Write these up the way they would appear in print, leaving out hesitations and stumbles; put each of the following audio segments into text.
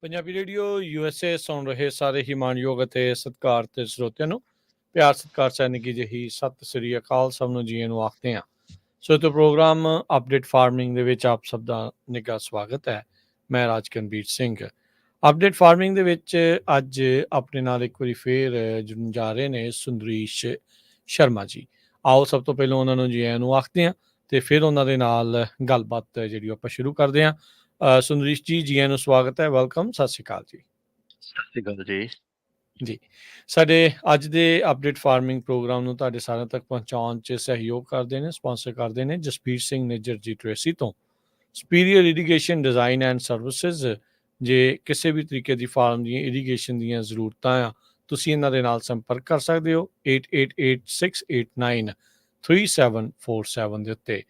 Punjabi radio USA ਸੁਣ ਰਹੇ ਸਾਰੇ ਹੀ ਮਾਣਯੋਗ ਅਤੇ ਸਤਿਕਾਰਤ ਸਰੋਤਿਆਂ ਨੂੰ ਪਿਆਰ ਸਤਿਕਾਰ ਸੈਨਿਕੀ ਜਿਹੀ ਸਤਿ ਸ੍ਰੀ ਅਕਾਲ ਸਭ ਨੂੰ ਜੀਆਂ ਨੂੰ ਆਖਦੇ ਹਾਂ। ਸੋ ਇਹ ਪ੍ਰੋਗਰਾਮ ਅਪਡੇਟ ਫਾਰਮਿੰਗ ਦੇ ਵਿੱਚ ਆਪ ਸਭ ਦਾ ਨਿੱਘਾ ਸਵਾਗਤ ਹੈ। ਮੈਂ ਰਾਜਕਨਵੀਰ ਸਿੰਘ। ਅਪਡੇਟ ਫਾਰਮਿੰਗ ਦੇ ਵਿੱਚ ਅੱਜ ਆਪਣੇ ਨਾਲ ਇੱਕ ਵਾਰੀ ਫੇਰ ਜੁੜਨ ਜਾ ਰਹੇ ਨੇ ਸੁੰਦਰੀਸ਼ ਸ਼ਰਮਾ ਜੀ। ਆਓ ਸਭ ਤੋਂ ਪਹਿਲਾਂ ਉਹਨਾਂ ਨੂੰ ਜੀਆਂ ਨੂੰ ਆਖਦੇ ਹਾਂ ਤੇ ਫਿਰ ਉਹਨਾਂ ਦੇ ਨਾਲ ਗੱਲਬਾਤ ਜਿਹੜੀ ਆਪਾਂ ਸ਼ੁਰੂ ਕਰਦੇ ਹਾਂ। ਸੁੰਦਰੀਸ਼ ਜੀ ਆਇਆਂ ਨੂੰ ਸਵਾਗਤ ਹੈ, ਵੈਲਕਮ, ਸਤਿ ਸ਼੍ਰੀ ਅਕਾਲ ਜੀ। ਸਤਿ ਸ਼੍ਰੀ ਅਕਾਲ ਜੀ। ਜੀ, ਸਾਡੇ ਅੱਜ ਦੇ ਅਪਡੇਟ ਫਾਰਮਿੰਗ ਪ੍ਰੋਗਰਾਮ ਨੂੰ ਤੁਹਾਡੇ ਸਾਰਿਆਂ ਤੱਕ ਪਹੁੰਚਾਉਣ 'ਚ ਸਹਿਯੋਗ ਕਰਦੇ ਨੇ, ਸਪਾਂਸਰ ਕਰਦੇ ਨੇ ਜਸਪੀਰ ਸਿੰਘ ਨਿੱਜਰ ਜੀ ਟ੍ਰੇਸੀ ਤੋਂ। Superior irrigation design and services. ਜੇ ਕਿਸੇ ਵੀ ਤਰੀਕੇ ਦੀ ਫਾਰਮ ਦੀਆਂ ਇਰੀਗੇਸ਼ਨ ਦੀਆਂ ਜ਼ਰੂਰਤਾਂ ਆ, ਤੁਸੀਂ ਇਹਨਾਂ ਦੇ ਨਾਲ ਸੰਪਰਕ ਕਰ ਸਕਦੇ ਹੋ 8886893747 ਦੇ ਉੱਤੇ।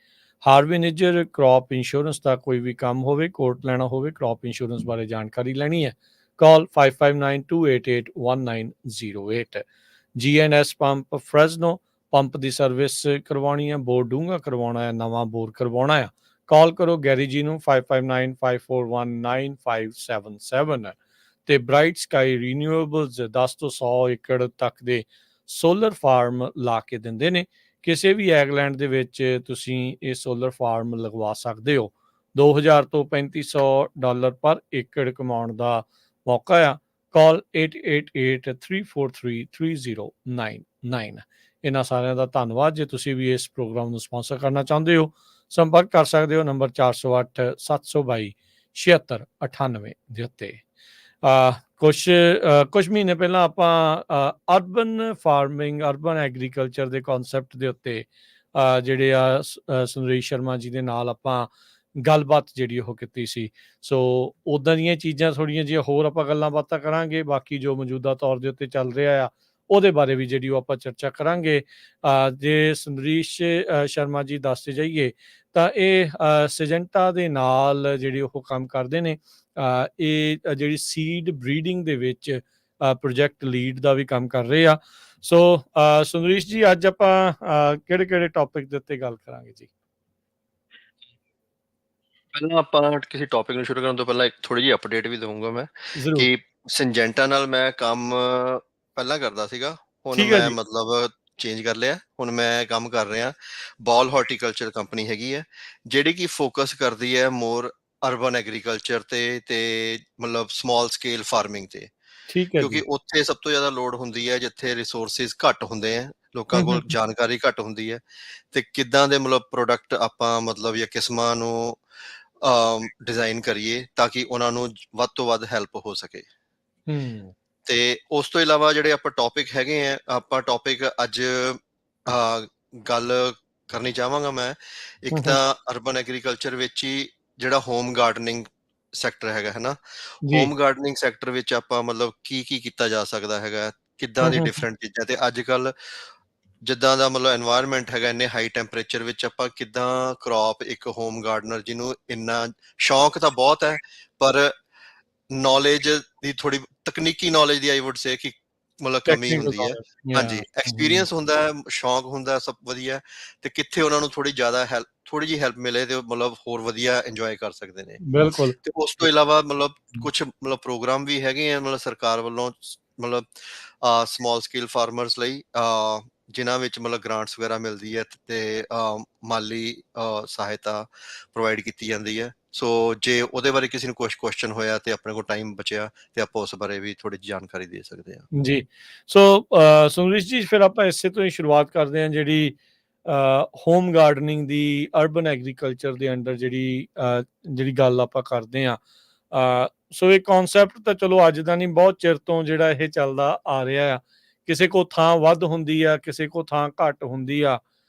ਹਾਰਵੇ ਨਿੱਜਰ ਕ੍ਰੌਪ ਇੰਸ਼ੋਰੈਂਸ ਦਾ ਕੋਈ ਵੀ ਕੰਮ ਹੋਵੇ, ਕੋਟ ਲੈਣਾ ਹੋਵੇ, ਕ੍ਰੌਪ ਇੰਸ਼ੋਰੈਂਸ ਬਾਰੇ ਜਾਣਕਾਰੀ ਲੈਣੀ ਹੈ, ਕਾਲ 5592881908। GNS ਪੰਪ ਫਰੈਜ਼ਨੋ, ਪੰਪ ਦੀ ਸਰਵਿਸ ਕਰਵਾਉਣੀ ਹੈ, ਬੋਰ ਡੂੰਘਾ ਕਰਵਾਉਣਾ ਹੈ, ਨਵਾਂ ਬੋਰ ਕਰਵਾਉਣਾ ਹੈ, ਕਾਲ ਕਰੋ ਗੈਰੀ ਜੀ ਨੂੰ 5595419577। ਤੇ ਬ੍ਰਾਈਟ ਸਕਾਈ ਰੀਨਿਊਏਬਲਸ 10 ਤੋਂ 100 ਏਕੜ ਤੱਕ ਦੇ ਸੋਲਰ ਫਾਰਮ ਲਾ ਕੇ ਦਿੰਦੇ ਨੇ। ਕਿਸੇ ਵੀ ਐਗਲੈਂਡ ਦੇ ਵਿੱਚ ਤੁਸੀਂ ਇਹ ਸੋਲਰ ਫਾਰਮ ਲਗਵਾ ਸਕਦੇ ਹੋ। 2000 ਤੋਂ $3500 ਪਰ ਏਕੜ ਕਮਾਉਣ ਦਾ ਮੌਕਾ ਆ। ਕਾਲ 8883433099। ਇਹਨਾਂ ਸਾਰਿਆਂ ਦਾ ਧੰਨਵਾਦ। ਜੇ ਤੁਸੀਂ ਵੀ ਇਸ ਪ੍ਰੋਗਰਾਮ ਨੂੰ ਸਪਾਂਸਰ ਕਰਨਾ ਚਾਹੁੰਦੇ ਹੋ, ਸੰਪਰਕ ਕਰ ਸਕਦੇ ਹੋ ਨੰਬਰ 4087227698 ਦੇ ਉੱਤੇ। ਕੁਛ ਮਹੀਨੇ ਪਹਿਲਾਂ ਆਪਾਂ ਅਰਬਨ ਫਾਰਮਿੰਗ, ਅਰਬਨ ਐਗਰੀਕਲਚਰ ਦੇ ਕਨਸੈਪਟ ਦੇ ਉੱਤੇ ਜਿਹੜੇ ਆ ਸੁੰਦਰੀਸ਼ ਸ਼ਰਮਾ ਜੀ ਦੇ ਨਾਲ ਆਪਾਂ ਗੱਲਬਾਤ ਜਿਹੜੀ ਉਹ ਕੀਤੀ ਸੀ। ਸੋ ਉੱਦਾਂ ਦੀਆਂ ਚੀਜ਼ਾਂ ਥੋੜ੍ਹੀਆਂ ਜਿਹੀਆਂ ਹੋਰ ਆਪਾਂ ਗੱਲਾਂ ਬਾਤਾਂ ਕਰਾਂਗੇ। ਬਾਕੀ ਜੋ ਮੌਜੂਦਾ ਤੌਰ ਦੇ ਉੱਤੇ ਚੱਲ ਰਿਹਾ ਆ ਉਹਦੇ ਬਾਰੇ ਵੀ ਜਿਹੜੀ ਉਹ ਆਪਾਂ ਚਰਚਾ ਕਰਾਂਗੇ। ਜੇ ਸੁੰਦਰੀਸ਼ ਸ਼ਰਮਾ ਜੀ ਦੱਸਦੇ ਜਾਈਏ ਤਾਂ ਇਹ ਸਿਜੈਂਟਾ ਦੇ ਨਾਲ ਜਿਹੜੇ ਉਹ ਕੰਮ ਕਰਦੇ ਨੇ। ਇਹ ਜਿਹੜੀ ਸੀਡ ਬਰੀਡਿੰਗ ਦੇ ਵਿੱਚ ਪ੍ਰੋਜੈਕਟ ਲੀਡ ਦਾ ਵੀ ਕੰਮ ਕਰ ਰਹੇ ਆ। ਸੋ ਸੁੰਦਰੀਸ਼ ਜੀ, ਅੱਜ ਆਪਾਂ ਕਿਹੜੇ ਟੌਪਿਕ ਦੇ ਉੱਤੇ ਗੱਲ ਕਰਾਂਗੇ ਜੀ? ਪਹਿਲਾਂ ਆਪਾਂ ਕਿਸੇ ਟੌਪਿਕ ਨੂੰ ਸ਼ੁਰੂ ਕਰਨ ਤੋਂ ਪਹਿਲਾਂ ਇੱਕ ਥੋੜੀ ਜਿਹੀ ਅਪਡੇਟ ਵੀ ਦਊਂਗਾ ਮੈਂ ਜ਼ਰੂਰ। ਕਿ ਸਿੰਜੈਂਟਾ ਨਾਲ ਮੈਂ ਕੰਮ ਪਹਿਲਾਂ ਕਰਦਾ ਸੀਗਾ। ਹੁਣ ਠੀਕ ਹੈ ਮੈਂ ਜੀ। ਮਤਲਬ ਚੇਂਜ ਕਰ ਲਿਆ। ਹੁਣ ਮੈਂ ਕੰਮ ਕਰ ਰਿਹਾ ਬਾਲ ਹਾਰਟੀਕਲਚਰ ਕੰਪਨੀ ਹੈਗੀ ਹੈ, ਜਿਹੜੀ ਕਿ ਫੋਕਸ ਕਰਦੀ ਹੈ ਮੋਰ ਅਰਬਨ ਐਗਰੀਕਲਚਰ ਤੇ ਮਤਲਬ ਸਮਾਲ ਸਕੇਲ ਫਾਰਮਿੰਗ ਤੇ। ਠੀਕ ਹੈ ਕਿਉਂਕਿ ਜੀ। ਉੱਥੇ ਸਭ ਤੋਂ ਜ਼ਿਆਦਾ ਲੋੜ ਹੁੰਦੀ ਹੈ ਜਿੱਥੇ ਰਿਸੋਰਸਿਸ ਘੱਟ ਹੁੰਦੇ ਆ, ਲੋਕਾਂ ਕੋਲ ਜਾਣਕਾਰੀ ਘੱਟ ਹੁੰਦੀ ਹੈ ਤੇ ਕਿੱਦਾਂ ਦੇ ਮਤਲਬ ਪ੍ਰੋਡਕਟ ਆਪਾਂ ਮਤਲਬ ਜਾਂ ਕਿਸਮਾਂ ਨੂੰ ਡਿਜ਼ਾਈਨ ਕਰੀਏ ਤਾਂ ਕਿ ਉਹਨਾਂ ਨੂੰ ਵੱਧ ਤੋਂ ਵੱਧ ਹੈਲਪ ਹੋ ਸਕੇ। ਤੇ ਉਸ ਤੋਂ ਇਲਾਵਾ ਜਿਹੜੇ ਆਪਾਂ ਟੌਪਿਕ ਹੈਗੇ ਆ, ਆਪਾਂ ਟੌਪਿਕ ਅੱਜ ਗੱਲ ਕਰਨੀ ਚਾਹਾਂਗਾ ਮੈਂ। ਇੱਕ ਤਾਂ ਅਰਬਨ ਐਗਰੀਕਲਚਰ ਵਿੱਚ ਹੀ ਜਿਹੜਾ ਹੋਮ ਗਾਰਡਨਿੰਗ ਸੈਕਟਰ ਹੈਗਾ, ਹੈ ਨਾ। ਹੋਮ ਗਾਰਡਨਿੰਗ ਸੈਕਟਰ ਵਿੱਚ ਆਪਾਂ ਮਤਲਬ ਕੀ ਕੀਤਾ ਜਾ ਸਕਦਾ ਹੈਗਾ, ਕਿੱਦਾਂ ਦੀ ਡਿਫਰੈਂਟ ਚੀਜ਼ਾਂ। ਤੇ ਅੱਜ ਕੱਲ੍ਹ ਜਿੱਦਾਂ ਦਾ ਮਤਲਬ ਐਨਵਾਇਰਨਮੈਂਟ ਹੈਗਾ, ਇੰਨੇ ਹਾਈ ਟੈਂਪਰੇਚਰ ਵਿੱਚ ਆਪਾਂ ਕਿੱਦਾਂ ਕ੍ਰੌਪ, ਇੱਕ ਹੋਮ ਗਾਰਡਨਰ ਜਿਹਨੂੰ ਇੰਨਾ ਸ਼ੌਂਕ ਤਾਂ ਬਹੁਤ ਹੈ ਪਰ ਨੌਲੇਜ ਦੀ ਥੋੜੀ ਤਕਨੀਕੀ ਨੌਲੇਜ ਦੀ ਆਈ ਵੁੱਡ ਸੇ ਕਿ ਮਤਲਬ ਕਮੀ ਹੁੰਦੀ ਹੈ। ਹਾਂਜੀ, ਐਕਸਪੀਰੀਅੰਸ ਹੁੰਦਾ ਹੈ, ਸ਼ੌਂਕ ਹੁੰਦਾ, ਸਭ ਵਧੀਆ। ਤੇ ਕਿੱਥੇ ਉਹਨਾਂ ਨੂੰ ਥੋੜੀ ਜਿਹੀ ਹੈਲਪ ਮਿਲੇ ਤੇ ਮਤਲਬ ਹੋਰ ਵਧੀਆ ਇੰਜੋਏ ਕਰ ਸਕਦੇ ਨੇ। ਬਿਲਕੁਲ। ਤੇ ਉਸ ਤੋਂ ਇਲਾਵਾ ਮਤਲਬ ਕੁਛ ਮਤਲਬ ਪ੍ਰੋਗਰਾਮ ਵੀ ਹੈਗੇ ਆ ਮਤਲਬ ਸਰਕਾਰ ਵੱਲੋਂ, ਮਤਲਬ ਸਮਾਲ ਸਕੇਲ ਫਾਰਮਰਸ ਲਈ, ਜਿਨ੍ਹਾਂ ਵਿੱਚ ਮਤਲਬ ਗ੍ਰਾਂਟਸ ਵਗੈਰਾ ਮਿਲਦੀ ਹੈ ਤੇ ਮਾਲੀ ਸਹਾਇਤਾ ਪ੍ਰੋਵਾਈਡ ਕੀਤੀ ਜਾਂਦੀ ਹੈ। ਸੋ ਜੇ ਉਹਦੇ ਬਾਰੇ ਕਿਸੇ ਨੂੰ ਕੁਛ ਕੁਐਸਚਨ ਹੋਇਆ ਤੇ ਆਪਣੇ ਕੋਲ ਟਾਈਮ ਬਚਿਆ ਤੇ ਆਪਾਂ ਉਸ ਬਾਰੇ ਵੀ ਥੋੜੀ ਜਿਹੀ ਜਾਣਕਾਰੀ ਦੇ ਸਕਦੇ ਹਾਂ ਜੀ। ਸੋ ਸੁੰਦਰੀਸ਼ ਜੀ, ਫਿਰ ਆਪਾਂ ਇਸੇ ਤੋਂ ਹੀ ਸ਼ੁਰੂਆਤ ਕਰਦੇ ਹਾਂ। ਜਿਹੜੀ ਹੋਮ ਗਾਰਡਨਿੰਗ ਦੀ, ਅਰਬਨ ਐਗਰੀਕਲਚਰ ਦੇ ਅੰਡਰ ਜਿਹੜੀ ਗੱਲ ਆਪਾਂ ਕਰਦੇ ਹਾਂ। ਸੋ ਇਹ ਕਨਸੈਪਟ ਤਾਂ ਚਲੋ ਅੱਜ ਦਾ ਨਹੀਂ, ਬਹੁਤ ਚਿਰ ਤੋਂ ਜਿਹੜਾ ਇਹ ਚੱਲਦਾ ਆ ਰਿਹਾ ਆ। ਕਿਸੇ ਕੋ ਥਾਂ ਵੱਧ ਹੁੰਦੀ ਆ, ਕਿਸੇ ਕੋ ਥਾਂ ਘੱਟ ਹੁੰਦੀ ਆ।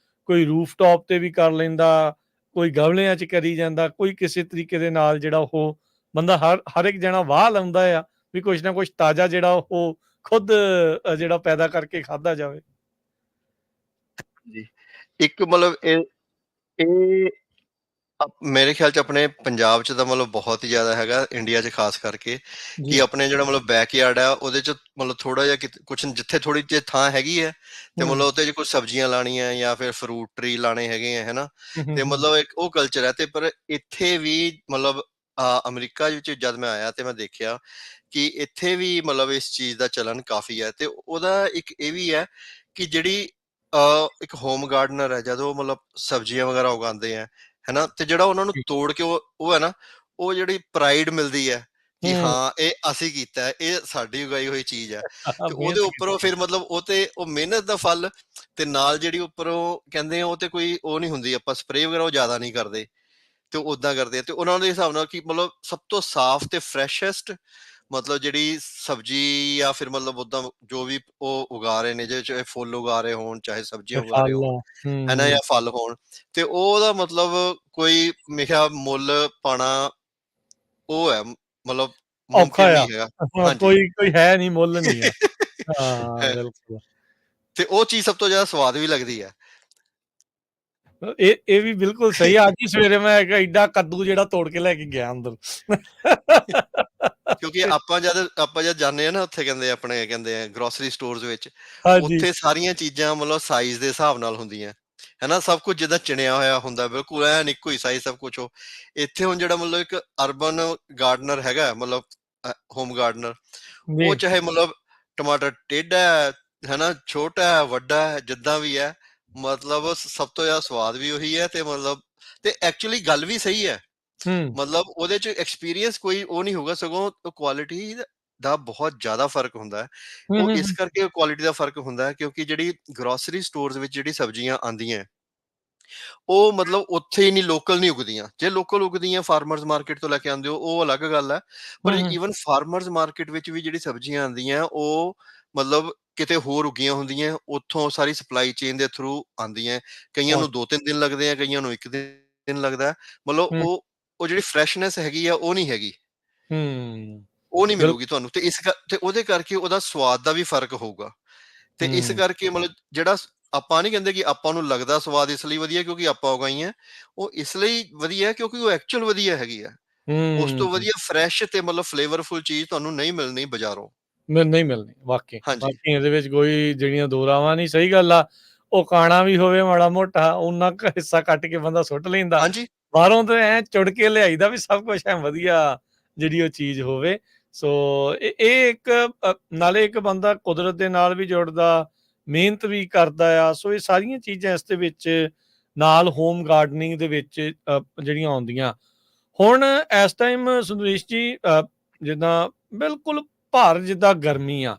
ਕੋਈ ਰੂਫ ਟਾਪ ਤੇ ਵੀ ਕਰ ਲੈਂਦਾ, ਕੋਈ ਗਮਲਿਆਂ 'ਚ ਕਰੀ ਜਾਂਦਾ, ਕੋਈ ਕਿਸੇ ਤਰੀਕੇ ਦੇ ਨਾਲ ਜਿਹੜਾ ਉਹ ਬੰਦਾ ਹਰ ਇੱਕ ਜਣਾ ਵਾਹ ਲਾਉਂਦਾ ਆ ਵੀ ਕੁਛ ਨਾ ਕੁਛ ਤਾਜ਼ਾ ਜਿਹੜਾ ਉਹ ਖੁਦ ਜਿਹੜਾ ਪੈਦਾ ਕਰਕੇ ਖਾਧਾ ਜਾਵੇ। ਜੀ। ਇੱਕ ਮਤਲਬ ਇਹ ਮੇਰੇ ਖਿਆਲ ਚ ਆਪਣੇ ਪੰਜਾਬ ਚ ਤਾਂ ਮਤਲਬ ਬਹੁਤ ਹੀ ਜ਼ਿਆਦਾ ਹੈਗਾ, ਇੰਡੀਆ ਚ ਖਾਸ ਕਰਕੇ, ਕਿ ਆਪਣੇ ਜਿਹੜਾ ਮਤਲਬ ਬੈਕਯਾਰਡ ਆ ਉਹਦੇ ਚ ਮਤਲਬ ਥੋੜਾ ਜਿਹਾ ਕੁਛ ਜਿੱਥੇ ਥੋੜੀ ਜਿਹੀ ਥਾਂ ਹੈਗੀ ਹੈ ਤੇ ਮਤਲਬ ਉਹਦੇ ਚ ਕੁਛ ਸਬਜ਼ੀਆਂ ਲਾਣੀਆਂ ਜਾਂ ਫਿਰ ਫਰੂਟ ਟਰੀ ਲਾਣੇ ਹੈਗੇ ਆ, ਹਨਾ। ਤੇ ਮਤਲਬ ਇੱਕ ਉਹ ਕਲਚਰ ਹੈ। ਤੇ ਪਰ ਇੱਥੇ ਵੀ ਮਤਲਬ ਅਮਰੀਕਾ ਵਿੱਚ ਜਦ ਮੈਂ ਆਇਆ ਤੇ ਮੈਂ ਦੇਖਿਆ ਕਿ ਇੱਥੇ ਵੀ ਮਤਲਬ ਇਸ ਚੀਜ਼ ਦਾ ਚਲਨ ਕਾਫੀ ਹੈ, ਤੇ ਉਹਦਾ ਇੱਕ ਇਹ ਵੀ ਹੈ ਕਿ ਜਿਹੜੀ ਇੱਕ ਹੋਮ ਗਾਰਡਨਰ ਹੈ, ਜਦੋਂ ਮਤਲਬ ਸਬਜ਼ੀਆਂ ਵਗੈਰਾ ਉਗਾਉਂਦੇ ਆ, ਹੈਨਾ, ਤੇ ਜਿਹੜਾ ਉਹਨਾਂ ਨੂੰ ਜੀ। ਤੋੜ ਕੇ ਉਹ ਹੈ ਨਾ, ਉਹ ਜਿਹੜੀ ਪ੍ਰਾਈਡ ਮਿਲਦੀ ਹੈ ਕਿ ਹੂੰ। ਹਾਂ ਇਹ ਅਸੀਂ ਕੀਤਾ ਹੈ, ਇਹ ਸਾਡੀ ਉਗਾਈ ਹੋਈ ਚੀਜ਼ ਹੈ, ਤੇ ਉਹਦੇ ਮਿਹਨਤ ਉੱਪਰੋਂ ਫਿਰ ਮਤਲਬ ਉਹ ਮਿਹਨਤ ਦਾ ਫਲ, ਤੇ ਨਾਲ ਜਿਹੜੀ ਉੱਪਰੋਂ ਕਹਿੰਦੇ ਆ ਉਹ ਤੇ ਕੋਈ ਉਹ ਨਹੀਂ ਹੁੰਦੀ, ਆਪਾਂ ਸਪਰੇਅ ਵਗੈਰਾ ਉਹ ਜ਼ਿਆਦਾ ਨਹੀਂ ਕਰਦੇ, ਤੇ ਉਹ ਉਦਾਂ ਕਰਦੇ ਆ, ਤੇ ਉਹਨਾਂ ਦੇ ਹਿਸਾਬ ਨਾਲ ਕਿ ਮਤਲਬ ਸਭ ਤੋਂ ਸਾਫ਼ ਤੇ ਫਰੈਸ਼ੈਸਟ ਮਤਲਬ ਜਿਹੜੀ ਸਬਜ਼ੀ ਜਾਂ ਫਿਰ ਮਤਲਬ ਉਦਾਂ ਜੋ ਵੀ ਉਹ ਉਗਾ ਰਹੇ ਨੇ, ਜੇ ਚਾਹੇ ਫੁੱਲ ਉਗਾ ਰਹੇ ਹੋਣ, ਚਾਹੇ ਸਬਜ਼ੀਆਂ ਉਗਾ ਰਹੇ ਫਲ ਹੋਣ, ਹੈਨਾ, ਹੂੰ। ਜਾਂ ਫਲ ਹੋਣ, ਤੇ ਉਹਦਾ ਮਤਲਬ ਕੋਈ ਮੇਰੇ ਖਿਆਲ ਮੁੱਲ ਪਾਣਾ ਉਹ ਹੈ ਮਤਲਬ ਔਖਾ ਮੁਮਕਿਨ ਆ। ਨਹੀਂ ਹੈਗਾ। ਹਾਂ, ਹਾਂਜੀ। ਕੋਈ ਹੈ ਨਹੀਂ, ਮੁੱਲ ਨਹੀਂ ਆ। ਹਾਂ, ਹੈ, ਬਿਲਕੁਲ। ਤੇ ਉਹ ਚੀਜ਼ ਸਭ ਤੋਂ ਜ਼ਿਆਦਾ ਸਵਾਦ ਵੀ ਲੱਗਦੀ ਹੈ। ਇਹ ਵੀ ਬਿਲਕੁਲ ਸਹੀ ਆ। ਅੱਜ ਹੀ ਸਵੇਰੇ ਮੈਂ ਇੱਕ ਏਡਾ ਕੱਦੂ ਜਿਹੜਾ ਤੋੜ ਕੇ ਲੈ ਕੇ ਗਿਆ ਅੰਦਰ। ਕਿਉਂਕਿ ਆਪਾਂ ਜਦ ਜਾਂਦੇ ਆ ਨਾ, ਉੱਥੇ ਕਹਿੰਦੇ ਆ ਗਰੋਸਰੀ ਸਟੋਰਸ ਵਿੱਚ, ਹਾਂਜੀ। ਉੱਥੇ ਸਾਰੀਆਂ ਚੀਜ਼ਾਂ ਮਤਲਬ ਸਾਈਜ਼ ਦੇ ਹਿਸਾਬ ਨਾਲ ਹੁੰਦੀਆਂ, ਹੈਨਾ, ਸਭ ਕੁਝ ਜਿੱਦਾਂ ਚਿਣਿਆ ਹੋਇਆ ਹੁੰਦਾ, ਬਿਲਕੁਲ ਐਨ ਇੱਕੋ ਹੀ ਸਾਈਜ਼ ਸਭ ਕੁਝ। ਉਹ ਇੱਥੇ ਹੁਣ ਜਿਹੜਾ ਮਤਲਬ ਇੱਕ ਅਰਬਨ ਗਾਰਡਨਰ ਹੈਗਾ, ਮਤਲਬ ਹੋਮ ਗਾਰਡਨਰ, ਜੀ। ਉਹ ਚਾਹੇ ਮਤਲਬ ਟਮਾਟਰ ਟੇਢਾ ਹੈ, ਹੈਨਾ, ਛੋਟਾ ਹੈ, ਵੱਡਾ ਹੈ, ਜਿੱਦਾਂ ਵੀ ਹੈ, ਮਤਲਬ ਸਭ ਤੋਂ ਜ਼ਿਆਦਾ ਸਵਾਦ ਵੀ ਉਹੀ ਹੈ, ਤੇ ਮਤਲਬ ਤੇ ਐਕਚੁਅਲੀ ਗੱਲ ਵੀ ਸਹੀ ਹੈ। ਹੂੰ। ਮਤਲਬ ਉਹਦੇ 'ਚ ਐਕਸਪੀਰੀਅੰਸ ਕੋਈ ਉਹ ਨਹੀਂ ਹੋਊਗਾ, ਸਗੋਂ ਕੁਆਲਿਟੀ ਦਾ ਬਹੁਤ ਜ਼ਿਆਦਾ ਫ਼ਰਕ ਹੁੰਦਾ ਹੈ। ਹੂੰ, ਉਹ ਹੂੰ, ਇਸ ਹੂੰ। ਕਰਕੇ ਕੁਆਲਿਟੀ ਦਾ ਫ਼ਰਕ ਹੁੰਦਾ ਹੈ ਕਿਉਂਕਿ ਜਿਹੜੀ ਗਰੋਸਰੀ ਸਟੋਰਸ ਵਿੱਚ ਜਿਹੜੀ ਸਬਜ਼ੀਆਂ ਆਉਂਦੀਆਂ, ਉਹ ਮਤਲਬ ਉੱਥੇ ਹੀ ਨਹੀਂ, ਲੋਕਲ ਨਹੀਂ ਉਗਦੀਆਂ। ਜੇ ਲੋਕਲ ਉਗਦੀਆਂ ਫਾਰਮਰਸ ਮਾਰਕੀਟ ਤੋਂ ਲੈ ਕੇ ਆਉਂਦੇ ਹੋ, ਉਹ ਅਲੱਗ ਗੱਲ ਹੈ। ਪਰ ਹੂੰ, ਹੂੰ। ਈਵਨ ਫਾਰਮਰਸ ਮਾਰਕੀਟ ਵਿੱਚ ਵੀ ਜਿਹੜੀ ਸਬਜ਼ੀਆਂ ਆਉਂਦੀਆਂ, ਉਹ ਮਤਲਬ ਕਿਤੇ ਹੋਰ ਉੱਗੀਆਂ ਹੁੰਦੀਆਂ, ਉੱਥੋਂ ਸਾਰੀ ਸਪਲਾਈ ਚੇਨ ਦੇ ਥਰੂ ਆਉਂਦੀਆਂ। ਕਈਆਂ ਹਾਂ। ਨੂੰ 2-3 ਦਿਨ ਲੱਗਦੇ ਆ, ਕਈਆਂ ਨੂੰ 1 ਦਿਨ ਲੱਗਦਾ ਹੈ। ਮਤਲਬ ਹੂੰ, ਉਹ ਜਿਹੜੀ ਫਰੈਸ਼ਨੈਸ ਹੈਗੀ ਆ, ਉਹ ਨਹੀਂ ਹੈਗੀ। ਹੂੰ। ਉਹ ਨਹੀਂ ਬਿਲ ਮਿਲੂਗੀ ਤੁਹਾਨੂੰ, ਤੇ ਤੇ ਉਹਦੇ ਕਰਕੇ ਉਹਦਾ ਸਵਾਦ ਦਾ ਵੀ ਫ਼ਰਕ ਹੋਊਗਾ। ਤੇ ਇਸ ਹੂੰ, ਕਰਕੇ ਮਤਲਬ ਜਿਹੜਾ ਆਪਾਂ ਨਹੀਂ ਕਹਿੰਦੇ ਕਿ ਆਪਾਂ ਨੂੰ ਲੱਗਦਾ ਸਵਾਦ ਇਸ ਲਈ ਵਧੀਆ ਕਿਉਂਕਿ ਆਪਾਂ ਉਗਾਈਆਂ, ਉਹ ਇਸ ਲਈ ਵਧੀਆ ਹੈ ਕਿਉਂਕਿ ਉਹ ਐਕਚੁਅਲ ਵਧੀਆ ਹੈਗੀ ਆ। ਉਸ ਤੋਂ ਹੂੰ। ਵਧੀਆ ਫਰੈਸ਼ ਤੇ ਮਤਲਬ ਫਲੇਵਰਫੁਲ ਚੀਜ਼ ਤੁਹਾਨੂੰ ਨਹੀਂ ਮਿਲਣੀ ਬਾਜ਼ਾਰੋਂ। ਨਹੀਂ ਮਿਲਣੀ, ਵਾਕਈ। ਹਾਂਜੀ, ਵਾਕਈ ਇਹਦੇ ਵਿੱਚ ਕੋਈ ਜਿਹੜੀਆਂ ਦੋ ਰਾਵਾਂ ਨਹੀਂ, ਸਹੀ ਗੱਲ ਆ। ਉਹ ਖਾਣਾ ਵੀ ਹੋਵੇ ਮਾੜਾ-ਮੋਟਾ, ਓਨਾ ਕੁ ਹਿੱਸਾ ਕੱਟ ਕੇ ਬੰਦਾ ਸੁੱਟ ਲੈਂਦਾ। ਹਾਂਜੀ, ਬਾਹਰੋਂ ਤਾਂ ਐਂ ਚੁੜ ਕੇ ਲਿਆਈਦਾ ਵੀ ਸਭ ਕੁਛ ਐਂ ਵਧੀਆ ਜਿਹੜੀ ਉਹ ਚੀਜ਼ ਹੋਵੇ। ਸੋ ਇਹ ਇੱਕ ਨਾਲੇ ਇੱਕ ਬੰਦਾ ਕੁਦਰਤ ਦੇ ਨਾਲ ਵੀ ਜੁੜਦਾ, ਮਿਹਨਤ ਵੀ ਕਰਦਾ ਆ। ਸੋ ਇਹ ਸਾਰੀਆਂ ਚੀਜ਼ਾਂ ਇਸ ਦੇ ਵਿੱਚ ਨਾਲ ਹੋਮ ਗਾਰਡਨਿੰਗ ਦੇ ਵਿੱਚ ਜਿਹੜੀਆਂ ਆਉਂਦੀਆਂ। ਹੁਣ ਇਸ ਟਾਈਮ ਸੰਦੇਸ਼ ਜੀ, ਜਿੱਦਾਂ ਬਿਲਕੁਲ ਜਿੱਦਾਂ ਗਰਮੀ ਆ,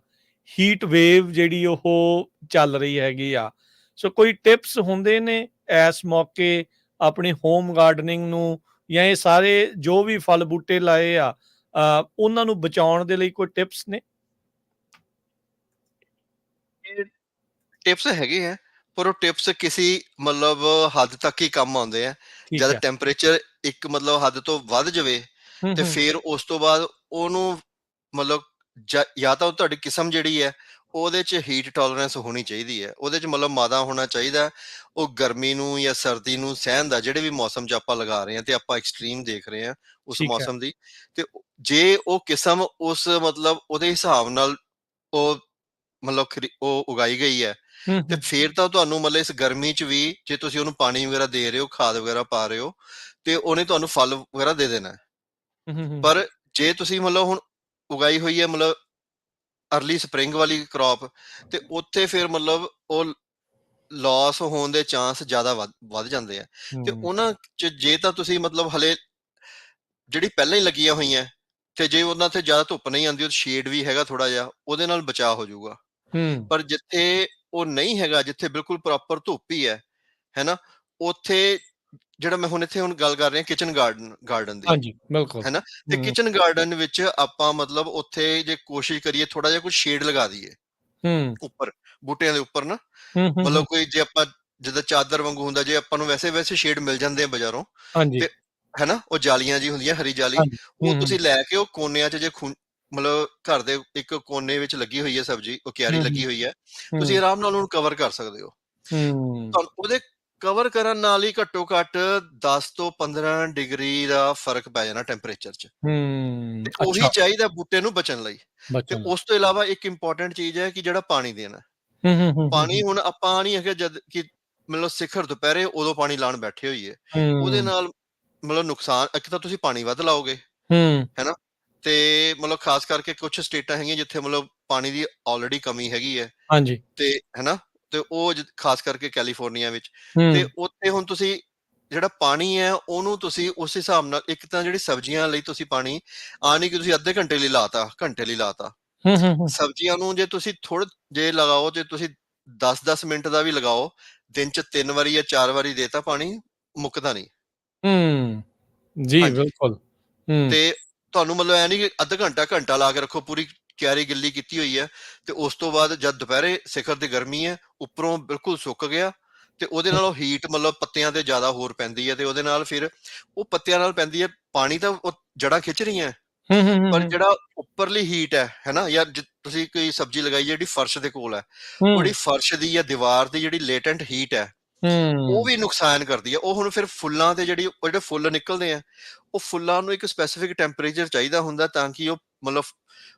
ਹੀਟ ਵੇਵ ਜਿਹੜੀ ਉਹ ਚੱਲ ਰਹੀ ਹੈਗੀ ਆ। ਸੋ ਕੋਈ ਟਿਪਸ ਹੁੰਦੇ ਨੇ ਇਸ ਮੌਕੇ ਆਪਣੀ ਹੋਮ ਗਾਰਡਨਿੰਗ ਨੂੰ, ਜਾਂ ਇਹ ਸਾਰੇ ਜੋ ਵੀ ਫਲ ਬੂਟੇ ਲਾਏ ਆ, ਉਹਨਾਂ ਨੂੰ ਬਚਾਉਣ ਦੇ ਲਈ ਕੋਈ ਟਿਪਸ ਨੇ? ਇਹ ਟਿਪਸ ਹੈਗੇ ਆ, ਪਰ ਉਹ ਟਿਪਸ ਕਿਸੇ ਮਤਲਬ ਹੱਦ ਤੱਕ ਹੀ ਕੰਮ ਆਉਂਦੇ ਆ। ਠੀਕ ਜਦ ਹੈ। ਟੈਂਪਰੇਚਰ ਇੱਕ ਮਤਲਬ ਹੱਦ ਤੋਂ ਵੱਧ ਜਾਵੇ, ਹੂੰ, ਤੇ ਹੂੰ। ਫਿਰ ਉਸ ਤੋਂ ਬਾਅਦ ਉਹਨੂੰ ਮਤਲਬ ਜਾਂ ਤਾਂ ਉਹ ਤੁਹਾਡੀ ਕਿਸਮ ਜਿਹੜੀ ਹੈ, ਉਹਦੇ 'ਚ ਹੀਟ ਟੋਲਰੈਂਸ ਹੋਣੀ ਚਾਹੀਦੀ ਹੈ। ਉਹਦੇ 'ਚ ਮਤਲਬ ਮਾਦਾ ਹੋਣਾ ਚਾਹੀਦਾ। ਉਹ ਗਰਮੀ ਨੂੰ ਜਾਂ ਸਰਦੀ ਨੂੰ ਸਹਿਣ ਦਾ, ਜਿਹੜੇ ਵੀ ਮੌਸਮ 'ਚ ਆਪਾਂ ਲਗਾ ਰਹੇ ਹਾਂ, ਤੇ ਆਪਾਂ ਐਕਸਟ੍ਰੀਮ ਦੇਖ ਰਹੇ ਹਾਂ ਉਸ ਠੀਕ ਹੈ। ਮੌਸਮ ਦੀ, ਤੇ ਜੇ ਉਹ ਕਿਸਮ ਉਸ ਮਤਲਬ ਉਹਦੇ ਹਿਸਾਬ ਨਾਲ ਉਹ ਮਤਲਬ ਉਹ ਉਗਾਈ ਗਈ ਹੈ, ਹੂੰ, ਤੇ ਹੂੰ। ਫਿਰ ਤਾਂ ਤੁਹਾਨੂੰ ਮਤਲਬ ਇਸ ਗਰਮੀ 'ਚ ਵੀ ਜੇ ਤੁਸੀਂ ਉਹਨੂੰ ਪਾਣੀ ਵਗੈਰਾ ਦੇ ਰਹੇ ਹੋ, ਖਾਦ ਵਗੈਰਾ ਪਾ ਰਹੇ ਹੋ, ਤੇ ਉਹਨੇ ਤੁਹਾਨੂੰ ਫਲ ਵਗੈਰਾ ਦੇ ਦੇਣਾ ਹੈ। ਹੂੰ, ਹੂੰ, ਹੂੰ। ਪਰ ਜੇ ਤੁਸੀਂ ਮਤਲਬ ਹੁਣ ਉਗਾਈ ਹੋਈ ਹੈ ਮਤਲਬ ਅਰਲੀ ਸਪਰਿੰਗ ਵਾਲੀ ਕ੍ਰੌਪ, ਤੇ ਉੱਥੇ ਫਿਰ ਮਤਲਬ ਉਹ ਲਾਸ ਹੋਣ ਦੇ ਚਾਂਸ ਜ਼ਿਆਦਾ ਵੱਧ ਜਾਂਦੇ ਆ। ਤੇ ਹੂੰ, ਉਹਨਾਂ 'ਚ ਜੇ ਤਾਂ ਤੁਸੀਂ ਮਤਲਬ ਹਲੇ ਜਿਹੜੀ ਪਹਿਲਾਂ ਹੀ ਲੱਗੀਆਂ ਹੋਈਆਂ, ਤੇ ਜੇ ਉਹਨਾਂ ਤੇ ਜ਼ਿਆਦਾ ਧੁੱਪ ਨਹੀਂ ਆਉਂਦੀ, ਉਹ ਸ਼ੇਡ ਵੀ ਹੈਗਾ ਥੋੜਾ ਜਿਹਾ, ਉਹਦੇ ਨਾਲ ਬਚਾਅ ਹੋ ਜਾਊਗਾ। ਹੂੰ। ਪਰ ਜਿੱਥੇ ਉਹ ਨਹੀਂ ਹੈਗਾ, ਜਿੱਥੇ ਬਿਲਕੁਲ ਪ੍ਰੋਪਰ ਧੁੱਪ ਹੀ ਹੈ ਨਾ, ਉੱਥੇ ਜਿਹੜਾ ਮੈਂ ਹੁਣ ਗੱਲ ਕਰ ਰਿਹਾ ਕਿਚਨ ਗਾਰਡਨ ਦੀ, ਹਾਂਜੀ, ਬਿਲਕੁਲ। ਹੈ ਨਾ, ਤੇ ਹੂੰ, ਕਿਚਨ ਗਾਰਡਨ ਵਿੱਚ ਆਪਾਂ ਮਤਲਬ ਉੱਥੇ ਜੇ ਕੋਸ਼ਿਸ਼ ਕਰੀਏ ਥੋੜਾ ਜਿਹਾ ਕੁਝ ਸ਼ੇਡ ਲਗਾ ਦਈਏ ਹੂੰ, ਉੱਪਰ, ਬੂਟਿਆਂ ਦੇ ਉੱਪਰ ਨਾ, ਹੂੰ, ਹੂੰ, ਮਤਲਬ ਹੂੰ। ਕੋਈ ਜੇ ਆਪਾਂ ਜਿੱਦਾਂ ਚਾਦਰ ਵਾਂਗੂ ਹੁੰਦਾ, ਜੇ ਆਪਾਂ ਨੂੰ ਵੈਸੇ ਸ਼ੇਡ ਮਿਲ ਜਾਂਦੇ ਆ ਬਾਜ਼ਾਰੋਂ, ਹਾਂਜੀ, ਤੇ ਹੈ ਨਾ, ਉਹ ਜਾਲੀਆਂ ਜੀ ਹੁੰਦੀਆਂ, ਹਰੀ ਜਾਲੀ, ਹਾਂਜੀ। ਉਹ ਹੂੰ, ਹੂੰ, ਤੁਸੀਂ ਲੈ ਕੇ ਉਹ ਕੋਨਿਆਂ 'ਚ ਜੇ ਮਤਲਬ ਘਰ ਦੇ ਇੱਕ ਕੋਨੇ ਵਿੱਚ ਲੱਗੀ ਹੋਈ ਹੈ ਸਬਜ਼ੀ, ਉਹ ਕਿਆਰੀ ਹੂੰ, ਲੱਗੀ ਹੂੰ, ਹੋਈ ਹੈ, ਤੁਸੀਂ ਹੂੰ, ਆਰਾਮ ਨਾਲ ਉਹਨੂੰ ਕਵਰ ਕਰ ਸਕਦੇ ਹੋ। ਹੂੰ, ਤੁਹਾਨੂੰ ਉਹਦੇ ਕਵਰ ਕਰਨ ਨਾਲ ਹੀ ਘੱਟੋ ਘੱਟ 10 ਤੋਂ 15 ਡਿਗਰੀ ਦਾ ਫਰਕ ਪੈ ਜਾਣਾ ਟੈਂਪਰੇਚਰ 'ਚ, ਹੂੰ। ਤੇ ਉਹੀ ਅੱਛਾ, ਚਾਹੀਦਾ ਬੂਟੇ ਨੂੰ ਬਚਣ ਲਈ। ਤੇ ਬਚਣ ਲਈ। ਉਸ ਤੋਂ ਇਲਾਵਾ ਇੱਕ ਇੰਪੋਰਟੈਂਟ ਚੀਜ਼ ਹੈ ਕਿ ਜਿਹੜਾ ਪਾਣੀ ਦੇਣਾ। ਹੂੰ, ਹੂੰ, ਹੂੰ, ਹੂੰ, ਪਾਣੀ ਹੁਣ ਆਪਾਂ ਨਹੀਂ ਹੈਗਾ ਜਦ ਕਿ ਮਤਲਬ ਸਿਖਰ ਦੁਪਹਿਰੇ ਉਦੋਂ ਪਾਣੀ ਲਾਉਣ ਬੈਠੇ ਹੋਈਏ। ਉਹਦੇ ਹੂੰ, ਨਾਲ ਮਤਲਬ ਨੁਕਸਾਨ, ਇੱਕ ਤਾਂ ਤੁਸੀਂ ਪਾਣੀ ਵੱਧ ਲਾਓਗੇ, ਹੂੰ, ਹੈ ਨਾ? ਤੇ ਮਤਲਬ ਖਾਸ ਕਰਕੇ ਕੁਛ ਸਟੇਟਾਂ ਹੈਗੀਆਂ ਜਿੱਥੇ ਮਤਲਬ ਪਾਣੀ ਦੀ ਆਲਰੇਡੀ ਕਮੀ ਹੈਗੀ ਹੈ, ਹਾਂਜੀ, ਤੇ ਹੈ ਨਾ? ਤੇ ਉਹ ਖਾਸ ਕਰਕੇ ਕੈਲੀਫੋਰਨੀਆ ਵਿੱਚ, ਤੇ ਹੂੰ, ਉੱਥੇ ਹੁਣ ਤੁਸੀਂ ਜਿਹੜਾ ਪਾਣੀ ਹੈ ਉਹਨੂੰ ਤੁਸੀਂ ਉਸ ਹਿਸਾਬ ਨਾਲ, ਇੱਕ ਤਾਂ ਜਿਹੜੀ ਸਬਜ਼ੀਆਂ ਲਈ ਤੁਸੀਂ ਪਾਣੀ ਨਹੀਂ ਕਿ ਤੁਸੀਂ ਅੱਧੇ ਘੰਟੇ ਲਈ ਲਾਤਾ, ਘੰਟੇ ਲਈ ਲਾਤਾ। ਹੂੰ, ਹੂੰ, ਹੂੰ, ਸਬਜ਼ੀਆਂ ਨੂੰ ਜੇ ਤੁਸੀਂ ਥੋੜ੍ਹੇ ਜੇ ਲਗਾਓ, ਜੇ ਤੁਸੀਂ 10-10 ਮਿੰਟ ਦਾ ਵੀ ਲਗਾਓ, ਦਿਨ 'ਚ 3 ਵਾਰੀ ਜਾਂ 4 ਵਾਰੀ ਦੇਤਾ ਪਾਣੀ, ਮੁੱਕਦਾ ਨਹੀਂ। ਹੂੰ, ਜੀ ਹਾਂਜੀ, ਬਿਲਕੁਲ, ਹੂੰ, ਤੇ ਤੁਹਾਨੂੰ ਮਤਲਬ ਐ ਨੀ ਕਿ ਅੱਧਾ ਘੰਟਾ, ਘੰਟਾ ਲਾ ਕੇ ਰੱਖੋ, ਪੂਰੀ ਕਿਆਰੀ ਗਿੱਲੀ ਕੀਤੀ ਹੋਈ ਹੈ, ਤੇ ਉਸ ਤੋਂ ਬਾਅਦ ਜਦ ਦੁਪਹਿਰੇ ਸਿਖਰ ਦੀ ਗਰਮੀ ਹੈ, ਉੱਪਰੋਂ ਬਿਲਕੁਲ ਸੁੱਕ ਗਿਆ, ਤੇ ਉਹਦੇ ਨਾਲ ਉਹ ਹੀਟ ਮਤਲਬ ਪੱਤਿਆਂ ਤੇ ਜ਼ਿਆਦਾ ਹੋਰ ਪੈਂਦੀ ਹੈ, ਤੇ ਉਹਦੇ ਨਾਲ ਫਿਰ ਉਹ ਪੱਤਿਆਂ ਨਾਲ ਪੈਂਦੀ ਹੈ, ਪਾਣੀ ਤਾਂ ਉਹ ਜੜ੍ਹਾਂ ਖਿੱਚ ਰਹੀਆਂ, ਹੂੰ, ਹੂੰ, ਹੂੰ, ਪਰ ਹੂੰ, ਜਿਹੜਾ ਉੱਪਰਲੀ ਹੀਟ ਹੈ ਨਾ? ਜਾਂ ਤੁਸੀਂ ਕੋਈ ਸਬਜ਼ੀ ਲਗਾਈ ਜਿਹੜੀ ਫਰਸ਼ ਦੇ ਕੋਲ ਹੈ, ਉਹ ਜਿਹੜੀ ਫਰਸ਼ ਦੀ ਜਾਂ ਦੀਵਾਰ ਦੀ ਜਿਹੜੀ ਲੇਟੈਂਟ ਹੀਟ ਹੈ, ਉਹ ਹੂੰ, ਵੀ ਨੁਕਸਾਨ ਕਰਦੀ ਹੈ। ਉਹ ਹੁਣ ਫਿਰ ਫੁੱਲਾਂ ਤੇ ਜਿਹੜੀ ਉਹ ਜਿਹੜੇ ਫੁੱਲ ਨਿਕਲਦੇ ਆ, ਉਹ ਫੁੱਲਾਂ ਨੂੰ ਇੱਕ ਸਪੈਸੀਫਿਕ ਟੈਂਪਰੇਚਰ ਚਾਹੀਦਾ ਹੁੰਦਾ, ਤਾਂ ਕਿ ਉਹ ਮਤਲਬ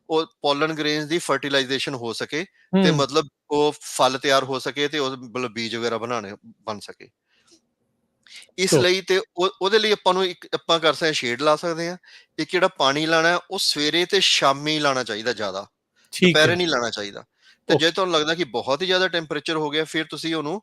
ਉਹ ਪੋਲਨ ਗ੍ਰੇਨਸ ਦੀ ਫਰਟੀਲਾਈਜੇਸ਼ਨ ਹੋ ਸਕੇ, ਤੇ ਹੂੰ, ਮਤਲਬ ਉਹ ਫਲ ਤਿਆਰ ਹੋ ਸਕੇ, ਤੇ ਉਹ ਮਤਲਬ ਬੀਜ ਵਗੈਰਾ ਬਣ ਸਕੇ। ਇਸ ਸੋ ਲਈ ਤੇ ਉਹਦੇ ਲਈ ਆਪਾਂ ਨੂੰ ਇੱਕ ਆਪਾਂ ਕਰ ਸਕਦੇ ਹਾਂ, ਸ਼ੇਡ ਲਾ ਸਕਦੇ ਹਾਂ। ਇੱਕ ਜਿਹੜਾ ਪਾਣੀ ਲਾਣਾ ਹੈ, ਉਹ ਸਵੇਰੇ ਤੇ ਸ਼ਾਮੀ ਲਾਣਾ ਚਾਹੀਦਾ ਜ਼ਿਆਦਾ, ਠੀਕ ਹੈ, ਦੁਪਹਿਰੇ ਨਹੀਂ ਲਾਣਾ ਚਾਹੀਦਾ। ਤੇ ਜੇ ਓਕੇ, ਤੁਹਾਨੂੰ ਲੱਗਦਾ ਕਿ ਬਹੁਤ ਹੀ ਜ਼ਿਆਦਾ ਟੈਂਪਰੇਚਰ ਹੋ ਗਿਆ, ਫਿਰ ਤੁਸੀਂ ਉਹਨੂੰ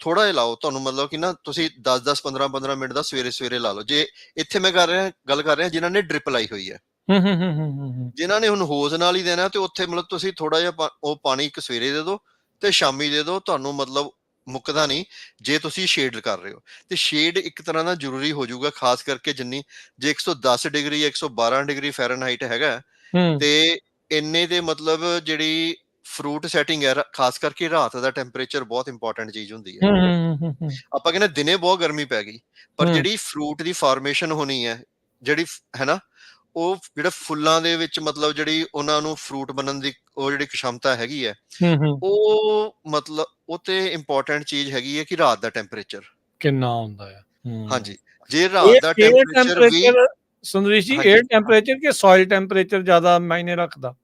ਥੋੜਾ ਜਿਹਾ ਲਾਓ। ਤੁਹਾਨੂੰ ਮਤਲਬ ਕਿ ਨਾ ਤੁਸੀਂ 10-10 15-15 ਮਿੰਟ ਦਾ ਸਵੇਰੇ ਲਾ ਲਓ। ਜੇ ਇੱਥੇ ਮੈਂ ਗੱਲ ਕਰ ਰਿਹਾ ਜਿਨ੍ਹਾਂ ਨੇ ਡ੍ਰਿਪ ਲਾਈ ਹੋਈ ਹੈ, ਹੂੰ, ਹੂੰ, ਹੂੰ, ਹੂੰ, ਹੂੰ, ਹੂੰ, ਜਿਨ੍ਹਾਂ ਨੇ ਹੁਣ ਹੋਜ਼ ਨਾਲ ਹੀ ਦੇਣਾ, ਤੇ ਉੱਥੇ ਮਤਲਬ ਤੁਸੀਂ ਥੋੜਾ ਜਿਹਾ ਉਹ ਪਾਣੀ ਇੱਕ ਸਵੇਰੇ ਦੇ ਦਿਓ ਤੇ ਸ਼ਾਮੀ ਦੇ ਦਿਓ, ਤੁਹਾਨੂੰ ਮਤਲਬ ਮੁੱਕਦਾ ਨਹੀਂ। ਜੇ ਤੁਸੀਂ ਸ਼ੇਡ ਕਰ ਰਹੇ ਹੋ, ਤੇ ਸ਼ੇਡ ਇੱਕ ਤਰ੍ਹਾਂ ਦਾ ਜ਼ਰੂਰੀ ਹੋ ਜਾਊਗਾ, ਖਾਸ ਕਰਕੇ ਜਿੰਨੀ ਜੇ 110 ਡਿਗਰੀ ਜਾਂ 112 ਡਿਗਰੀ ਫੈਰਨਹਾਈਟ ਹੈਗਾ, ਹੂੰ, ਤੇ ਇੰਨੇ ਦੇ ਮਤਲਬ ਜਿਹੜੀ ਫਰੂਟ ਸੈਟਿੰਗ ਹੈ, ਖਾਸ ਕਰਕੇ ਰਾਤ ਦਾ ਟੈਂਪਰੇਚਰ ਬਹੁਤ ਇੰਪੋਰਟੈਂਟ ਚੀਜ਼ ਹੁੰਦੀ ਹੈ। ਹੂੰ, ਹੂੰ, ਹੂੰ, ਹੂੰ, ਆਪਾਂ ਕਹਿੰਦੇ ਦਿਨੇ ਬਹੁਤ ਗਰਮੀ ਪੈ ਗਈ, ਪਰ ਹੂੰ, ਜਿਹੜੀ ਫਰੂਟ ਦੀ ਫਾਰਮੇਸ਼ਨ ਹੋਣੀ ਹੈ, ਜਿਹੜੀ ਹੈ ਨਾ, ਉਹ ਜਿਹੜਾ ਫੁੱਲਾਂ ਦੇ ਵਿੱਚ ਮਤਲਬ ਜਿਹੜੀ ਉਹਨਾਂ ਨੂੰ ਫਰੂਟ ਬਣਨ ਦੀ ਉਹ ਜਿਹੜੀ क्षमता ਹੈਗੀ ਹੈ, ਹੂੰ, ਹੂੰ, ਉਹ ਮਤਲਬ ਉਹ ਤੇ ਇੰਪੋਰਟੈਂਟ ਚੀਜ਼ ਹੈਗੀ ਹੈ ਕਿ ਰਾਤ ਦਾ ਟੈਂਪਰੇਚਰ। ਕਿੰਨਾ ਹੁੰਦਾ ਆ, ਹੂੰ, ਹਾਂਜੀ, ਜੇ ਰਾਤ ਦਾ 에ਅਰ ਟੈਂਪਰੇਚਰ ਵੀ ਟੈਂਪਰੇਚਰ ਸੁੰਦਰੇਸ਼ ਜੀ, ਹਾਂਜੀ, 에ਅਰ ਟੈਂਪਰੇਚਰ ਕਿ ਸੋਇਲ ਟੈਂਪਰੇਚਰ ਜ਼ਿਆਦਾ ਮਾਇਨੇ ਰੱਖਦਾ?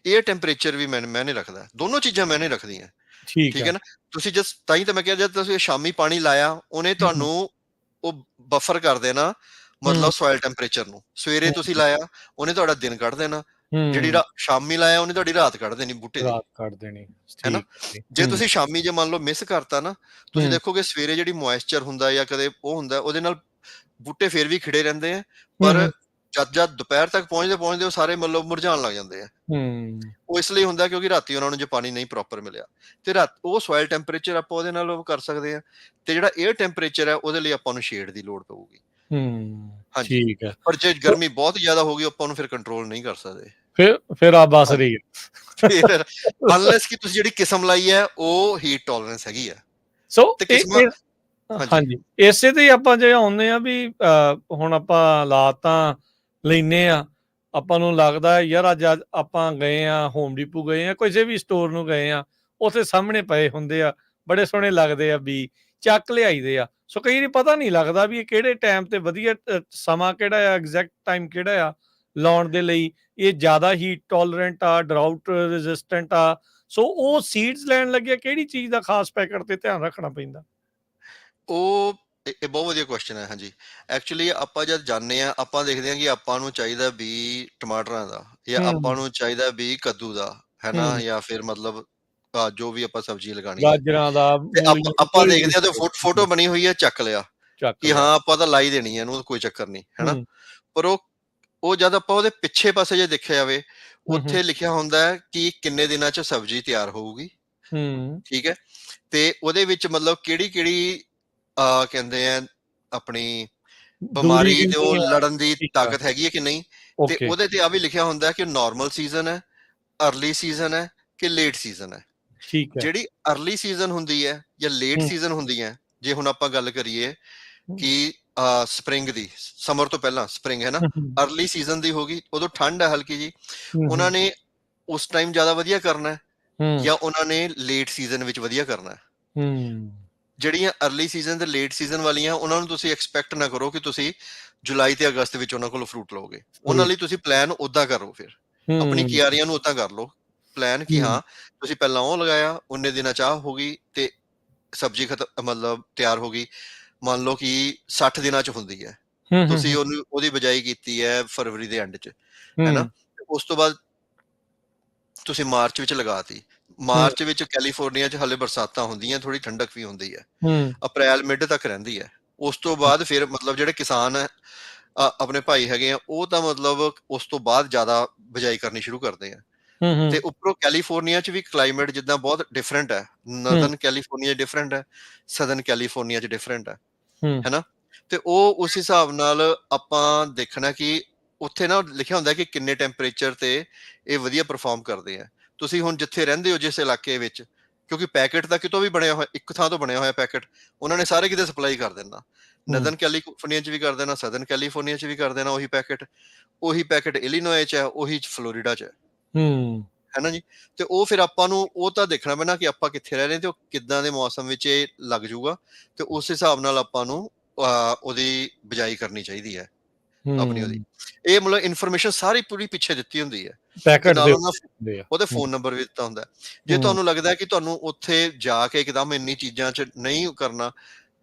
에ਅਰ ਟੈਂਪਰੇਚਰ ਵੀ ਮੈਨੇ ਰੱਖਦਾ, ਦੋਨੋਂ ਚੀਜ਼ਾਂ ਮੈਨੇ ਰੱਖਦੀਆਂ। ਠੀਕ ਠੀਕ ਹੈ, ਹੈ ਨਾ? ਤੁਸੀਂ ਤਾਂ ਹੀ ਤਾਂ ਮੈਂ ਕਿਹਾ, ਜਦ ਤੁਸੀਂ ਸ਼ਾਮੀ ਪਾਣੀ ਲਾਇਆ, ਉਹਨੇ ਹੂੰ, ਤੁਹਾਨੂੰ ਉਹ ਬਫਰ ਕਰ ਦੇਣਾ, ਹੂੰ, ਮਤਲਬ ਸੋਇਲ ਟੈਂਪਰੇਚਰ ਨੂੰ। ਸਵੇਰੇ ਹੂੰ, ਤੁਸੀਂ ਲਾਇਆ, ਉਹਨੇ ਤੁਹਾਡਾ ਦਿਨ ਕੱਢ ਦੇਣਾ। ਜਿਹੜੀ ਹੂੰ, ਸ਼ਾਮੀ ਲਾਇਆ, ਉਹਨੇ ਤੁਹਾਡੀ ਰਾਤ ਕੱਢ ਦੇਣੀ ਬੂਟੇ ਦੀ, ਰਾਤ ਕੱਢ ਦੇਣੀ, ਹੈ ਨਾ? ਠੀਕ ਹੈ ਜੀ, ਜੇ ਤੁਸੀਂ ਸ਼ਾਮੀ ਜੇ ਮੰਨ ਲਓ ਮਿਸ ਕਰਤਾ ਨਾ, ਤੁਸੀਂ ਹੂੰ, ਦੇਖੋਗੇ ਸਵੇਰੇ ਜਿਹੜੀ ਮੋਇਸਚਰ ਹੁੰਦਾ ਜਾਂ ਕਦੇ ਉਹ ਹੁੰਦਾ, ਉਹਦੇ ਨਾਲ ਬੂਟੇ ਫੇਰ ਵੀ ਖਿੜੇ ਰਹਿੰਦੇ ਆ, ਹੂੰ, ਪਰ ਹੂੰ, ਜਦ ਦੁਪਹਿਰ ਤੱਕ ਪਹੁੰਚਦੇ ਉਹ ਸਾਰੇ ਮਤਲਬ ਮੁਰਝਾਉਣ ਲੱਗ ਜਾਂਦੇ ਆ। ਹੂੰ, ਉਹ ਇਸ ਲਈ ਹੁੰਦਾ ਕਿਉਂਕਿ ਰਾਤੀ ਉਹਨਾਂ ਨੂੰ ਜੇ ਪਾਣੀ ਨਹੀਂ ਪ੍ਰੋਪਰ ਮਿਲਿਆ, ਤੇ ਉਹ ਸੋਇਲ ਟੈਂਪਰੇਚਰ ਆਪਾਂ ਉਹਦੇ ਨਾਲ ਉਹ ਕਰ ਸਕਦੇ ਆ। ਤੇ ਜਿਹੜਾ 에ਅਰ ਟੈਂਪਰੇਚਰ ਹੈ, ਉਹਦੇ ਲਈ ਆਪਾਂ ਨੂੰ ਸ਼ੇਡ ਦੀ ਲੋੜ ਪਊਗੀ। ਹੂੰ, ਹਾਂਜੀ, ਠੀਕ ਹੈ। ਪਰ ਜੇ ਗਰਮੀ ਬਹੁਤ ਜ਼ਿਆਦਾ ਹੋ ਗਈ, ਆਪਾਂ ਉਹਨੂੰ ਫਿਰ ਕੰਟਰੋਲ ਨਹੀਂ ਕਰ ਸਕਦੇ। ਫਿਰ ਆ ਬਸ ਹਾਂਜੀ, ਰਹੀ ਫਿਰ ਹੈ। ਅਨਲੈਸ ਕਿ ਤੁਸੀਂ ਜਿਹੜੀ ਕਿਸਮ ਲਾਈ ਹੈ, ਉਹ ਹੀਟ ਟੋਲਰੈਂਸ ਹੈਗੀ ਆ, ਸੋ ਤੇ ਕਿਸਮਾਂ। ਇਹ ਹਾਂਜੀ, ਹਾਂਜੀ, ਇਸੇ ਤੇ ਹੀ ਆਪਾਂ ਜੇ ਆਉਂਦੇ ਆ ਵੀ ਹੁਣ ਆਪਾਂ ਹਾਲਾਤ ਤਾਂ ਲੈਨੇ ਆ, ਆਪਾਂ ਨੂੰ ਲੱਗਦਾ ਯਾਰ ਅੱਜ ਆਪਾਂ ਗਏ ਆ, ਹੋਮ ਡੀਪੂ ਗਏ ਆ, ਕਿਸੇ ਵੀ ਸਟੋਰ ਨੂੰ ਗਏ ਆ, ਉੱਥੇ ਸਾਹਮਣੇ ਪਏ ਹੁੰਦੇ ਆ, ਬੜੇ ਸੋਹਣੇ ਲੱਗਦੇ ਆ, ਵੀ ਚੱਕ ਲਿਆਈਦੇ ਆ। ਸੋ ਕਈ ਵਾਰੀ ਪਤਾ ਨਹੀਂ ਲੱਗਦਾ ਵੀ ਇਹ ਕਿਹੜੇ ਟਾਈਮ ਤੇ ਵਧੀਆ ਸਮਾਂ ਕਿਹੜਾ ਆ, ਐਗਜ਼ੈਕਟ ਟਾਈਮ ਕਿਹੜਾ ਆ ਲਾਉਣ ਦੇ ਲਈ। ਇਹ ਜ਼ਿਆਦਾ ਹੀਟ ਟੋਲਰੈਂਟ ਆ, ਡਰਾਊਟ ਰੈਜ਼ਿਸਟੈਂਟ ਆ। ਸੋ ਉਹ ਸੀਡਸ ਲੈਣ ਲੱਗਿਆ ਕਿਹੜੀ ਚੀਜ਼ ਦਾ ਖਾਸ ਪੈਕਟ ਤੇ ਧਿਆਨ ਰੱਖਣਾ ਪੈਂਦਾ? ਉਹ ਇਹ ਬਹੁਤ ਵਧੀਆ ਕੁਐਸਚਨ ਹੈ। ਹਾਂਜੀ, ਐਕਚੁਅਲੀ ਆਪਾਂ ਜਦ ਜਾਂਦੇ ਆ, ਆਪਾਂ ਦੇਖਦੇ ਹਾਂ ਕਿ ਆਪਾਂ ਨੂੰ ਚਾਹੀਦਾ ਵੀ ਟਮਾਟਰਾਂ ਦਾ, ਜਾਂ ਆਪਾਂ ਹੂੰ, ਨੂੰ ਚਾਹੀਦਾ ਵੀ ਕੱਦੂ ਦਾ, ਹੈ ਨਾ? ਹੂੰ, ਜਾਂ ਫਿਰ ਮਤਲਬ ਜੋ ਵੀ ਆਪਾਂ ਸਬਜ਼ੀ ਲਗਾਣੀ ਹੈ, ਗਾਜਰਾਂ ਦਾ, ਤੇ ਮੂਲੀਆਂ ਦਾ, ਆਪਾਂ ਕੋਈ ਵੀ ਦੇਖਦੇ ਹਾਂ ਤੇ ਫੋਟੋ ਬਣੀ ਹੋਈ ਹੈ, ਚੱਕ ਲਿਆ ਚੱਕ ਕਿ ਲਿਆ। ਹਾਂ ਆਪਾਂ ਤਾਂ ਲਾਈ ਦੇਣੀ ਹੈ ਇਹਨੂੰ, ਕੋਈ ਚੱਕਰ ਨਹੀਂ, ਹੈ ਨਾ? ਹੂੰ, ਪਰ ਉਹ ਜਦ ਆਪਾਂ ਉਹਦੇ ਪਿੱਛੇ ਪਾਸੇ ਜੇ ਦੇਖਿਆ ਜਾਵੇ, ਹੂੰ, ਹੂੰ, ਉੱਥੇ ਲਿਖਿਆ ਹੁੰਦਾ ਹੈ ਕਿ ਕਿੰਨੇ ਦਿਨਾਂ 'ਚ ਸਬਜ਼ੀ ਤਿਆਰ ਹੋਊਗੀ। ਹੂੰ, ਠੀਕ ਹੈ, ਤੇ ਉਹਦੇ ਵਿੱਚ ਮਤਲਬ ਕਿਹੜੀ ਕਹਿੰਦੇ ਆ ਆਪਣੀ ਦੂਰੀ ਬਿਮਾਰੀ ਤੇ ਕਿੰਨੀ ਉਹ ਆ? ਲੜਨ ਦੀ ਠੀਕ ਆ, ਤਾਕਤ ਹੈਗੀ ਹੈ ਕਿ ਨਹੀਂ। ਤੇ ਓਕੇ, ਉਹਦੇ ਤੇ ਆ ਵੀ ਲਿਖਿਆ ਹੁੰਦਾ ਕਿ ਨਾਰਮਲ ਸੀਜ਼ਨ ਹੈ, ਅਰਲੀ ਸੀਜ਼ਨ ਹੈ, ਕਿ ਲੇਟ ਸੀਜ਼ਨ ਹੈ। ਠੀਕ ਹੈ। ਜਿਹੜੀ ਅਰਲੀ ਸੀਜ਼ਨ ਹੁੰਦੀ ਹੈ ਜਾਂ ਲੇਟ ਹੂੰ, ਸੀਜ਼ਨ ਹੁੰਦੀ ਹੈ, ਜੇ ਹੁਣ ਆਪਾਂ ਗੱਲ ਕਰੀਏ ਹੂੰ, ਕਿ ਸਪਰਿੰਗ ਦੀ, ਸਮਰ ਤੋਂ ਪਹਿਲਾਂ ਸਪਰਿੰਗ, ਹੈ ਨਾ? ਹੂੰ, ਅਰਲੀ ਸੀਜ਼ਨ ਦੀ ਹੋਗੀ, ਉਦੋਂ ਠੰਡ ਹੈ ਹਲਕੀ ਜੀ, ਹੂੰ, ਉਹਨਾਂ ਹੂੰ, ਨੇ ਉਸ ਟਾਈਮ ਜ਼ਿਆਦਾ ਵਧੀਆ ਕਰਨਾ ਹੈ, ਹੂੰ, ਜਾਂ ਉਹਨਾਂ ਨੇ ਲੇਟ ਸੀਜ਼ਨ ਵਿੱਚ ਵਧੀਆ ਕਰਨਾ ਹੈ। ਹੂੰ, ਜਿਹੜੀਆਂ ਅਰਲੀ ਸੀਜ਼ਨ ਤੇ ਲੇਟ ਸੀਜ਼ਨ ਵਾਲੀਆਂ, ਉਹਨਾਂ ਨੂੰ ਤੁਸੀਂ ਐਕਸਪੈਕਟ ਨਾ ਕਰੋ ਕਿ ਤੁਸੀਂ ਜੁਲਾਈ ਤੇ ਅਗਸਤ ਵਿੱਚ ਉਹਨਾਂ ਕੋਲੋਂ ਫਰੂਟ ਲਓਗੇ। ਉਹਨਾਂ ਫਰੂਟ, ਲਈ ਤੁਸੀਂ ਪਲਾਨ ਉਦਾਂ ਕਰੋ, ਫਿਰ ਆਪਣੀ ਹੂੰ, ਕਿਆਰੀਆਂ ਨੂੰ ਉਦਾਂ ਕਰ ਲਓ ਪਲਾਨ ਕਿ ਹੂੰ, ਹਾਂ ਤੁਸੀਂ ਪਹਿਲਾਂ ਉਹ ਲਗਾਇਆ, ਉਨੇ ਦਿਨਾਂ ਚ ਹੋ ਗਈ, ਤੇ ਸਬਜ਼ੀ ਮਤਲਬ ਤਿਆਰ ਹੋ ਗਈ। ਮੰਨ ਲਓ ਕਿ 60 ਦਿਨਾਂ ਚ ਹੁੰਦੀ ਹੈ, ਹੂੰ, ਹੂੰ, ਤੁਸੀਂ ਹੂੰ, ਉਹਦੀ ਬਿਜਾਈ ਕੀਤੀ ਹੈ ਫਰਵਰੀ ਦੇ ਐਂਡ 'ਚ, ਹੈ ਨਾ? ਹੂੰ, ਉਸ ਤੋਂ ਬਾਅਦ ਤੁਸੀਂ ਮਾਰਚ ਵਿੱਚ ਲਗਾਤੀ। ਹੂੰ, ਮਾਰਚ ਵਿੱਚ ਕੈਲੀਫੋਰਨੀਆ 'ਚ ਹਾਲੇ ਬਰਸਾਤਾਂ ਹੁੰਦੀਆਂ, ਥੋੜ੍ਹੀ ਠੰਡਕ ਵੀ ਹੁੰਦੀ ਹੈ। ਹੂੰ, ਅਪ੍ਰੈਲ ਮਿਡ ਤੱਕ ਰਹਿੰਦੀ ਹੈ। ਉਸ ਤੋਂ ਬਾਅਦ ਫਿਰ ਮਤਲਬ ਜਿਹੜੇ ਕਿਸਾਨ ਆਪਣੇ ਭਾਈ ਹੈਗੇ ਆ, ਉਹ ਤਾਂ ਮਤਲਬ ਉਸ ਤੋਂ ਬਾਅਦ ਜ਼ਿਆਦਾ ਬਿਜਾਈ ਕਰਨੀ ਸ਼ੁਰੂ ਕਰਦੇ ਆ। ਹੂੰ, ਤੇ ਹੂੰ, ਉੱਪਰੋਂ ਕੈਲੀਫੋਰਨੀਆ 'ਚ ਵੀ ਕਲਾਈਮੇਟ ਜਿੱਦਾਂ ਬਹੁਤ ਡਿਫਰੈਂਟ ਹੈ। ਹੂੰ, ਨਾਰਦਰਨ ਕੈਲੀਫੋਰਨੀਆ ਡਿਫਰੈਂਟ ਹੈ, ਸਦਰਨ ਕੈਲੀਫੋਰਨੀਆ 'ਚ ਡਿਫਰੈਂਟ ਹੈ। ਹੂੰ, ਹੈ ਨਾ? ਤੇ ਉਹ ਉਸ ਹਿਸਾਬ ਨਾਲ ਆਪਾਂ ਦੇਖਣਾ ਕਿ ਉੱਥੇ ਨਾ ਲਿਖਿਆ ਹੁੰਦਾ ਕਿ ਕਿੰਨੇ ਟੈਂਪਰੇਚਰ ਤੇ ਇਹ ਵਧੀਆ ਪਰਫਾਰਮ ਕਰਦੇ ਆ। ਤੁਸੀਂ ਹੁਣ ਜਿੱਥੇ ਰਹਿੰਦੇ ਹੋ ਜਿਸ ਇਲਾਕੇ ਵਿੱਚ, ਕਿਉਂਕਿ ਪੈਕੇਟ ਤਾਂ ਕਿਤੋਂ ਵੀ ਬਣਿਆ ਹੋਇਆ, ਇੱਕ ਥਾਂ ਤੋਂ ਬਣਿਆ ਹੋਇਆ ਪੈਕੇਟ, ਉਹਨਾਂ ਨੇ ਸਾਰੇ ਕਿਤੇ ਸਪਲਾਈ ਕਰ ਦੇਣਾ। ਹੂੰ, ਨਰਦਰਨ ਕੈਲੀਫੋਰਨੀਆ 'ਚ ਵੀ ਕਰ ਦੇਣਾ, ਸਦਰਨ ਕੈਲੀਫੋਰਨੀਆ 'ਚ ਵੀ ਕਰ ਦੇਣਾ ਉਹੀ ਪੈਕੇਟ ਇਲੀਨੋਏ 'ਚ ਹੈ, ਉਹੀ ਫਲੋਰੀਡਾ 'ਚ ਹੈ। ਹੂੰ, ਹੈ ਨਾ ਜੀ? ਤੇ ਉਹ ਫਿਰ ਆਪਾਂ ਨੂੰ ਉਹ ਤਾਂ ਦੇਖਣਾ ਪੈਣਾ ਕਿ ਆਪਾਂ ਕਿੱਥੇ ਰਹਿ ਰਹੇ ਤੇ ਉਹ ਕਿੱਦਾਂ ਦੇ ਮੌਸਮ ਵਿੱਚ ਇਹ ਲੱਗ ਜਾਊਗਾ, ਤੇ ਉਸ ਹਿਸਾਬ ਨਾਲ ਆਪਾਂ ਨੂੰ ਉਹਦੀ ਬਿਜਾਈ ਕਰਨੀ ਚਾਹੀਦੀ ਹੈ ਆਪਣੀ ਉਹਦੀ। ਹੂੰ, ਇਹ ਮਤਲਬ ਇਨਫੋਰਮੇਸ਼ਨ ਸਾਰੀ ਪੂਰੀ ਪਿੱਛੇ ਦਿੱਤੀ ਹੁੰਦੀ ਹੈ, ਤੇ ਪੈਕੇਟ ਦੇ ਨਾਲ ਉਹਨਾਂ ਉੱਤੇ ਹੁੰਦੇ ਆ। ਉਹਦੇ ਹੂੰ, ਫੋਨ ਨੰਬਰ ਵੀ ਦਿੱਤਾ ਹੁੰਦਾ ਹੈ। ਜੇ ਹੂੰ, ਤੁਹਾਨੂੰ ਲੱਗਦਾ ਹੈ ਕਿ ਤੁਹਾਨੂੰ ਉੱਥੇ ਜਾ ਕੇ ਇੱਕਦਮ ਇੰਨੀ ਚੀਜ਼ਾਂ 'ਚ ਨਹੀਂ ਕਰਨਾ,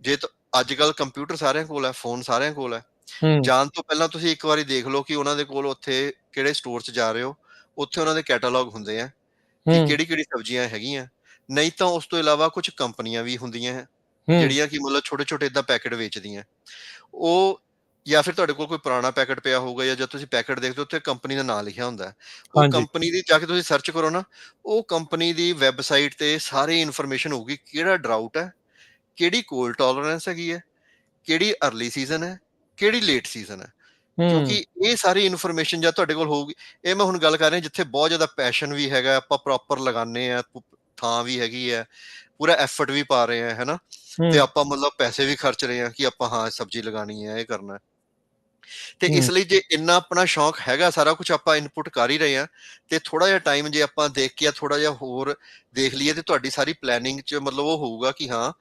ਜੇ ਅੱਜ ਕੱਲ ਕੰਪਿਊਟਰ ਸਾਰਿਆਂ ਕੋਲ ਹੈ, ਫੋਨ ਸਾਰਿਆਂ ਕੋਲ ਹੈ, ਹੂੰ, ਜਾਣ ਤੋਂ ਪਹਿਲਾਂ ਤੁਸੀਂ ਇੱਕ ਵਾਰੀ ਦੇਖ ਲਓ ਕਿ ਉਹਨਾਂ ਦੇ ਕੋਲ ਉੱਥੇ ਕਿਹੜੇ ਸਟੋਰ 'ਚ ਜਾ ਰਹੇ ਹੋ, ਉੱਥੇ ਉਹਨਾਂ ਦੇ ਕੈਟਾਲੌਗ ਹੁੰਦੇ ਆ ਕਿ ਹੂੰ, ਕਿਹੜੀ-ਕਿਹੜੀ ਸਬਜ਼ੀਆਂ ਹੈਗੀਆਂ। ਨਹੀਂ ਤਾਂ ਉਸ ਤੋਂ ਇਲਾਵਾ ਕੁਝ ਕੰਪਨੀਆਂ ਵੀ ਹੁੰਦੀਆਂ ਹੈ, ਹੂੰ, ਜਿਹੜੀਆਂ ਕਿ ਮਤਲਬ ਛੋਟੇ-ਛੋਟੇ ਏਦਾਂ ਪੈਕੇਟ ਵੇਚਦੀਆਂ। ਉਹ ਜਾਂ ਫਿਰ ਤੁਹਾਡੇ ਕੋਲ ਕੋਈ ਪੁਰਾਣਾ ਪੈਕੇਟ ਪਿਆ ਹੋਊਗਾ, ਜਾਂ ਜਦ ਤੁਸੀਂ ਪੈਕੇਟ ਦੇਖਦੇ ਹੋ ਉੱਥੇ ਕੰਪਨੀ ਦਾ ਨਾਂ ਲਿਖਿਆ ਹੁੰਦਾ ਹੈ। ਉਹ ਹਾਂਜੀ, ਕੰਪਨੀ ਦੀ ਜਾ ਕੇ ਤੁਸੀਂ ਸਰਚ ਕਰੋ ਨਾ, ਉਹ ਕੰਪਨੀ ਦੀ ਵੈਬਸਾਈਟ ਤੇ ਸਾਰੀ ਇਨਫੋਰਮੇਸ਼ਨ ਹੋਊਗੀ, ਕਿਹੜਾ ਡਰਾਊਟ ਹੈ, ਕਿਹੜੀ ਕੋਲਡ ਟੋਲਰੈਂਸ ਹੈਗੀ ਹੈ, ਕਿਹੜੀ ਅਰਲੀ ਸੀਜ਼ਨ ਹੈ, ਕਿਹੜੀ ਲੇਟ ਸੀਜ਼ਨ ਹੈ। ਹੂੰ, ਕਿਉਂਕਿ ਇਹ ਸਾਰੀ ਇਨਫੋਰਮੇਸ਼ਨ ਜਦ ਤੁਹਾਡੇ ਕੋਲ ਹੋਊਗੀ, ਇਹ ਮੈਂ ਹੁਣ ਗੱਲ ਕਰ ਰਿਹਾ ਜਿੱਥੇ ਬਹੁਤ ਜ਼ਿਆਦਾ ਪੈਸ਼ਨ ਵੀ ਹੈਗਾ, ਆਪਾਂ ਪ੍ਰੋਪਰ ਲਗਾਉਂਦੇ ਆ, ਥਾਂ ਵੀ ਹੈਗੀ ਹੈ, ਪੂਰਾ ਐਫਰਟ ਵੀ ਪਾ ਰਹੇ ਆ, ਹੈ ਨਾ? ਤੇ ਹੂੰ, ਆਪਾਂ ਮਤਲਬ ਪੈਸੇ ਵੀ ਖਰਚ ਰਹੇ ਆ ਕਿ ਆਪਾਂ ਹਾਂ ਸਬਜ਼ੀ ਲਗਾਉਣੀ ਹੈ, ਇਹ ਕਰਨਾ ਹੈ। ਤੇ ਹੂੰ, ਇਸ ਲਈ ਜੇ ਇੰਨਾ ਆਪਣਾ ਸ਼ੌਕ ਹੈਗਾ, ਸਾਰਾ ਕੁਝ ਆਪਾਂ ਇਨਪੁਟ ਕਰ ਹੀ ਰਹੇ ਆ, ਤੇ ਥੋੜਾ ਜਿਹਾ ਟਾਈਮ ਜੇ ਆਪਾਂ ਦੇਖ ਕੇ ਥੋੜਾ ਜਿਹਾ ਹੋਰ ਦੇਖ ਲਈਏ, ਤੇ ਤੁਹਾਡੀ ਸਾਰੀ ਪਲੈਨਿੰਗ 'ਚ ਮਤਲਬ ਉਹ ਹੋਊਗਾ ਕਿ ਹਾਂ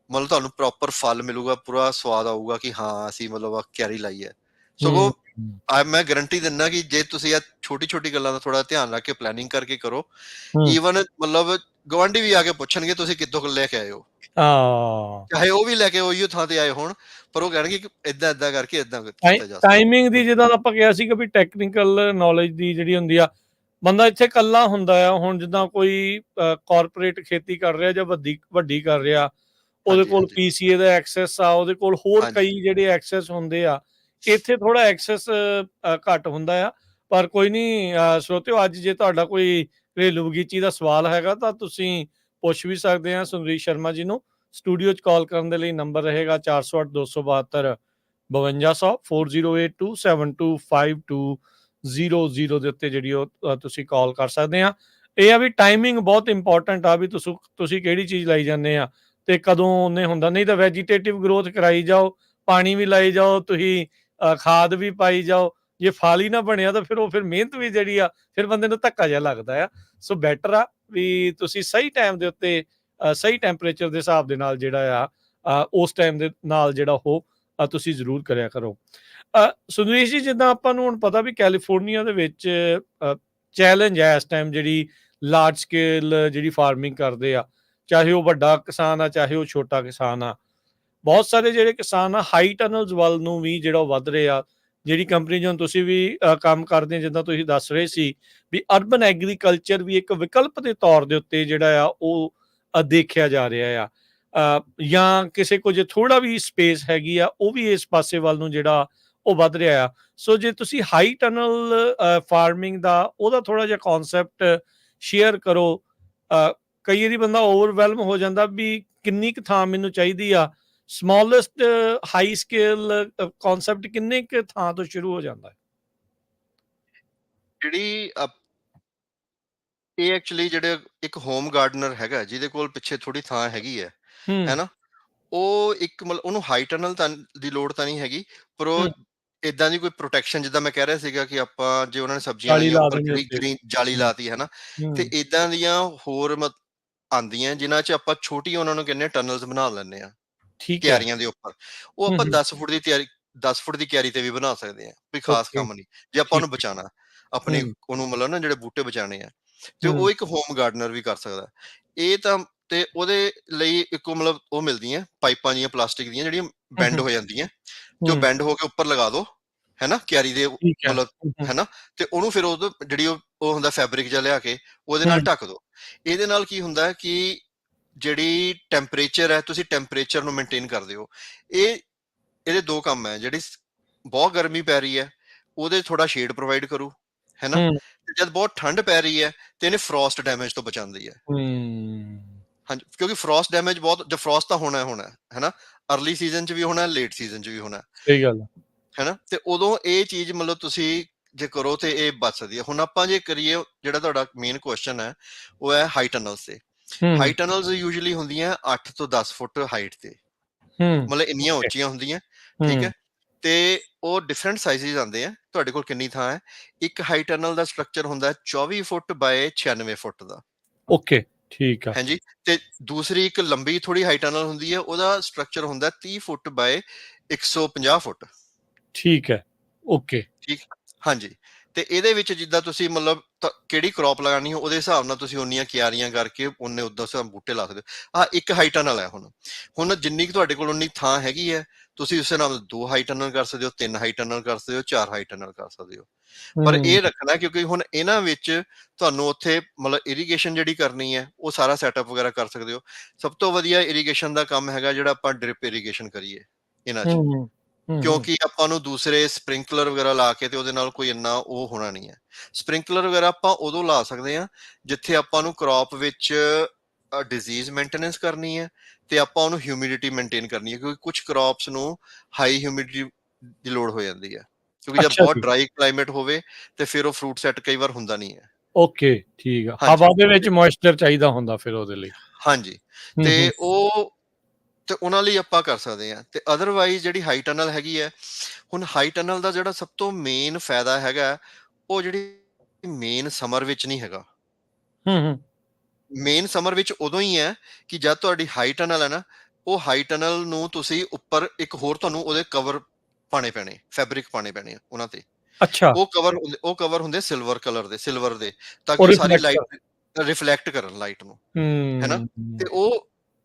ਮਤਲਬ ਤੁਹਾਨੂੰ ਪ੍ਰੋਪਰ ਫਲ ਮਿਲੂਗਾ, ਪੂਰਾ ਸਵਾਦ ਆਊਗਾ ਕਿ ਹਾਂ ਅਸੀਂ ਮਤਲਬ ਕਿਆਰੀ ਲਾਈ ਹੈ। ਹੂੰ, ਸਗੋਂ ਮੈਂ ਗਾਰੰਟੀ ਦਿੰਦਾ ਕਿ ਜੇ ਤੁਸੀਂ ਇਹ ਛੋਟੀ-ਛੋਟੀ ਗੱਲਾਂ ਦਾ ਥੋੜਾ ਧਿਆਨ ਰੱਖ ਕੇ ਪਲੈਨਿੰਗ ਕਰਕੇ ਕਰੋ, ਹੂੰ, ਈਵਨ ਮਤਲਬ ਗਵਾਂਢੀ ਵੀ ਆ ਕੇ ਪੁੱਛਣਗੇ ਤੁਸੀਂ ਕਿੱਥੋਂ ਲੈ ਕੇ ਆਏ ਹੋ। ਹਾਂ। ਚਾਹੇ ਉਹ ਵੀ ਲੈ ਕੇ ਉਹੀਓ ਥਾਂ ਤੇ ਆਏ ਹੋਣ, ਪਰ ਉਹ ਕਹਿਣਗੇ ਕਿ ਏਦਾਂ-ਏਦਾਂ ਕਰਕੇ ਏਦਾਂ ਕੀਤਾ ਜਾ ਸਕਦਾ। ਟਾਈਮਿੰਗ ਦੀ ਜਿੱਦਾਂ ਆਪਾਂ ਕਿਹਾ ਸੀਗਾ ਵੀ ਟੈਕਨੀਕਲ ਨੌਲੇਜ ਦੀ ਜਿਹੜੀ ਹੁੰਦੀ ਆ, ਬੰਦਾ ਇੱਥੇ ਇਕੱਲਾ ਹੁੰਦਾ ਆ। ਹੁਣ ਜਿੱਦਾਂ ਕੋਈ ਕਾਰਪੋਰੇਟ ਖੇਤੀ ਕਰ ਰਿਹਾ ਜਾਂ ਵੱਡੀ ਵੱਡੀ ਕਰ ਰਿਹਾ, ਉਹਦੇ ਹਾਂਜੀ, ਕੋਲ ਹਾਂਜੀ, ਪੀਸੀਏ ਦਾ ਐਕਸੈਸ ਆ, ਉਹਦੇ ਕੋਲ ਹੋਰ ਹਾਂਜੀ, ਕਈ ਜਿਹੜੇ ਐਕਸੈਸ ਹੁੰਦੇ ਆ। ਇੱਥੇ ਥੋੜਾ ਐਕਸੈਸ ਘੱਟ ਹੁੰਦਾ ਆ। ਪਰ ਕੋਈ ਨਹੀਂ, ਸਰੋਤਿਓ, ਅੱਜ ਜੇ ਤੁਹਾਡਾ ਕੋਈ ਘਰੇਲੂ ਬਗੀਚੀ ਦਾ ਸਵਾਲ ਹੈਗਾ ਤਾਂ ਤੁਸੀਂ ਪੁੱਛ ਵੀ ਸਕਦੇ ਆ ਸੁੰਦਰੀਸ਼ ਸ਼ਰਮਾ ਜੀ ਨੂੰ। ਸਟੂਡੀਓ 'ਚ ਕਾਲ ਕਰਨ ਦੇ ਲਈ ਨੰਬਰ ਰਹੇਗਾ 408 272 5200 4082725200 ਦੇ ਉੱਤੇ ਜਿਹੜੀ ਉਹ ਤੁਸੀਂ ਕਾਲ ਕਰ ਸਕਦੇ ਆ। ਇਹ ਆ ਵੀ ਟਾਈਮਿੰਗ ਬਹੁਤ ਇੰਪੋਰਟੈਂਟ ਆ, ਵੀ ਤੁਸੀਂ ਕਿਹੜੀ ਚੀਜ਼ ਲਾਈ ਜਾਂਦੇ ਆ ਤੇ ਕਦੋਂ ਉਹਨੇ ਹੁੰਦਾ। ਨਹੀਂ ਤਾਂ ਵੈਜੀਟੇਟਿਵ ਗਰੋਥ ਕਰਾਈ ਜਾਓ, ਪਾਣੀ ਵੀ ਲਾਈ ਜਾਓ, ਤੁਸੀਂ ਖਾਦ ਵੀ ਪਾਈ ਜਾਓ, ਜੇ ਫਲ ਹੀ ਨਾ ਬਣਿਆ ਤਾਂ ਫਿਰ ਮਿਹਨਤ ਵੀ ਜਿਹੜੀ ਆ, ਫਿਰ ਬੰਦੇ ਨੂੰ ਧੱਕਾ ਜਿਹਾ ਲੱਗਦਾ ਆ। ਸੋ ਬੈਟਰ ਆ ਵੀ ਤੁਸੀਂ ਸਹੀ ਟਾਈਮ ਦੇ ਉੱਤੇ ਸਹੀ ਟੈਂਪਰੇਚਰ ਦੇ ਹਿਸਾਬ ਦੇ ਨਾਲ ਜਿਹੜਾ ਆ ਉਸ ਟਾਈਮ ਦੇ ਨਾਲ ਜਿਹੜਾ ਉਹ ਤੁਸੀਂ ਜ਼ਰੂਰ ਕਰਿਆ ਕਰੋ। ਸੁਦੇਸ਼ ਜੀ, ਜਿੱਦਾਂ ਆਪਾਂ ਨੂੰ ਹੁਣ ਪਤਾ ਵੀ ਕੈਲੀਫੋਰਨੀਆ ਦੇ ਵਿੱਚ ਚੈਲੰਜ ਹੈ ਇਸ ਟਾਈਮ, ਜਿਹੜੀ ਲਾਰਜ ਸਕੇਲ ਜਿਹੜੀ ਫਾਰਮਿੰਗ ਕਰਦੇ ਆ, ਚਾਹੇ ਉਹ ਵੱਡਾ ਕਿਸਾਨ ਆ ਚਾਹੇ ਉਹ ਛੋਟਾ ਕਿਸਾਨ ਆ। ਬਹੁਤ ਸਾਰੇ ਜਿਹੜੇ ਕਿਸਾਨ ਆ ਹਾਈ ਟਨਲਸ ਵੱਲ ਨੂੰ ਵੀ ਜਿਹੜਾ ਉਹ ਵੱਧ ਰਹੇ ਆ। ਜਿਹੜੀ ਕੰਪਨੀ ਜਦੋਂ ਤੁਸੀਂ ਵੀ ਕੰਮ ਕਰਦੇ, ਜਿੱਦਾਂ ਤੁਸੀਂ ਦੱਸ ਰਹੇ ਸੀ ਵੀ ਅਰਬਨ ਐਗਰੀਕਲਚਰ ਵੀ ਇੱਕ ਵਿਕਲਪ ਦੇ ਤੌਰ ਦੇ ਉੱਤੇ ਜਿਹੜਾ ਆ ਉਹ ਦੇਖਿਆ ਜਾ ਰਿਹਾ ਆ। ਜਾਂ ਕਿਸੇ ਕੋਲ ਜੇ ਥੋੜਾ ਵੀ ਸਪੇਸ ਹੈਗੀ ਆ, ਉਹ ਵੀ ਇਸ ਪਾਸੇ ਵੱਲ ਨੂੰ ਜਿਹੜਾ ਉਹ ਵੱਧ ਰਿਹਾ ਆ। ਸੋ ਜੇ ਤੁਸੀਂ ਹਾਈ ਟਨਲ ਫਾਰਮਿੰਗ ਦਾ ਉਹਦਾ ਥੋੜਾ ਜਿਹਾ ਕਨਸੈਪਟ ਸ਼ੇਅਰ ਕਰੋ। ਕਈ ਵਾਰੀ ਬੰਦਾ ਓਵਰਵੈਲਮ ਹੋ ਜਾਂਦਾ ਵੀ ਕਿੰਨੀ ਕੁ ਥਾਂ ਮੈਨੂੰ ਚਾਹੀਦੀ ਆ। ਸਮੋਲੈਸਟ ਹਾਈ ਸਕੇਲ ਕਨਸੈਪਟ ਕਿੰਨੇ ਕੁ ਥਾਂ ਤੋਂ ਸ਼ੁਰੂ ਹੋ ਜਾਂਦਾ ਹੈ? ਜਿਹੜੀ ਇਹ ਐਕਚੁਅਲੀ ਜਿਹੜੇ ਇੱਕ ਹੋਮ ਗਾਰਡਨਰ ਹੈਗਾ ਜਿਹਦੇ ਕੋਲ ਪਿੱਛੇ ਥੋੜੀ ਥਾਂ ਹੈਗੀ ਹੈ ਹੂੰ, ਨਾ? ਉਹ ਇੱਕ ਮਤਲਬ ਉਹਨੂੰ ਹਾਈ ਟਨਲ ਤਾਂ ਦੀ ਲੋੜ ਤਾਂ ਨਹੀਂ ਹੈਗੀ, ਪਰ ਉਹ ਹੂੰ, ਇਦਾਂ ਦੀ ਕੋਈ ਪ੍ਰੋਟੈਕਸ਼ਨ, ਜਿੱਦਾਂ ਮੈਂ ਕਹਿ ਰਿਹਾ ਸੀਗਾ ਕਿ ਆਪਾਂ ਜੇ ਉਹਨਾਂ ਨੇ ਸਬਜ਼ੀਆਂ 40 ਲਾਈਆਂ ਲਾ ਉੱਪਰ ਦੇਣੀ ਉੱਤੇ। ਗ੍ਰੀਨ ਜਾਲੀ ਹੂੰ, ਲਾਤੀ ਹੈ ਨਾ, ਤੇ ਹੂੰ, ਇਦਾਂ ਦੀਆਂ ਹੋਰ ਆਉਂਦੀਆਂ ਜਿਨ੍ਹਾਂ 'ਚ ਆਪਾਂ ਛੋਟੀ ਉਹਨਾਂ ਨੂੰ ਕਹਿੰਦੇ ਟਨਲਸ ਬਣਾ ਲੈਂਦੇ ਆ ਠੀਕ ਹੈ। ਕਿਆਰੀਆਂ ਦੇ ਉੱਪਰ। ਉਹ ਹੂੰ, ਆਪਾਂ ਹੂੰ, 10 ਫੁੱਟ ਦੀ ਤਿਆਰੀ 10 ਫੁੱਟ ਦੀ ਕਿਆਰੀ ਤੇ ਵੀ ਬਣਾ ਸਕਦੇ ਆ, ਕੋਈ ਖਾਸ ਓਕੇ, ਕੰਮ ਨਹੀਂ ਜੇ ਆਪਾਂ ਠੀਕ ਉਹਨੂੰ ਹੈ। ਬਚਾਉਣਾ, ਆਪਣੇ ਹੂੰ, ਉਹਨੂੰ ਮਤਲਬ ਨਾ ਜਿਹੜੇ ਬੂਟੇ ਬਚਾਉਣੇ ਆ, ਤੇ ਹੂੰ, ਉਹ ਇੱਕ ਹੋਮ ਗਾਰਡਨਰ ਵੀ ਕਰ ਸਕਦਾ। ਇਹ ਤਾਂ ਤੇ ਉਹਦੇ ਲਈ ਇੱਕੋ ਮਤਲਬ ਉਹ ਮਿਲਦੀਆਂ ਪਾਈਪਾਂ ਜੀਆਂ ਪਲਾਸਟਿਕ ਦੀਆਂ ਜਿਹੜੀਆਂ ਹੂੰ, ਬੈਂਡ ਹੂੰ, ਹੋ ਜਾਂਦੀਆਂ, ਤੇ ਉਹ ਬੈਂਡ ਹੋ ਕੇ ਉੱਪਰ ਲਗਾ ਦਿਓ, ਹੈ ਨਾ, ਕਿਆਰੀ ਦੇ ਠੀਕ ਹੈ। ਮਤਲਬ, ਹੈ ਨਾ, ਤੇ ਉਹਨੂੰ ਫਿਰ ਉਦੋਂ ਜਿਹੜੀ ਉਹ ਹੁੰਦਾ ਫੈਬਰਿਕ ਜਿਹਾ ਲਿਆ ਕੇ ਉਹਦੇ ਨਾਲ ਢੱਕ ਦਿਓ। ਇਹਦੇ ਨਾਲ ਕੀ ਹੁੰਦਾ ਹੈ ਕਿ ਜਿਹੜੀ ਟੈਂਪਰੇਚਰ ਹੈ, ਤੁਸੀਂ ਟੈਂਪਰੇਚਰ ਨੂੰ ਮੇਨਟੇਨ ਕਰਦੇ ਹੋ। ਇਹਦੇ ਦੋ ਕੰਮ ਹੈ, ਜਿਹੜੀ ਬਹੁਤ ਗਰਮੀ ਪੈ ਰਹੀ ਹੈ ਉਹਦੇ ਥੋੜਾ ਸ਼ੇਡ ਪ੍ਰੋਵਾਈਡ ਕਰੂ, ਹੈ ਨਾ, ਤੇ ਜਦ ਬਹੁਤ ਠੰਡ ਪੈ ਰਹੀ ਹੈ ਤੇ ਇਹਨੇ ਫਰੋਸਟ ਡੈਮੇਜ ਤੋਂ ਬਚਾਉਂਦੀ ਹੈ। ਹਾਂਜੀ, ਕਿਉਂਕਿ ਫਰੋਸਟ ਡੈਮੇਜ ਬਹੁਤ, ਜਦ ਫਰੋਸਟ ਤਾਂ ਹੋਣਾ ਹੈ ਨਾ, ਅਰਲੀ ਸੀਜ਼ਨ 'ਚ ਵੀ ਹੋਣਾ, ਲੇਟ ਸੀਜ਼ਨ 'ਚ ਵੀ ਹੋਣਾ, ਸਹੀ ਗੱਲ ਹੈ ਨਾ, ਤੇ ਉਦੋਂ ਇਹ ਚੀਜ਼ ਮਤਲਬ ਤੁਸੀਂ ਜੇ ਕਰੋ ਤੇ ਇਹ ਬਚ ਸਕਦੀ ਹੈ। ਹੁਣ ਆਪਾਂ ਜੇ ਕਰੀਏ, ਜਿਹੜਾ ਤੁਹਾਡਾ ਮੇਨ ਕੁਐਸਚਨ ਹੈ ਉਹ ਹੈ ਹਾਈ ਟਨਲਸ ਤੇ। ਹਾਈ ਟਨਲਸ ਯੂਜੂਅਲੀ ਹੁੰਦੀਆਂ 8 ਤੋਂ 10 ਫੁੱਟ ਹਾਈਟ ਤੇ, ਮਤਲਬ ਇੰਨੀਆਂ ਉੱਚੀਆਂ ਹੁੰਦੀਆਂ, ਠੀਕ ਹੈ, ਤੇ ਉਹ ਡਿਫਰੈਂਟ ਸਾਈਜ਼ਸ ਆਉਂਦੇ ਆ, ਤੁਹਾਡੇ ਕੋਲ ਕਿੰਨੀ ਥਾਂ ਹੈ। ਇੱਕ ਹਾਈ ਟਨਲ ਦਾ ਸਟਰਕਚਰ ਹੁੰਦਾ 24 ਫੁੱਟ ਬਾਏ 96 ਫੁੱਟ ਦਾ, ਓਕੇ, ਠੀਕ ਆ, ਹਾਂਜੀ, ਤੇ ਦੂਸਰੀ ਇੱਕ ਲੰਬੀ ਥੋੜੀ ਹਾਈ ਟਨਲ ਹੁੰਦੀ ਹੈ, ਉਹਦਾ ਸਟਰਕਚਰ ਹੁੰਦਾ 30 ਫੁੱਟ ਬਾਏ 150 ਫੁੱਟ, ਠੀਕ ਹੈ, ਓਕੇ, ਠੀਕ, ਹਾਂਜੀ, ਤੇ ਇਹਦੇ ਵਿੱਚ ਜਿੱਦਾਂ ਤੁਸੀਂ ਮਤਲਬ ਕਿਹੜੀ ਕ੍ਰੌਪ ਲਗਾਉਣੀ ਹੋ ਉਹਦੇ ਹਿਸਾਬ ਨਾਲ ਤੁਸੀਂ ਉਨੀਆਂ ਕਿਆਰੀਆਂ ਕਰਕੇ ਉਹਨੇ ਉਦਾਂ ਬੂਟੇ ਲਾ ਸਕਦੇ ਹੋ। ਇੱਕ ਹਾਈ ਟਨਲ ਹੈ। ਹੁਣ ਜਿੰਨੀ ਕੁ ਤੁਹਾਡੇ ਕੋਲ ਉਨੀ ਥਾਂ ਹੈਗੀ ਹੈ, ਤੁਸੀਂ ਉਸੇ ਨਾਲ 2 ਹਾਈ ਟਨਲ ਕਰ ਸਕਦੇ ਹੋ, 3 ਹਾਈ ਟਨਲ ਕਰ ਸਕਦੇ ਹੋ, 4 ਹਾਈ ਟਨਲ ਕਰ ਸਕਦੇ ਹੋ। ਪਰ ਇਹ ਰੱਖਣਾ, ਕਿਉਂਕਿ ਹੁਣ ਇਹਨਾਂ ਵਿੱਚ ਤੁਹਾਨੂੰ ਉੱਥੇ ਮਤਲਬ ਇਰੀਗੇਸ਼ਨ ਜਿਹੜੀ ਕਰਨੀ ਹੈ ਉਹ ਸਾਰਾ ਸੈਟਅਪ ਵਗੈਰਾ ਕਰ ਸਕਦੇ ਹੋ। ਸਭ ਤੋਂ ਵਧੀਆ ਇਰੀਗੇਸ਼ਨ ਦਾ ਕੰਮ ਹੈਗਾ ਜਿਹੜਾ ਆਪਾਂ ਡ੍ਰਿਪ ਇਰੀਗੇਸ਼ਨ ਕਰੀਏ ਇਹਨਾਂ 'ਚ, ਕਿਉਂਕਿ ਆਪਾਂ ਨੂੰ ਦੂਸਰੇ ਸਪ੍ਰਿੰਕਲਰ ਵਗੈਰਾ ਲਾ ਕੇ ਤੇ ਉਹਦੇ ਨਾਲ ਕੋਈ ਇੰਨਾ ਉਹ ਹੋਣਾ ਨਹੀਂ ਹੈ। ਸਪ੍ਰਿੰਕਲਰ ਵਗੈਰਾ ਆਪਾਂ ਉਦੋਂ ਲਾ ਸਕਦੇ ਹਾਂ ਜਿੱਥੇ ਆਪਾਂ ਨੂੰ ਕ੍ਰੌਪ ਵਿੱਚ ਡਿਜ਼ੀਜ਼ ਮੇਨਟੇਨੈਂਸ ਕਰਨੀ ਹੈ ਤੇ ਆਪਾਂ ਉਹਨੂੰ ਹਿਊਮਿਡਿਟੀ ਮੇਨਟੇਨ ਕਰਨੀ ਹੈ, ਕਿਉਂਕਿ ਕੁਝ ਕ੍ਰੌਪਸ ਨੂੰ ਹਾਈ ਹਿਊਮਿਡਿਟੀ ਦੀ ਲੋੜ ਹੋ ਜਾਂਦੀ ਹੈ, ਕਿਉਂਕਿ ਜਦ ਅੱਛਾ ਬਹੁਤ ਜੀ, ਡਰਾਈ ਕਲਾਈਮੇਟ ਹੋਵੇ ਤੇ ਫਿਰ ਉਹ ਫਰੂਟ ਸੈੱਟ ਕਈ ਵਾਰ ਹੁੰਦਾ ਨਹੀਂ ਹੈ। ਓਕੇ, ਠੀਕ ਆ, ਹਾਂਜੀ, ਹਵਾ ਦੇ ਵਿੱਚ ਮੋਇਸਚਰ ਚਾਹੀਦਾ ਹੁੰਦਾ ਫਿਰ ਉਹਦੇ ਲਈ। ਹਾਂਜੀ, ਤੇ ਉਹਨਾਂ ਲਈ ਆਪਾਂ ਕਰ ਸਕਦੇ ਹਾਂ। ਤੇ ਅਦਰਵਾਈਜ਼ ਜਿਹੜੀ ਹਾਈ ਟਨਲ ਹੈਗੀ ਹੈ, ਹੁਣ ਹਾਈ ਟਨਲ ਦਾ ਜਿਹੜਾ ਸਭ ਤੋਂ ਮੇਨ ਫਾਇਦਾ ਹੈਗਾ, ਉਹ ਜਿਹੜੀ ਮੇਨ ਸਮਰ ਵਿੱਚ ਨਹੀਂ ਹੈਗਾ। ਮੇਨ ਸਮਰ ਵਿੱਚ ਉਦੋਂ ਹੀ ਹੈ ਕਿ ਜਦ ਤੁਹਾਡੀ ਹਾਈ ਟਨਲ ਹੈ ਨਾ, ਉਹ ਹਾਈ ਟਨਲ ਨੂੰ ਤੁਸੀਂ ਉੱਪਰ ਇੱਕ ਹੋਰ ਤੁਹਾਨੂੰ ਉਹਦੇ ਕਵਰ ਪਾਣੇ ਪੈਣੇ, ਫੈਬਰਿਕ ਪਾਣੇ ਪੈਣੇ ਉਹਨਾਂ ਤੇ। ਅੱਛਾ, ਉਹ ਕਵਰ ਹੁੰਦੇ ਸਿਲਵਰ ਕਲਰ ਦੇ, ਸਿਲਵਰ ਦੇ, ਤਾਂ ਕਿ ਉਹ ਉਹ ਸਾਰੀ ਰਿਫਲੈਕਟ ਕਰ, ਲਾਈਟ ਰਿਫਲੈਕਟ ਕਰਨ ਲਾਈਟ ਨੂੰ, ਹੈ ਨਾ, ਤੇ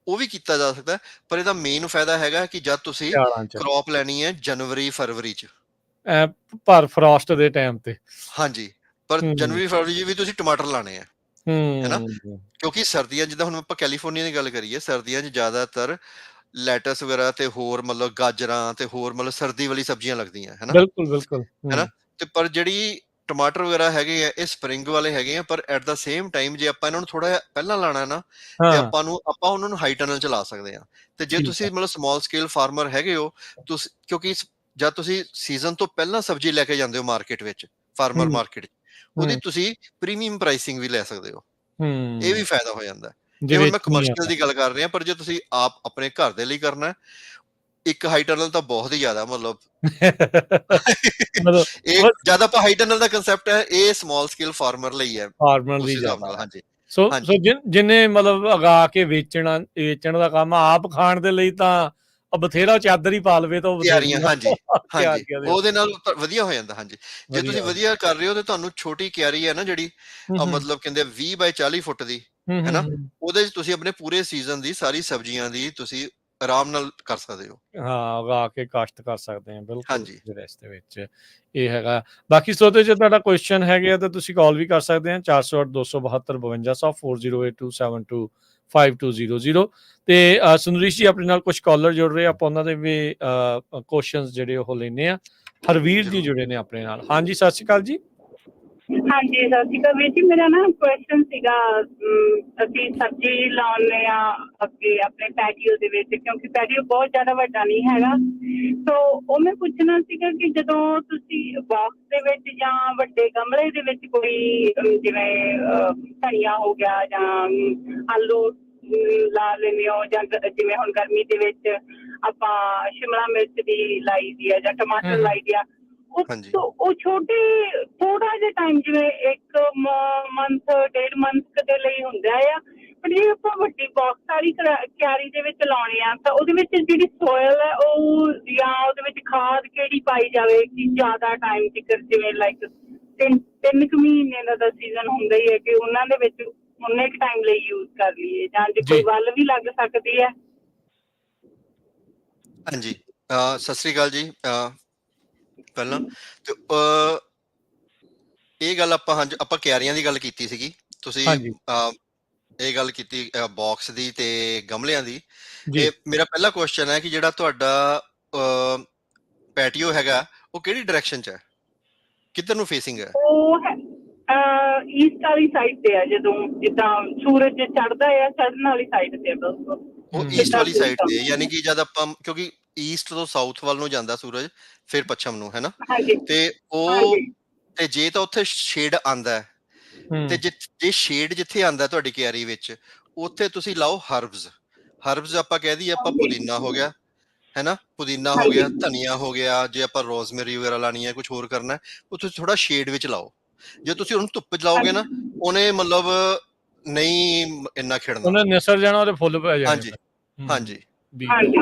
ਉਹ ਵੀ ਕੀਤਾ ਜਾ ਸਕਦਾ। ਪਰ ਇਹਦਾ ਮੇਨ ਫਾਇਦਾ ਹੈਗਾ ਕਿ ਜਦ ਤੁਸੀਂ ਸਿਆਲਾਂ ਚ ਕ੍ਰੌਪ ਲੈਣੀ ਹੈ ਜਨਵਰੀ ਫਰਵਰੀ 'ਚ, ਪਰ ਫਰੋਸਟ ਦੇ ਟਾਈਮ ਤੇ। ਹਾਂਜੀ, ਪਰ ਜਨਵਰੀ ਫਰਵਰੀ 'ਚ ਵੀ ਤੁਸੀਂ ਟਮਾਟਰ ਲਾਣੇ ਹੈ ਨਾ, ਹੂੰ, ਕਿਉਂਕਿ ਸਰਦੀਆਂ, ਜਿੱਦਾਂ ਹੁਣ ਆਪਾਂ ਕੈਲੀਫੋਰਨੀਆ ਦੀ ਗੱਲ ਕਰੀਏ, ਸਰਦੀਆਂ 'ਚ ਜ਼ਿਆਦਾਤਰ ਲੈਟਸ ਵਗੈਰਾ ਤੇ ਹੋਰ ਮਤਲਬ ਗਾਜਰਾਂ ਤੇ ਹੋਰ ਮਤਲਬ ਸਰਦੀ ਵਾਲੀ ਸਬਜ਼ੀਆਂ ਲੱਗਦੀਆਂ, ਹੈ ਨਾ, ਬਿਲਕੁਲ, ਬਿਲਕੁਲ, ਹੈ ਨਾ, ਤੇ ਪਰ ਜਿਹੜੀ ਟਮਾਟਰ ਵਗੈਰਾ ਹੈਗੇ ਆ ਇਹ ਸਪਰਿੰਗ ਵਾਲੇ ਹੈਗੇ ਆ, ਪਰ ਐਟ ਦਾ ਸੇਮ ਟਾਈਮ ਜੇ ਆਪਾਂ ਇਹਨਾਂ ਨੂੰ ਥੋੜਾ ਜਿਹਾ ਪਹਿਲਾਂ ਲਾਣਾ ਨਾ, ਤੇ ਹਾਂ, ਆਪਾਂ ਉਹਨਾਂ ਨੂੰ ਹਾਈ ਟਨਲ ਚ ਲਾ ਸਕਦੇ ਹਾਂ। ਤੇ ਜੇ ਠੀਕ ਆ, ਤੁਸੀਂ ਮਤਲਬ ਸਮਾਲ ਸਕੇਲ ਫਾਰਮਰ ਹੈਗੇ ਹੋ, ਤੁਸੀਂ ਕਿਉਂਕਿ ਜਦ ਤੁਸੀਂ ਸੀਜ਼ਨ ਤੋਂ ਪਹਿਲਾਂ ਸਬਜ਼ੀ ਲੈ ਕੇ ਜਾਂਦੇ ਹੋ ਮਾਰਕੀਟ ਵਿੱਚ, ਫਾਰਮਰ ਮਾਰਕੀਟ, ਉਹਦੀ ਤੁਸੀਂ ਪ੍ਰੀਮੀਅਮ ਪ੍ਰਾਈਸਿੰਗ ਵੀ ਲੈ ਸਕਦੇ ਹੋ, ਇਹ ਵੀ ਫਾਇਦਾ ਹੋ ਜਾਂਦਾ। ਜੇ ਇਹ ਹੁਣ ਮੈਂ ਵੇਚਣੀ ਆ ਕਮਰਸ਼ੀਅਲ ਤਾਂ। ਦੀ ਗੱਲ ਕਰ ਰਿਹਾ, ਪਰ ਜੇ ਤੁਸੀਂ ਆਪ ਆਪਣੇ ਘਰ ਦੇ ਲਈ ਕਰਨਾ, ਇੱਕ ਹਾਈ ਟਨਲ ਤਾਂ ਬਹੁਤ ਹੀ ਜ਼ਿਆਦਾ ਮਤਲਬ ਮਤਲਬ ਇਹ ਜਦ ਆਪਾਂ ਹਾਈ ਟਨਲ ਦਾ ਕਨਸੈਪਟ ਹੈ, ਇਹ ਸਮਾਲ ਸਕੇਲ ਫਾਰਮਰ ਲਈ ਹੈ ਫਾਰਮਰ ਉਸ ਲਈ ਹਿਸਾਬ ਜ਼ਿਆਦਾ ਨਾਲ। ਆ। ਹਾਂਜੀ, ਸੋ ਹਾਂਜੀ, ਜਿੰਨੇ ਮਤਲਬ ਉਗਾ ਕੇ ਵੇਚਣ ਦਾ ਕੰਮ, ਆਪ ਖਾਣ ਦੇ ਲਈ ਤਾਂ ਬਥੇਰਾ ਚਾਦਰ ਹੀ ਪਾ ਲਵੇ ਤਾਂ ਉਹ ਤਿਆਰੀਆਂ, ਬਥੇਰੀ ਆ ਹਾਂਜੀ, ਹਾਂਜੀ, ਤਿਆਰੀਆਂ ਦੇ ਉਹਦੇ ਉੱਤੇ ਨਾਲ ਵਧੀਆ ਹੋ ਜਾਂਦਾ। ਹਾਂਜੀ, ਜੇ ਤੁਸੀਂ ਵਧੀਆ। ਵਧੀਆ ਕਰ ਰਹੇ ਹੋ ਤੇ ਤੁਹਾਨੂੰ ਛੋਟੀ ਕਿਆਰੀ ਹੈ ਨਾ ਜਿਹੜੀ, ਮਤਲਬ ਕਹਿੰਦੇ 20 ਬਾਏ 40 ਫੁੱਟ ਦੀ, ਹੈ ਨਾ, ਉਹਦੇ 'ਚ ਤੁਸੀਂ ਆਪਣੇ ਪੂਰੇ ਸੀਜ਼ਨ ਦੀ ਸਾਰੀ ਸਬਜ਼ੀਆਂ ਦੀ ਤੁਸੀਂ ਆਰਾਮ ਨਾਲ ਕਰ ਸਕਦੇ ਹੋ। ਹਾਂ, ਉਗਾ ਕੇ ਕਾਸ਼ਤ ਕਰ ਸਕਦੇ ਆ, ਬਿਲਕੁਲ ਹਾਂਜੀ, ਇਸ ਦੇ ਵਿੱਚ ਇਹ ਹੈਗਾ। ਬਾਕੀ ਸਰੋਤੇ ਜੇ ਤੁਹਾਡਾ ਕੁਐਸਚਨ ਹੈਗੇ ਆ ਤਾਂ ਤੁਸੀਂ ਕਾਲ ਵੀ ਕਰ ਸਕਦੇ ਆ 408 272 5200 4082725200 ਤੇ ਸੁਨਰੀਸ਼ ਜੀ ਆਪਣੇ ਨਾਲ ਕੁਝ ਕਾਲਰ ਜੁੜ ਰਹੇ, ਆਪਾਂ ਉਹਨਾਂ ਦੇ ਵੀ ਕੁਐਸਚਨਸ ਜਿਹੜੇ ਉਹ ਲੈਨੇ ਆ। ਹਰਵੀਰ ਜੀ ਜ਼ਰੂਰ। ਜੁੜੇ ਨੇ ਆਪਣੇ ਨਾਲ। ਹਾਂਜੀ, ਸਤਿ ਸ਼੍ਰੀ ਅਕਾਲ ਜੀ। ਹਾਂਜੀ, ਸਤਿ ਸ਼੍ਰੀ ਅਕਾਲ ਵੀਰ ਜੀ। ਮੇਰਾ ਨਾ ਕੁਐਸਚਨ ਸੀਗਾ, ਅਸੀਂ ਸਬਜ਼ੀ ਲਾਉਂਦੇ ਆ ਅੱਗੇ ਆਪਣੇ ਪੈਟੀਓ ਦੇ ਵਿੱਚ, ਕਿਉਂਕਿ ਪੈਟੀਓ ਬਹੁਤ ਜ਼ਿਆਦਾ ਵੱਡਾ ਨਹੀਂ ਹੈਗਾ, ਸੋ ਉਹ ਮੈਂ ਪੁੱਛਣਾ ਸੀਗਾ ਕਿ ਜਦੋਂ ਤੁਸੀਂ ਬਾਕਸ ਦੇ ਵਿੱਚ ਜਾਂ ਵੱਡੇ ਗਮਲੇ ਦੇ ਵਿੱਚ ਕੋਈ ਜਿਵੇਂ ਧਨੀਆ ਹੋ ਗਿਆ ਜਾਂ ਆਲੂ ਲਾ ਲੈਂਦੇ ਹੋ, ਜਾਂ ਜਿਵੇਂ ਹੁਣ ਗਰਮੀ ਦੇ ਵਿੱਚ ਆਪਾਂ ਸ਼ਿਮਲਾ ਮਿਰਚ ਦੀ ਲਾਈ ਦੀ ਆ ਜਾਂ ਟਮਾਟਰ ਲਾਈ ਦੀ ਆ, ਹਾਂਜੀ, ਉਹ ਛੋਟੇ ਥੋੜਾ ਜਿਹਾ ਟਾਈਮ, ਜਿਵੇਂ 1 ਮੰਥ 1.5 ਮੰਥ ਦੇ ਲਈ ਹੁੰਦਾ ਆ। ਪਰ ਜੇ ਆਪਾਂ ਵੱਡੀ ਬਾਕਸ ਵਾਲੀ ਕਿਆਰੀ ਦੇ ਵਿੱਚ ਲਾਉਣੀ ਆ ਤਾਂ ਉਹਦੇ ਵਿੱਚ ਜਿਹੜੀ ਸੋਇਲ ਹੈ ਉਹ, ਜਾਂ ਉਹਦੇ ਵਿੱਚ ਖਾਦ ਕਿਹੜੀ ਪਾਈ ਜਾਵੇ ਕਿ ਜ਼ਿਆਦਾ ਟਾਈਮ ਤੱਕ, ਜਿਵੇਂ ਲਾਈਕ 3 ਕੁ ਮਹੀਨੇ ਦਾ ਸੀਜ਼ਨ ਹੁੰਦਾ ਹੀ ਹੈ ਕਿ ਉਹਨਾਂ ਦੇ ਵਿੱਚ ਉਨੇ ਕੁ ਟਾਈਮ ਲਈ ਯੂਜ਼ ਕਰ ਲਈਏ, ਜਾਂ ਜੇ ਕੋਈ ਜੀ, ਵੱਲ ਵੀ ਲੱਗ ਸਕਦੀ ਹੈ। ਹਾਂਜੀ, ਸਤਿ ਸ੍ਰੀ ਅਕਾਲ ਜੀ। ਪਹਿਲਾਂ ਤੇ ਇਹ ਗੱਲ ਆਪਾਂ ਕਿਆਰੀਆਂ ਦੀ ਗੱਲ ਕੀਤੀ ਸੀਗੀ। ਤੁਸੀਂ ਹਾਂਜੀ ਇਹ ਗੱਲ ਕੀਤੀ ਬਾਕਸ ਦੀ ਤੇ ਗਮਲਿਆਂ ਦੀ। ਜੀ। ਇਹ ਮੇਰਾ ਪਹਿਲਾ ਕੁਐਸਚਨ ਹੈ ਕਿ ਜਿਹੜਾ ਤੁਹਾਡਾ ਪੈਟੀਓ ਹੈਗਾ ਉਹ ਕਿਹੜੀ ਡਾਇਰੈਕਸ਼ਨ 'ਚ ਹੈ, ਕਿੱਧਰ ਨੂੰ ਫੇਸਿੰਗ ਹੈ? ਉਹ ਈਸਟ ਵਾਲੀ ਸਾਈਡ ਤੇ ਆ, ਜਦੋਂ ਜਿੱਦਾਂ ਸੂਰਜ ਚੜ੍ਹਦਾ ਆ ਚੜ੍ਹਨ ਵਾਲੀ ਸਾਈਡ ਤੇ ਆ ਬਸ। ਉਹ ਈਸਟ ਵਾਲੀ ਸਾਈਡ ਤੇ, ਯਾਨੀ ਕਿ ਜਦ ਆਪਾਂ, ਕਿਉਂਕਿ ਈਸਟ ਤੋਂ ਸਾਊਥ ਵੱਲ ਨੂੰ ਜਾਂਦਾ ਸੂਰਜ, ਫਿਰ ਪੱਛਮ ਨੂੰ, ਹੈ ਨਾ? ਹਾਂਜੀ ਤੇ ਉਹ ਹਾਂਜੀ ਤੇ ਜੇ ਤਾਂ ਉੱਥੇ ਸ਼ੇਡ ਆਂਦਾ ਤੇ ਜੇ ਸ਼ੇਡ ਜਿੱਥੇ ਆਂਦਾ ਤੁਹਾਡੀ ਕਿਆਰੀ ਵਿੱਚ, ਉੱਥੇ ਤੁਸੀਂ ਲਾਓ ਹਰਬਸ ਆਪਾਂ ਕਹਿ ਦਈਏ, ਆਪਾਂ ਪੁਦੀਨਾ ਹੋ ਗਿਆ, ਹੈ ਨਾ, ਪੁਦੀਨਾ ਹੋ ਗਿਆ, ਧਨੀਆ ਹੋ ਗਿਆ। ਜੇ ਆਪਾਂ ਰੋਜ਼ਮੇਰੀ ਵਗੈਰਾ ਲਾਣੀ ਹੈ, ਕੁਝ ਹੋਰ ਕਰਨਾ ਹੈ, ਉਹ ਤੁਸੀਂ ਥੋੜਾ ਸ਼ੇਡ ਵਿੱਚ ਲਾਓ। ਜੇ ਤੁਸੀਂ ਉਹਨੂੰ ਧੁੱਪ 'ਚ ਲਾਓਗੇ ਨਾ, ਉਹਨੇ ਮਤਲਬ ਨਹੀਂ ਇੰਨਾ ਖਿੜਨਾ। ਉਹਨੇ ਨਿਸਰ ਜਾਣਾ, ਉਹਦੇ ਫੁੱਲ ਪੈ ਜਾਣੇ ਹਾਂਜੀ ਫਿਰ। ਹਾਂਜੀ ਹਾਂਜੀ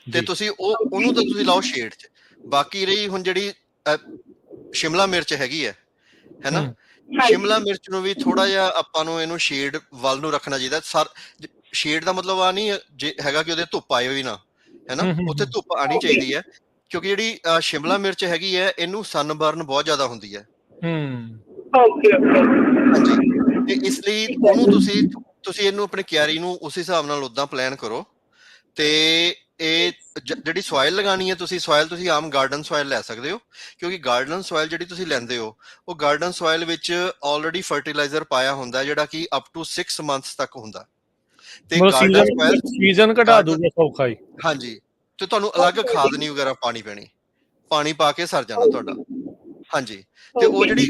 ਤੇ ਤੁਸੀਂ ਉਹਨੂੰ ਤਾਂ ਤੁਸੀਂ ਲਾਓ ਸ਼ੇਡ 'ਚ। ਬਾਕੀ ਰਹੀ ਹੁਣ ਜਿਹੜੀ ਸ਼ਿਮਲਾ ਮਿਰਚ ਹੈਗੀ ਹੈ ਨਾ, ਸ਼ਿਮਲਾ ਮਿਰਚ ਨੂੰ ਵੀ ਥੋੜਾ ਜਿਹਾ ਆਪਾਂ ਨੂੰ ਇਹਨੂੰ ਸ਼ੇਡ ਵੱਲ ਨੂੰ ਰੱਖਣਾ ਚਾਹੀਦਾ। ਸ਼ੇਡ ਦਾ ਮਤਲਬ ਆ ਨਹੀਂ ਜੇ ਹੈਗਾ ਕਿ ਉਹਦੇ ਧੁੱਪ ਆਏ ਵੀ ਨਾ, ਹੈ ਨਾ, ਉੱਥੇ ਧੁੱਪ ਆਣੀ ਚਾਹੀਦੀ ਹੈ। ਕਿਉਂਕਿ ਜਿਹੜੀ ਸ਼ਿਮਲਾ ਮਿਰਚ ਹੈਗੀ ਹੈ, ਇਹਨੂੰ ਸਨਬਰਨ ਬਹੁਤ ਜ਼ਿਆਦਾ ਹੁੰਦੀ ਹੈ। ਹਾਂਜੀ, ਤੇ ਇਸ ਲਈ ਉਹਨੂੰ ਤੁਸੀਂ ਇਹਨੂੰ ਆਪਣੀ ਕਿਆਰੀ ਨੂੰ ਉਸ ਹਿਸਾਬ ਨਾਲ ਉਦਾਂ ਪਲਾਨ ਕਰੋ। ਤੇ ਇਹ ਜਿਹੜੀ ਸੋਇਲ ਲਗਾਣੀ ਹੈ, ਤੁਸੀਂ ਆਮ ਗਾਰਡਨ ਸੋਇਲ ਲੈ ਸਕਦੇ ਹੋ। ਕਿਉਂਕਿ ਗਾਰਡਨ ਸੋਇਲ ਜਿਹੜੀ ਤੁਸੀਂ ਲੈਂਦੇ ਹੋ, ਉਹ ਗਾਰਡਨ ਸੋਇਲ ਵਿੱਚ ਆਲਰੇਡੀ ਫਰਟੀਲਾਈਜ਼ਰ ਪਾਇਆ ਹੁੰਦਾ, ਜਿਹੜਾ ਕਿ ਅਪ ਟੂ 6 ਮੰਥਸ ਤੱਕ ਹੁੰਦਾ। ਤੇ ਗਾਰਡਨ ਸੋਇਲ ਸੀਜ਼ਨ ਘਟਾ ਦੂਗਾ ਸੌਖਾ ਹੀ। ਹਾਂਜੀ, ਤੇ ਤੁਹਾਨੂੰ ਅਲੱਗ ਖਾਦ ਨਹੀਂ ਵਗੈਰਾ ਪਾਣੀ ਪੈਣੀ, ਪਾਣੀ ਪਾ ਕੇ ਸਰ ਜਾਣਾ ਤੁਹਾਡਾ। ਹਾਂਜੀ, ਤੇ ਉਹ ਜਿਹੜੀ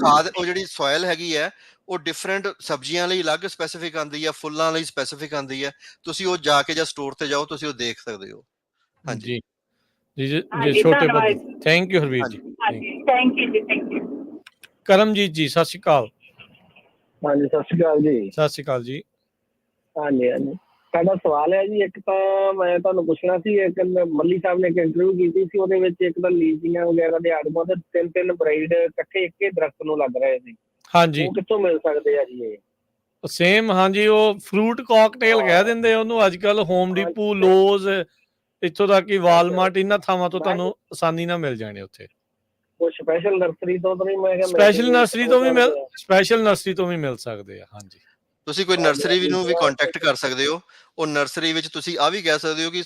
ਖਾਦ, ਉਹ ਜਿਹੜੀ ਸੋਇਲ ਹੈਗੀ ਹੈ, ਉਹ ਡਿਫਰੈਂਟ ਸਬਜ਼ੀਆਂ ਲਈ ਅਲੱਗ ਸਪੈਸੀਫਿਕ ਆਉਂਦੀ ਹੈ, ਫੁੱਲਾਂ ਲਈ ਸਪੈਸੀਫਿਕ ਆਉਂਦੀ ਹੈ। ਤੁਸੀਂ ਉਹ ਜਾ ਕੇ ਜਾਂ ਸਟੋਰ ਤੇ ਜਾਓ, ਤੁਸੀਂ ਉਹ ਦੇਖ ਸਕਦੇ ਹੋ। ਹਾਂਜੀ ਜੀ ਛੋਟੇ ਬੰਦੇ। ਥੈਂਕ ਯੂ ਹਰਵੀਰ ਜੀ। ਥੈਂਕ ਯੂ ਜੀ, ਥੈਂਕ ਯੂ। ਕਰਮਜੀਤ ਜੀ, ਸਤਿ ਸ਼੍ਰੀ ਅਕਾਲ। ਹਾਂਜੀ ਸਤਿ ਸ਼੍ਰੀ ਅਕਾਲ ਜੀ। ਸਤਿ ਸ਼੍ਰੀ ਅਕਾਲ ਜੀ। ਹਾਂਜੀ ਹਾਂਜੀ, ਸਾਡਾ ਸਵਾਲ ਹੈ ਜੀ, ਇੱਕ ਤਾਂ ਮੈਂ ਤੁਹਾਨੂੰ ਪੁੱਛਣਾ ਸੀ, ਇੱਕ ਮੱਲੀ ਸਾਹਿਬ ਨੇ ਇੱਕ ਇੰਟਰਵਿਊ ਕੀਤੀ ਸੀ, ਉਹਦੇ ਵਿੱਚ ਇੱਕ ਤਾਂ ਲੀਚੀਆਂ ਵਗੈਰਾ ਦੇ ਆੜੂਆਂ ਤੇ ਤਿੰਨ ਬਰਾਈਡ ਇਕੱਠੇ ਇੱਕੇ ਦਰਖਤ ਨੂੰ ਲੱਗ ਰਹੇ ਸੀ। ਹਾਂਜੀ, ਉਹ ਕਿੱਥੋਂ ਮਿਲ ਸਕਦੇ ਆ ਜੀ ਇਹ? ਸੇਮ, ਹਾਂਜੀ, ਉਹ ਫਰੂਟ ਕਾਕਟੇਲ ਕਹਿ ਦਿੰਦੇ ਉਹਨੂੰ ਅੱਜ ਕੱਲ। ਹੋਮ ਡੀਪੂ, ਲੋਜ਼, ਇੱਥੋਂ ਤੱਕ ਕਿ ਵਾਲਮਾਰਟ, ਇਹਨਾਂ ਥਾਵਾਂ ਤੋਂ ਤੁਹਾਨੂੰ ਆਸਾਨੀ ਨਾਲ ਮਿਲ ਜਾਣੇ ਉੱਥੇ। ਉਹ ਸਪੈਸ਼ਲ ਨਰਸਰੀ ਤੋਂ ਤਾਂ ਨਹੀਂ? ਮੈਂ ਕਿਹਾ ਸਪੈਸ਼ਲ ਨਰਸਰੀ ਤੋਂ ਵੀ ਮਿਲ ਸਕਦੇ ਆ। ਹਾਂਜੀ, ਤੁਸੀਂ ਕੋਈ ਨਰਸਰੀ ਨੂੰ ਵੀ ਕੰਟੈਕਟ ਕਰ ਸਕਦੇ ਹੋ। ਉਹ ਨਰਸਰੀ ਵਿੱਚ ਤੁਸੀਂ ਆ ਵੀ ਕਹਿ ਸਕਦੇ ਹੋ ਕਿ,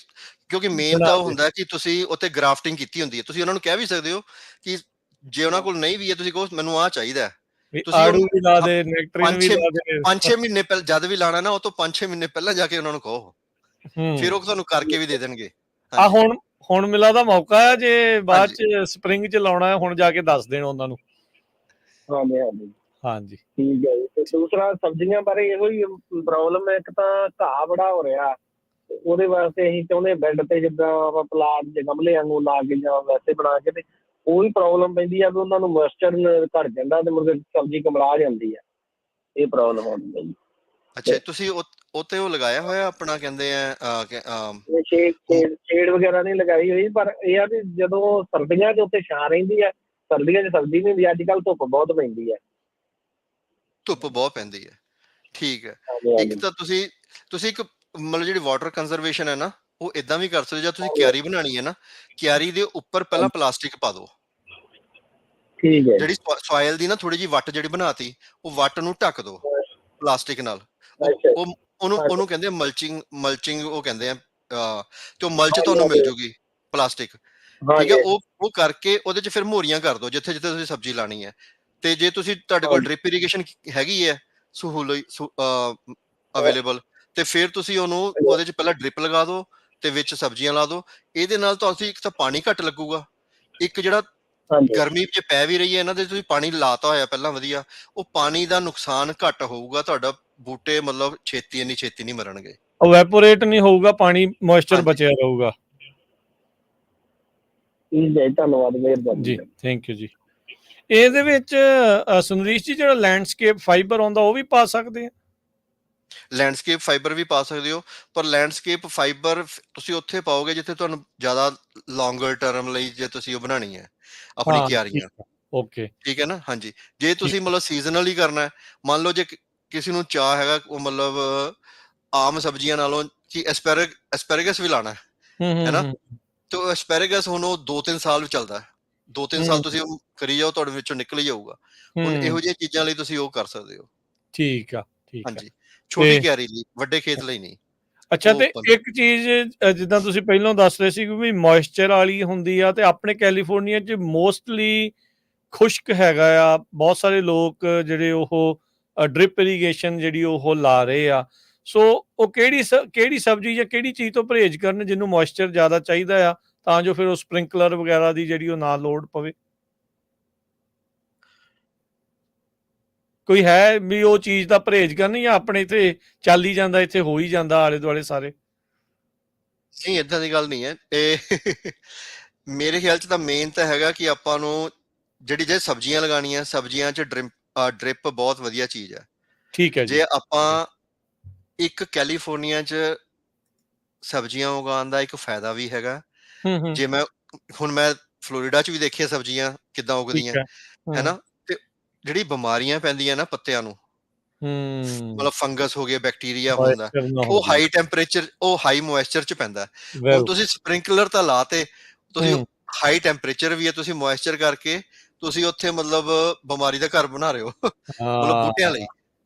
ਕਿਉਂਕਿ ਮੇਨ ਤਾਂ ਉਹ ਹੁੰਦਾ ਕਿ ਤੁਸੀਂ ਉੱਥੇ ਗ੍ਰਾਫਟਿੰਗ ਕੀਤੀ ਹੁੰਦੀ ਹੈ। ਤੁਸੀਂ ਉਹਨਾਂ ਨੂੰ ਕਹਿ ਵੀ ਸਕਦੇ ਹੋ ਕਿ ਜੇ ਉਹਨਾਂ ਕੋਲ ਨਹੀਂ ਵੀ ਹੈ, ਤੁਸੀਂ ਕਹੋ ਮੈਨੂੰ ਆਹ ਚਾਹੀਦਾ ਹੈ। ਤੁਸੀਂ ਆੜੂ ਵੀ ਲਾ ਦੇ, ਨੈਕਟਰੀਨ ਵੀ ਲਾ ਦੇ। 5-6 ਮਹੀਨੇ ਪਹਿਲਾਂ ਜਦ ਵੀ ਲਾਣਾ ਨਾ, ਉਹ ਤੋਂ 5-6 ਮਹੀਨੇ ਪਹਿਲਾਂ ਜਾ ਕੇ ਉਹਨਾਂ ਨੂੰ ਕਹੋ, ਫਿਰ ਉਹ ਤੁਹਾਨੂੰ ਕਰਕੇ ਵੀ ਦੇ ਦੇਣਗੇ। ਆ ਹੁਣ ਮਿਲਾ ਦਾ ਮੌਕਾ ਹੈ, ਜੇ ਬਾਅਦ ਚ ਸਪਰਿੰਗ ਚ ਲਾਉਣਾ ਹੈ, ਹੁਣ ਜਾ ਕੇ ਦੱਸ ਦੇਣ ਉਹਨਾਂ ਨੂੰ। ਹਾਂਜੀ ਠੀਕ ਹੈ ਜੀ। ਤੇ ਦੂਸਰਾ ਸਬਜ਼ੀਆਂ ਬਾਰੇ ਇਹੋ ਹੀ ਪ੍ਰੋਬਲਮ ਹੈ, ਇੱਕ ਤਾਂ ਘਾਹ ਬੜਾ ਹੋ ਰਿਹਾ, ਉਹਦੇ ਵਾਸਤੇ ਅਸੀਂ ਚਾਹੁੰਦੇ ਬੈੱਡ ਤੇ ਜਿੱਦਾਂ ਆਪਾਂ ਪਲਾਟ ਦੇ ਗਮਲੇ ਵਾਂਗੂ ਲਾ ਕੇ ਜਾਂ ਵੈਸੇ ਬਣਾ ਕੇ, ਤੇ ਉਹ ਵੀ ਪ੍ਰੋਬਲਮ ਪੈਂਦੀ ਆ ਵੀ ਉਹਨਾਂ ਨੂੰ ਮੋਇਸਚਰ ਘੱਟ ਜਾਂਦਾ ਤੇ ਮੁੜ ਕੇ ਸਬਜ਼ੀ ਕਮਲਾ ਜਾਂਦੀ ਹੈ। ਇਹ ਪ੍ਰੋਬਲਮ ਆਉਂਦੀ ਹੈ ਜੀ। ਅੱਛਾ, ਤੁਸੀਂ ਉੱਤੇ ਉਹ ਲਗਾਇਆ ਹੋਇਆ ਆਪਣਾ, ਕਹਿੰਦੇ ਆ ਸ਼ੇਡ ਵਗੈਰਾ ਨਹੀਂ ਲਗਾਈ ਹੋਈ, ਪਰ ਇਹ ਆ ਵੀ ਜਦੋਂ ਸਰਦੀਆਂ 'ਚ ਉੱਤੇ ਛਾਂ ਰਹਿੰਦੀ ਹੈ, ਸਰਦੀਆਂ 'ਚ ਸਬਜ਼ੀ ਨਹੀਂ ਹੁੰਦੀ। ਅੱਜ ਕੱਲ੍ਹ ਧੁੱਪ ਬਹੁਤ ਪੈਂਦੀ ਹੈ। ਧੁੱਪ ਬਹੁਤ ਪੈਂਦੀ ਹੈ, ਠੀਕ ਹੈ। ਇੱਕ ਤਾਂ ਤੁਸੀਂ ਇੱਕ ਮਤਲਬ ਜਿਹੜੀ ਵਾਟਰ ਕੰਜ਼ਰਵੇਸ਼ਨ ਹੈ ਨਾ, ਉਹ ਇਦਾਂ ਵੀ ਕਰ ਸਕਦੇ। ਜਾਂ ਤੁਸੀਂ ਕਿਆਰੀ ਬਣਾਉਣੀ ਹੈ ਨਾ, ਕਿਆਰੀ ਦੇ ਉੱਪਰ ਪਹਿਲਾਂ ਪਲਾਸਟਿਕ ਪਾ ਦਿਓ। ਠੀਕ ਹੈ। ਜਿਹੜੀ ਸੋਇਲ ਦੀ ਨਾ ਥੋੜੀ ਜਿਹੀ ਵੱਟ ਜਿਹੜੀ ਬਣਾਤੀ, ਉਹ ਵੱਟ ਨੂੰ ਢੱਕ ਦਿਓ ਪਲਾਸਟਿਕ ਨਾਲ। ਉਹਨੂੰ ਕਹਿੰਦੇ ਆ ਮਲਚਿੰਗ ਉਹ ਕਹਿੰਦੇ ਆ। ਤੇ ਉਹ ਮਲਚ ਤੁਹਾਨੂੰ ਮਿਲ ਜੂਗੀ ਪਲਾਸਟਿਕ, ਠੀਕ ਹੈ। ਉਹ ਕਰਕੇ ਉਹਦੇ 'ਚ ਫਿਰ ਮੋਰੀਆਂ ਕਰ ਦਿਓ ਜਿੱਥੇ ਤੁਸੀਂ ਸਬਜ਼ੀ ਲਾਣੀ ਹੈ। ਤੇ ਜੇ ਤੁਹਾਡੇ ਕੋਲ ਡ੍ਰਿਪ ਇਰੀਗੇਸ਼ਨ ਹੈਗੀ ਹੈ ਅਵੇਲੇਬਲ, ਤੇ ਫਿਰ ਤੁਸੀਂ ਉਹਨੂੰ ਉਹਦੇ 'ਚ ਪਹਿਲਾਂ ਡ੍ਰਿਪ ਲਗਾ ਦਿਓ ਤੇ ਵਿੱਚ ਸਬਜ਼ੀਆਂ ਲਾ ਦਿਓ। ਇਹਦੇ ਨਾਲ ਤੁਸੀਂ ਇੱਕ ਤਾਂ ਪਾਣੀ ਘੱਟ ਲੱਗੂਗਾ, ਇੱਕ ਜਿਹੜਾ ਗਰਮੀ 'ਚ ਪੈ ਵੀ ਰਹੀ ਹੈ ਇਹਨਾਂ ਦੇ, ਤੁਸੀਂ ਪਾਣੀ ਲਾਤਾ ਹੋਇਆ ਪਹਿਲਾਂ ਵਧੀਆ, ਉਹ ਪਾਣੀ ਦਾ ਨੁਕਸਾਨ ਘੱਟ ਹੋਊਗਾ। ਤੁਹਾਡਾ ਬੂਟੇ ਮਤਲਬ ਇੰਨੀ ਛੇਤੀ ਨਹੀਂ ਮਰਨਗੇ, ਇਵੈਪੋਰੇਟ ਨਹੀਂ ਹੋਊਗਾ, ਪਾਣੀ ਮੋਇਸਚਰ ਬਚਿਆ ਰਹੂਗਾ। ਠੀਕ ਹੈ, ਧੰਨਵਾਦ, ਮਿਹਰਬਾਨੀ ਜੀ, ਥੈਂਕ ਯੂ ਜੀ। ਇਹਦੇ ਵਿੱਚ ਸੁਨਰੀਸ਼ ਜੀ, ਜਿਹੜਾ ਲੈਂਡਸਕੇਪ ਫਾਈਬਰ ਆਉਂਦਾ, ਉਹ ਵੀ ਪਾ ਸਕਦੇ ਆ? ਲੈਂਡਸਕੇਪ ਫਾਈਬਰ ਵੀ ਪਾ ਸਕਦੇ ਹੋ, ਪਰ ਲੈਂਡਸਕੇਪ ਫਾਈਬਰ ਤੁਸੀਂ ਉੱਥੇ ਪਾਓਗੇ ਜਿੱਥੇ ਤੁਹਾਨੂੰ ਜ਼ਿਆਦਾ ਲੌਂਗਰ ਟਰਮ ਲਈ ਜੇ ਤੁਸੀਂ ਉਹ ਬਣਾਉਣੀ ਹੈ ਆਪਣੀ ਕਿਆਰੀਆਂ। ਓਕੇ, ਠੀਕ ਹੈ ਨਾ। ਹਾਂਜੀ, ਜੇ ਤੁਸੀਂ ਮਤਲਬ ਸੀਜ਼ਨਲ ਹੀ ਕਰਨਾ ਹੈ, ਮੰਨ ਲਓ ਜੇ ਕਿਸੇ ਨੂੰ ਚਾਹ ਹੈਗਾ ਉਹ ਮਤਲਬ ਆਮ ਸਬਜ਼ੀਆਂ ਨਾਲੋਂ ਕਿ ਐਸਪੈਰਗਸ ਵੀ ਲਾਣਾ, ਹੈ ਨਾ। ਤੇ ਐਸਪੈਰਾਗਸ ਹੁਣ ਉਹ 2-3 ਸਾਲ ਚੱਲਦਾ, 2-3 ਸਾਲ ਤੁਸੀਂ ਉਹਨੂੰ ਕਰੀ ਜਾਓ, ਤੁਹਾਡੇ ਵਿੱਚੋਂ ਨਿਕਲ ਹੀ ਜਾਊਗਾ। ਹੁਣ ਇਹੋ ਜਿਹੀਆਂ ਚੀਜ਼ਾਂ ਲਈ ਤੁਸੀਂ ਉਹ ਕਰ ਸਕਦੇ ਹੋ। ਠੀਕ ਆ, ਠੀਕ ਆ। ਹਾਂਜੀ, ਛੋਟੀ ਕਿਆਰੀ ਲਈ, ਵੱਡੇ ਖੇਤ ਲਈ ਨਹੀਂ। ਅੱਛਾ, ਤੇ ਇੱਕ ਚੀਜ਼ ਜਿੱਦਾਂ ਤੁਸੀਂ ਪਹਿਲਾਂ ਦੱਸ ਰਹੇ ਸੀ ਵੀ ਮੋਇਸਚਰ ਵਾਲੀ ਹੁੰਦੀ ਆ, ਤੇ ਆਪਣੇ ਕੈਲੀਫੋਰਨੀਆ 'ਚ ਮੋਸਟਲੀ ਖੁਸ਼ਕ ਹੈਗਾ ਆ, ਬਹੁਤ ਸਾਰੇ ਲੋਕ ਜਿਹੜੇ ਉਹ ਡ੍ਰਿਪ ਇਰੀਗੇਸ਼ਨ ਜਿਹੜੀ ਉਹ ਲਾ ਰਹੇ ਆ। ਸੋ ਉਹ ਕਿਹੜੀ ਸਬਜ਼ੀ ਜਾਂ ਕਿਹੜੀ ਚੀਜ਼ ਤੋਂ ਪਰਹੇਜ਼ ਕਰਨ ਜਿਹਨੂੰ ਮੋਇਸਚਰ ਜ਼ਿਆਦਾ ਚਾਹੀਦਾ ਆ, ਤਾਂ ਜੋ ਫਿਰ ਉਹ ਸਪ੍ਰਿੰਕਲਰ ਵਗੈਰਾ ਦੀ ਜਿਹੜੀ ਉਹ ਨਾ ਲੋੜ ਪਵੇ? ਕੋਈ ਹੈ ਵੀ ਉਹ ਚੀਜ਼ ਦਾ ਪਰਹੇਜ਼ ਕਰਨ, ਜਾਂ ਆਪਣੇ ਇੱਥੇ ਚੱਲ ਹੀ ਜਾਂਦਾ, ਇੱਥੇ ਹੋ ਹੀ ਜਾਂਦਾ ਆਲੇ ਦੁਆਲੇ ਸਾਰੇ? ਨਹੀਂ, ਏਦਾਂ ਦੀ ਗੱਲ ਨਹੀਂ ਹੈ ਇਹ ਮੇਰੇ ਖਿਆਲ 'ਚ ਤਾਂ ਮੇਨ ਤਾਂ ਹੈਗਾ ਕਿ ਆਪਾਂ ਨੂੰ ਜੇ ਸਬਜ਼ੀਆਂ ਲਗਾਉਣੀਆਂ, ਸਬਜ਼ੀਆਂ 'ਚ ਡ੍ਰਿਪ ਬਹੁਤ ਵਧੀਆ ਚੀਜ਼ ਹੈ। ਠੀਕ ਹੈ ਜੀ। ਜੇ ਆਪਾਂ ਇੱਕ ਕੈਲੀਫੋਰਨੀਆ 'ਚ ਸਬਜ਼ੀਆਂ ਉਗਾਉਣ ਦਾ ਇੱਕ ਫਾਇਦਾ ਵੀ ਹੈਗਾ। ਜੇ ਮੈਂ ਫਲੋਰੀਡਾ 'ਚ ਵੀ ਦੇਖੀਆਂ ਸਬਜ਼ੀਆਂ ਕਿੱਦਾਂ ਉਗਦੀਆਂ, ਹੈ ਨਾ। ਤੇ ਜਿਹੜੀ ਬਿਮਾਰੀਆਂ ਪੈਂਦੀਆਂ ਨਾ ਪੱਤਿਆਂ ਨੂੰ, ਮਤਲਬ ਫੰਗਸ ਹੋ ਗਿਆ, ਬੈਕਟੀਰੀਆ ਹੁੰਦਾ, ਉਹ ਹਾਈ ਟੈਂਪਰੇਚਰ, ਉਹ ਹਾਈ ਮੋਇਸਚਰ 'ਚ ਪੈਂਦਾ। ਹੁਣ ਤੁਸੀਂ ਸਪ੍ਰਿੰਕਲਰ ਤਾਂ ਲਾ ਤੇ, ਤੁਸੀਂ ਹਾਈ ਟੈਂਪਰੇਚਰ ਵੀ ਹੈ, ਤੁਸੀਂ ਮੋਇਸਚਰ ਕਰਕੇ ਤੁਸੀਂ ਉੱਥੇ ਮਤਲਬ ਬਿਮਾਰੀ ਦਾ ਘਰ ਬਣਾ ਰਹੇ ਹੋ ਮਤਲਬ ਬੂਟਿਆਂ ਲਈ,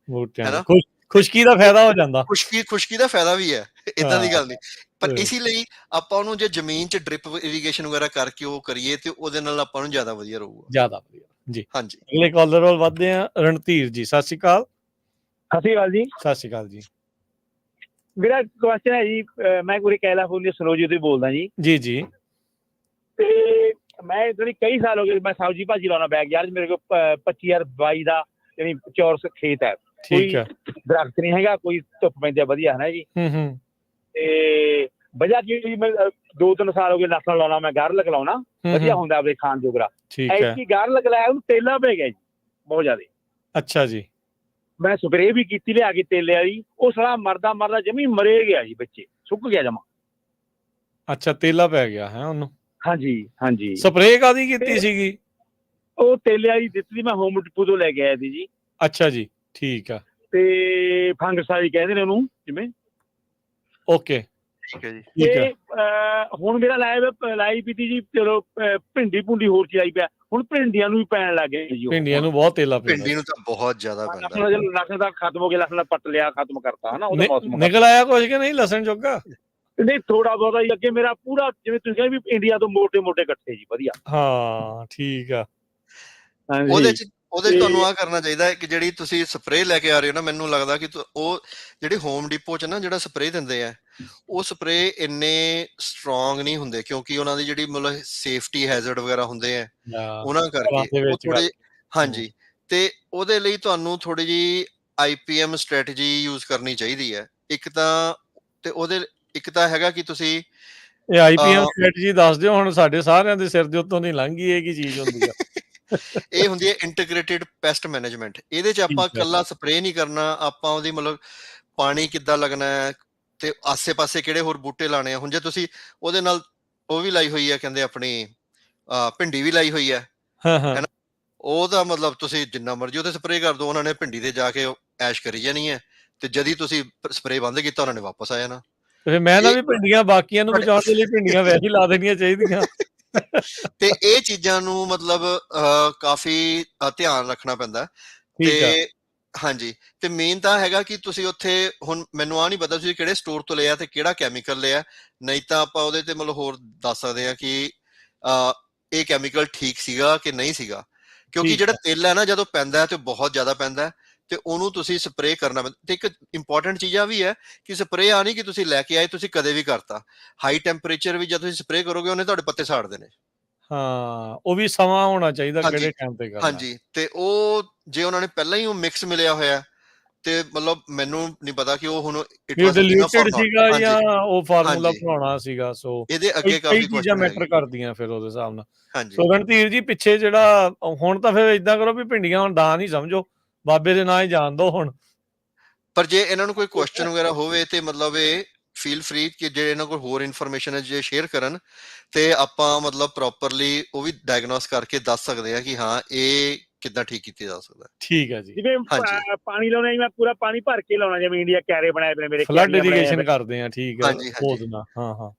ਹੈ ਨਾ। ਖੁਸ਼ਕੀ ਦਾ ਫਾਇਦਾ ਹੋ ਜਾਂਦਾ। ਖੁਸ਼ਕੀ ਦਾ ਫਾਇਦਾ ਵੀ ਹੈ, ਏਦਾਂ ਦੀ ਗੱਲ ਨਹੀਂ। ਪਰ ਇਸੇ ਲਈ ਆਪਾਂ ਉਹਨੂੰ ਜੇ ਜ਼ਮੀਨ 'ਚ ਡ੍ਰਿਪ ਇਰੀਗੇਸ਼ਨ ਵਗੈਰਾ ਕਰਕੇ ਉਹ ਕਰੀਏ, ਤੇ ਉਹਦੇ ਨਾਲ ਆਪਾਂ ਨੂੰ ਜ਼ਿਆਦਾ ਵਧੀਆ ਰਹੂਗਾ। ਜ਼ਿਆਦਾ ਵਧੀਆ ਜੀ। ਹਾਂਜੀ, ਅਗਲੇ ਕਾਲਰ ਵੱਲ ਵੱਧਦੇ ਆ। ਰਣਧੀਰ ਜੀ, ਸਤਿ ਸ਼੍ਰੀ ਅਕਾਲ। ਸਤਿ ਸ਼੍ਰੀ ਅਕਾਲ ਜੀ। ਸਤਿ ਸ਼੍ਰੀ ਅਕਾਲ ਜੀ। ਮੇਰਾ ਕੁਐਸਚਨ ਹੈ ਜੀ, ਮੈਂ ਪੂਰੀ ਕੈਲੀਫੋਰਨੀਆ ਸਨੋਜੀ ਤੋਂ ਬੋਲਦਾ ਜੀ। ਜੀ ਜੀ। ਤੇ ਮੈਂ ਜਿਹੜੀ ਕਈ ਸਾਲ ਹੋ ਗਏ ਮੈਂ ਸਬਜ਼ੀ ਭਾਜੀ ਲਾਉਣਾ ਬੈਕਯਾਰਡ 'ਚ। ਮੇਰੇ ਕੋਲ 25/22 ਦਾ ਯਾਨੀ ਚੌਰਸ ਖੇਤ ਹੈ। ਠੀਕ ਹੈ। ਦਰਖਤ ਨਹੀਂ ਹੈਗਾ, ਕੋਈ ਧੁੱਪ ਪੈਂਦੀ ਆ ਵਧੀਆ, ਹੈ ਨਾ ਜੀ। ਤੇ ਵਜ੍ਹਾ ਕੀ, ਮੈਂ 2-3 ਸਾਲ ਹੋ ਗਏ ਨਸਲ ਲਾਉਣਾ, ਮੈਂ ਗਾਰਲਿਕ ਲਾਉਣਾ, ਵਧੀਆ ਹੁੰਦਾ ਆਪਣੇ ਖਾਣ ਜੋਗਰਾ। ਐਤਕੀ ਗਾਰਲਿਕ ਲਾਇਆ, ਉਹਨੂੰ ਤੇਲਾ ਪੈ ਗਿਆ ਜੀ ਬਹੁਤ ਜ਼ਿਆਦਾ। ਅੱਛਾ ਜੀ। ਮੈਂ ਸਪਰੇਅ ਵੀ ਕੀਤੀ ਲਿਆ ਕੇ ਤੇਲੇ ਵਾਲੀ, ਉਹ ਸਾਲਾ ਮਰਦਾ ਜਮੀ ਮਰੇ ਗਿਆ ਜੀ, ਬੱਚੇ ਸੁੱਕ ਗਿਆ ਜਮਾ। ਅੱਛਾ, ਤੇਲਾ ਪੈ ਗਿਆ ਹੈ ਉਹਨੂੰ? ਹਾਂਜੀ ਹਾਂਜੀ। ਸਪਰੇਅ ਕਾਹਦੀ ਕੀਤੀ ਸੀਗੀ? ਉਹ ਤੇਲੇ ਵਾਲੀ ਦਿੱਤੀ, ਮੈਂ ਹੋਮ ਡਿਪੂ ਤੋਂ ਲੈ ਕੇ ਆਇਆ ਸੀ ਜੀ। ਅੱਛਾ ਜੀ, ਠੀਕ ਆ। ਤੇ ਫੰਗਸਾਈਡ ਕਹਿੰਦੇ ਨੇ ਉਹਨੂੰ, ਜਿਵੇਂ। ਓਕੇ, ਠੀਕ ਹੈ ਜੀ। ਤੇ ਹੁਣ ਮੇਰਾ ਲਾਈ ਪੀਤੀ ਜੀ, ਚਲੋ ਭਿੰਡੀ ਭੁੰਡੀ ਹੋਰ ਚ ਲਾਈ ਪਿਆ, ਹੁਣ ਭਿੰਡੀਆਂ ਨੂੰ ਵੀ ਪੈਣ ਲੱਗ ਗਏ ਜੀ। ਭਿੰਡੀਆਂ ਨੂੰ ਬਹੁਤ ਤੇਲਾ ਪੈਂਦਾ। ਭਿੰਡੀ ਨੂੰ ਤਾਂ ਬਹੁਤ ਜ਼ਿਆਦਾ ਪੈਂਦਾ। ਲਸਣ ਦਾ ਖਤਮ ਹੋ ਗਿਆ, ਲਸਣ ਦਾ ਪੱਟ ਲਿਆ, ਖਤਮ ਕਰਤਾ, ਹਨਾ। ਉਹਦਾ ਮੌਸਮ ਨਿਕਲ ਆਇਆ ਕੁਝ ਕਿ ਨਹੀਂ ਲਸਣ ਜੋਗਾ? ਨਹੀਂ, ਥੋੜਾ ਬਹੁਤਾ ਹੀ। ਅੱਗੇ ਮੇਰਾ ਪੂਰਾ, ਜਿਵੇਂ ਤੁਸੀਂ ਕਹਿੰਦੇ ਵੀ ਇੰਡੀਆ ਤੋਂ ਮੋਟੇ ਇਕੱਠੇ ਜੀ, ਵਧੀਆ। ਹਾਂ, ਠੀਕ ਆ। ਉਹਦੇ ਚ ਤੁਹਾਨੂੰ ਆਹ ਕਰਨਾ ਚਾਹੀਦਾ ਹੈ ਕਿ ਜਿਹੜੀ ਤੁਸੀਂ ਸਪਰੇਅ ਲੈ ਕੇ ਆ ਰਹੇ ਹੋ ਨਾ, ਮੈਨੂੰ ਲੱਗਦਾ ਕਿ ਉਹ ਜਿਹੜੀ ਹੋਮ ਡਿਪੋ 'ਚ ਨਾ ਜਿਹੜਾ ਸਪਰੇਅ ਦਿੰਦੇ ਆ, ਉਹ ਸਪਰੇਅ ਇੰਨੇ ਸਟਰੋਂਗ ਨਹੀਂ ਹੁੰਦੇ, ਕਿਉਂਕਿ ਉਹਨਾਂ ਦੀ ਜਿਹੜੀ ਮਤਲਬ ਸੇਫਟੀ ਹੈਜ਼ਰਡ ਵਗੈਰਾ ਹੁੰਦੇ ਆ, ਉਹਨਾਂ ਕਰਕੇ ਉਹ ਥੋੜੇ। ਹਾਂਜੀ, ਤੇ ਉਹਦੇ ਲਈ ਤੁਹਾਨੂੰ ਥੋੜੀ ਜਿਹੀ IPM ਸਟ੍ਰੈਟਜੀ ਯੂਜ਼ ਕਰਨੀ ਚਾਹੀਦੀ ਹੈ। ਇੱਕ ਤਾਂ ਹੈਗਾ ਕਿ ਤੁਸੀਂ ਇਹ IPM ਸਟ੍ਰੈਟਜੀ ਦੱਸ ਦਿਓ ਹੁਣ, ਸਾਡੇ ਸਾਰਿਆਂ ਦੇ ਸਿਰ ਦੇ ਉੱਤੋਂ ਨਹੀਂ ਲੰਘੀ। ਇਹ ਕੀ ਚੀਜ਼ ਹੁੰਦੀ ਆ? ਇਹ ਹੁੰਦੀ ਹੈ ਇੰਟੀਗ੍ਰੇਟਿਡ ਪੈਸਟ ਮੈਨੇਜਮੈਂਟ। ਇਹਦੇ 'ਚ ਆਪਾਂ ਇਕੱਲਾ ਸਪਰੇਅ ਨਹੀਂ ਕਰਨਾ, ਆਪਾਂ ਉਹਦੀ ਮਤਲਬ ਪਾਣੀ ਕਿੱਦਾਂ ਲੱਗਣਾ ਹੈ, ਤੇ ਆਸੇ-ਪਾਸੇ ਕਿਹੜੇ ਹੋਰ ਬੂਟੇ ਲਾਣੇ ਆ। ਹੁਣ ਜੇ ਤੁਸੀਂ ਉਹਦੇ ਨਾਲ ਉਹ ਵੀ ਲਾਈ ਹੋਈ ਹੈ, ਕਹਿੰਦੇ ਆਪਣੀ ਭਿੰਡੀ ਵੀ ਲਾਈ ਹੋਈ ਹੈ, ਹੈਨਾ, ਉਹਦਾ ਮਤਲਬ ਤੁਸੀਂ ਜਿੰਨਾ ਮਰਜ਼ੀ ਉਹਦੇ ਸਪਰੇਅ ਕਰ ਦਿਓ, ਉਹਨਾਂ ਨੇ ਭਿੰਡੀ ਤੇ ਜਾ ਕੇ ਐਸ਼ ਕਰੀ ਜਾਣੀ ਹੈ, ਤੇ ਜਦ ਹੀ ਤੁਸੀਂ ਸਪਰੇਅ ਬੰਦ ਕੀਤਾ, ਉਹਨਾਂ ਨੇ ਵਾਪਸ ਆ ਜਾਣਾ। ਫਿਰ ਮੈਂ ਨਾ ਵੀ ਭਿੰਡੀਆਂ ਬਾਕੀਆਂ ਨੂੰ ਬਚਾਉਣ ਦੇ ਲਈ ਭਿੰਡੀਆਂ ਵੈਸੇ ਹੀ ਲਾ ਦੇਣੀਆਂ ਚਾਹੀਦੀਆਂ। ਤੇ ਇਹ ਚੀਜ਼ਾਂ ਨੂੰ ਮਤਲਬ ਕਾਫੀ ਧਿਆਨ ਰੱਖਣਾ ਪੈਂਦਾ। ਤੇ ਹਾਂਜੀ, ਤੇ ਮੇਨ ਤਾਂ ਹੈਗਾ ਕਿ ਤੁਸੀਂ ਉੱਥੇ, ਹੁਣ ਮੈਨੂੰ ਆਹ ਨਹੀਂ ਪਤਾ ਤੁਸੀਂ ਕਿਹੜੇ ਸਟੋਰ ਤੋਂ ਲਿਆ ਤੇ ਕਿਹੜਾ ਕੈਮੀਕਲ ਲਿਆ, ਨਹੀਂ ਤਾਂ ਆਪਾਂ ਉਹਦੇ ਤੇ ਮਤਲਬ ਹੋਰ ਦੱਸ ਸਕਦੇ ਹਾਂ ਕਿ ਇਹ ਕੈਮੀਕਲ ਠੀਕ ਸੀਗਾ ਕਿ ਨਹੀਂ ਸੀਗਾ। ਕਿਉਂਕਿ ਜਿਹੜਾ ਤੇਲ ਹੈ ਨਾ, ਜਦੋਂ ਪੈਂਦਾ ਹੈ ਤੇ ਬਹੁਤ ਜ਼ਿਆਦਾ ਪੈਂਦਾ, ਤੇ ਉਹਨੂੰ ਤੁਸੀਂ ਸਪਰੇਅ ਕਰਨਾ ਪੈਂਦਾ। ਤੇ ਇੱਕ ਇੰਪੋਰਟੈਂਟ ਚੀਜ਼ ਆ ਵੀ ਹੈ ਕਿ ਸਪਰੇਅ ਆ ਨਹੀਂ ਕਿ ਤੁਸੀਂ ਲੈ ਕੇ ਆਏ, ਤੁਸੀਂ ਕਦੇ ਵੀ ਕਰਤਾ। ਹਾਈ ਟੈਂਪਰੇਚਰ ਵੀ ਜਦ ਤੁਸੀਂ ਸਪਰੇਅ ਕਰੋਗੇ, ਉਹਨੇ ਤੁਹਾਡੇ ਪੱਤੇ ਸਾੜ ਦੇਣੇ। ਹਾਂ, ਉਹ ਵੀ ਸਮਾਂ ਹੋਣਾ ਚਾਹੀਦਾ, ਕਿਹੜੇ ਟਾਈਮ ਤੇ ਕਰਨਾ। ਹਾਂਜੀ, ਤੇ ਉਹ ਜੇ ਉਹਨਾਂ ਨੇ ਪਹਿਲਾਂ ਹੀ ਉਹ ਮਿਕਸ ਮਿਲਿਆ ਹੋਇਆ, ਤੇ ਮਤਲਬ ਮੈਨੂੰ ਨਹੀਂ ਪਤਾ ਕਿ ਉਹ ਹੁਣ ਡਿਲੂਟਡ ਸੀਗਾ ਜਾਂ ਉਹ ਫਾਰਮੂਲਾ ਬਣਾਉਣਾ ਸੀਗਾ। ਸੋ ਇਹਦੇ ਅੱਗੇ ਕਾਫੀ ਚੀਜ਼ਾਂ ਮੈਟਰ ਕਰਦੀਆਂ ਫਿਰ ਉਹਦੇ ਹਿਸਾਬ ਨਾਲ। ਹਾਂਜੀ, ਸੋ ਰਣਧੀਰ ਜੀ, ਪਿੱਛੇ ਜਿਹੜਾ ਹੁਣ ਤਾਂ ਫਿਰ ਏਦਾਂ ਕਰੋ ਵੀ ਭਿੰਡੀਆਂ ਹੁਣ ਦਾਨ ਹੀ ਸਮਝੋ, ਬਾਬੇ ਦੇ ਨਾਂ ਹੀ ਜਾਣ ਦੋ ਹੁਣ। ਪਰ ਜੇ ਇਹਨਾਂ ਨੂੰ ਕੋਈ ਕੁਐਸਚਨ ਵਗੈਰਾ ਹੋਵੇ, ਤੇ ਮਤਲਬ ਇਹ ਫੀਲ ਫਰੀ ਕਿ ਜੇ ਇਹਨਾਂ ਕੋਲ ਹੋਰ ਇਨਫੋਰਮੇਸ਼ਨ ਹੈ ਜੇ ਸ਼ੇਅਰ ਕਰਨ, ਤੇ ਆਪਾਂ ਮਤਲਬ ਪ੍ਰੋਪਰਲੀ ਉਹ ਵੀ ਡਾਇਗਨੋਸ ਕਰਕੇ ਦੱਸ ਸਕਦੇ ਹਾਂ ਕਿ ਹਾਂ ਇਹ ਕਿੱਦਾਂ ਠੀਕ ਕੀਤਾ ਜਾ ਸਕਦਾ। ਠੀਕ ਹੈ ਜੀ। ਜਿਵੇਂ ਪਾਣੀ ਲਾਉਣਾ ਜੀ, ਮੈਂ ਪੂਰਾ ਪਾਣੀ ਭਰ ਕੇ ਲਾਉਣਾ, ਜਿਵੇਂ ਇੰਡੀਆ ਕਿਆਰੇ ਬਣਾਏ ਪਏ ਮੇਰੇ, ਫਲੱਡ ਇਰੀਗੇਸ਼ਨ ਕਰਦੇ ਆ। ਠੀਕ ਹੈ। ਹਾਂਜੀ। ਹਾਂ।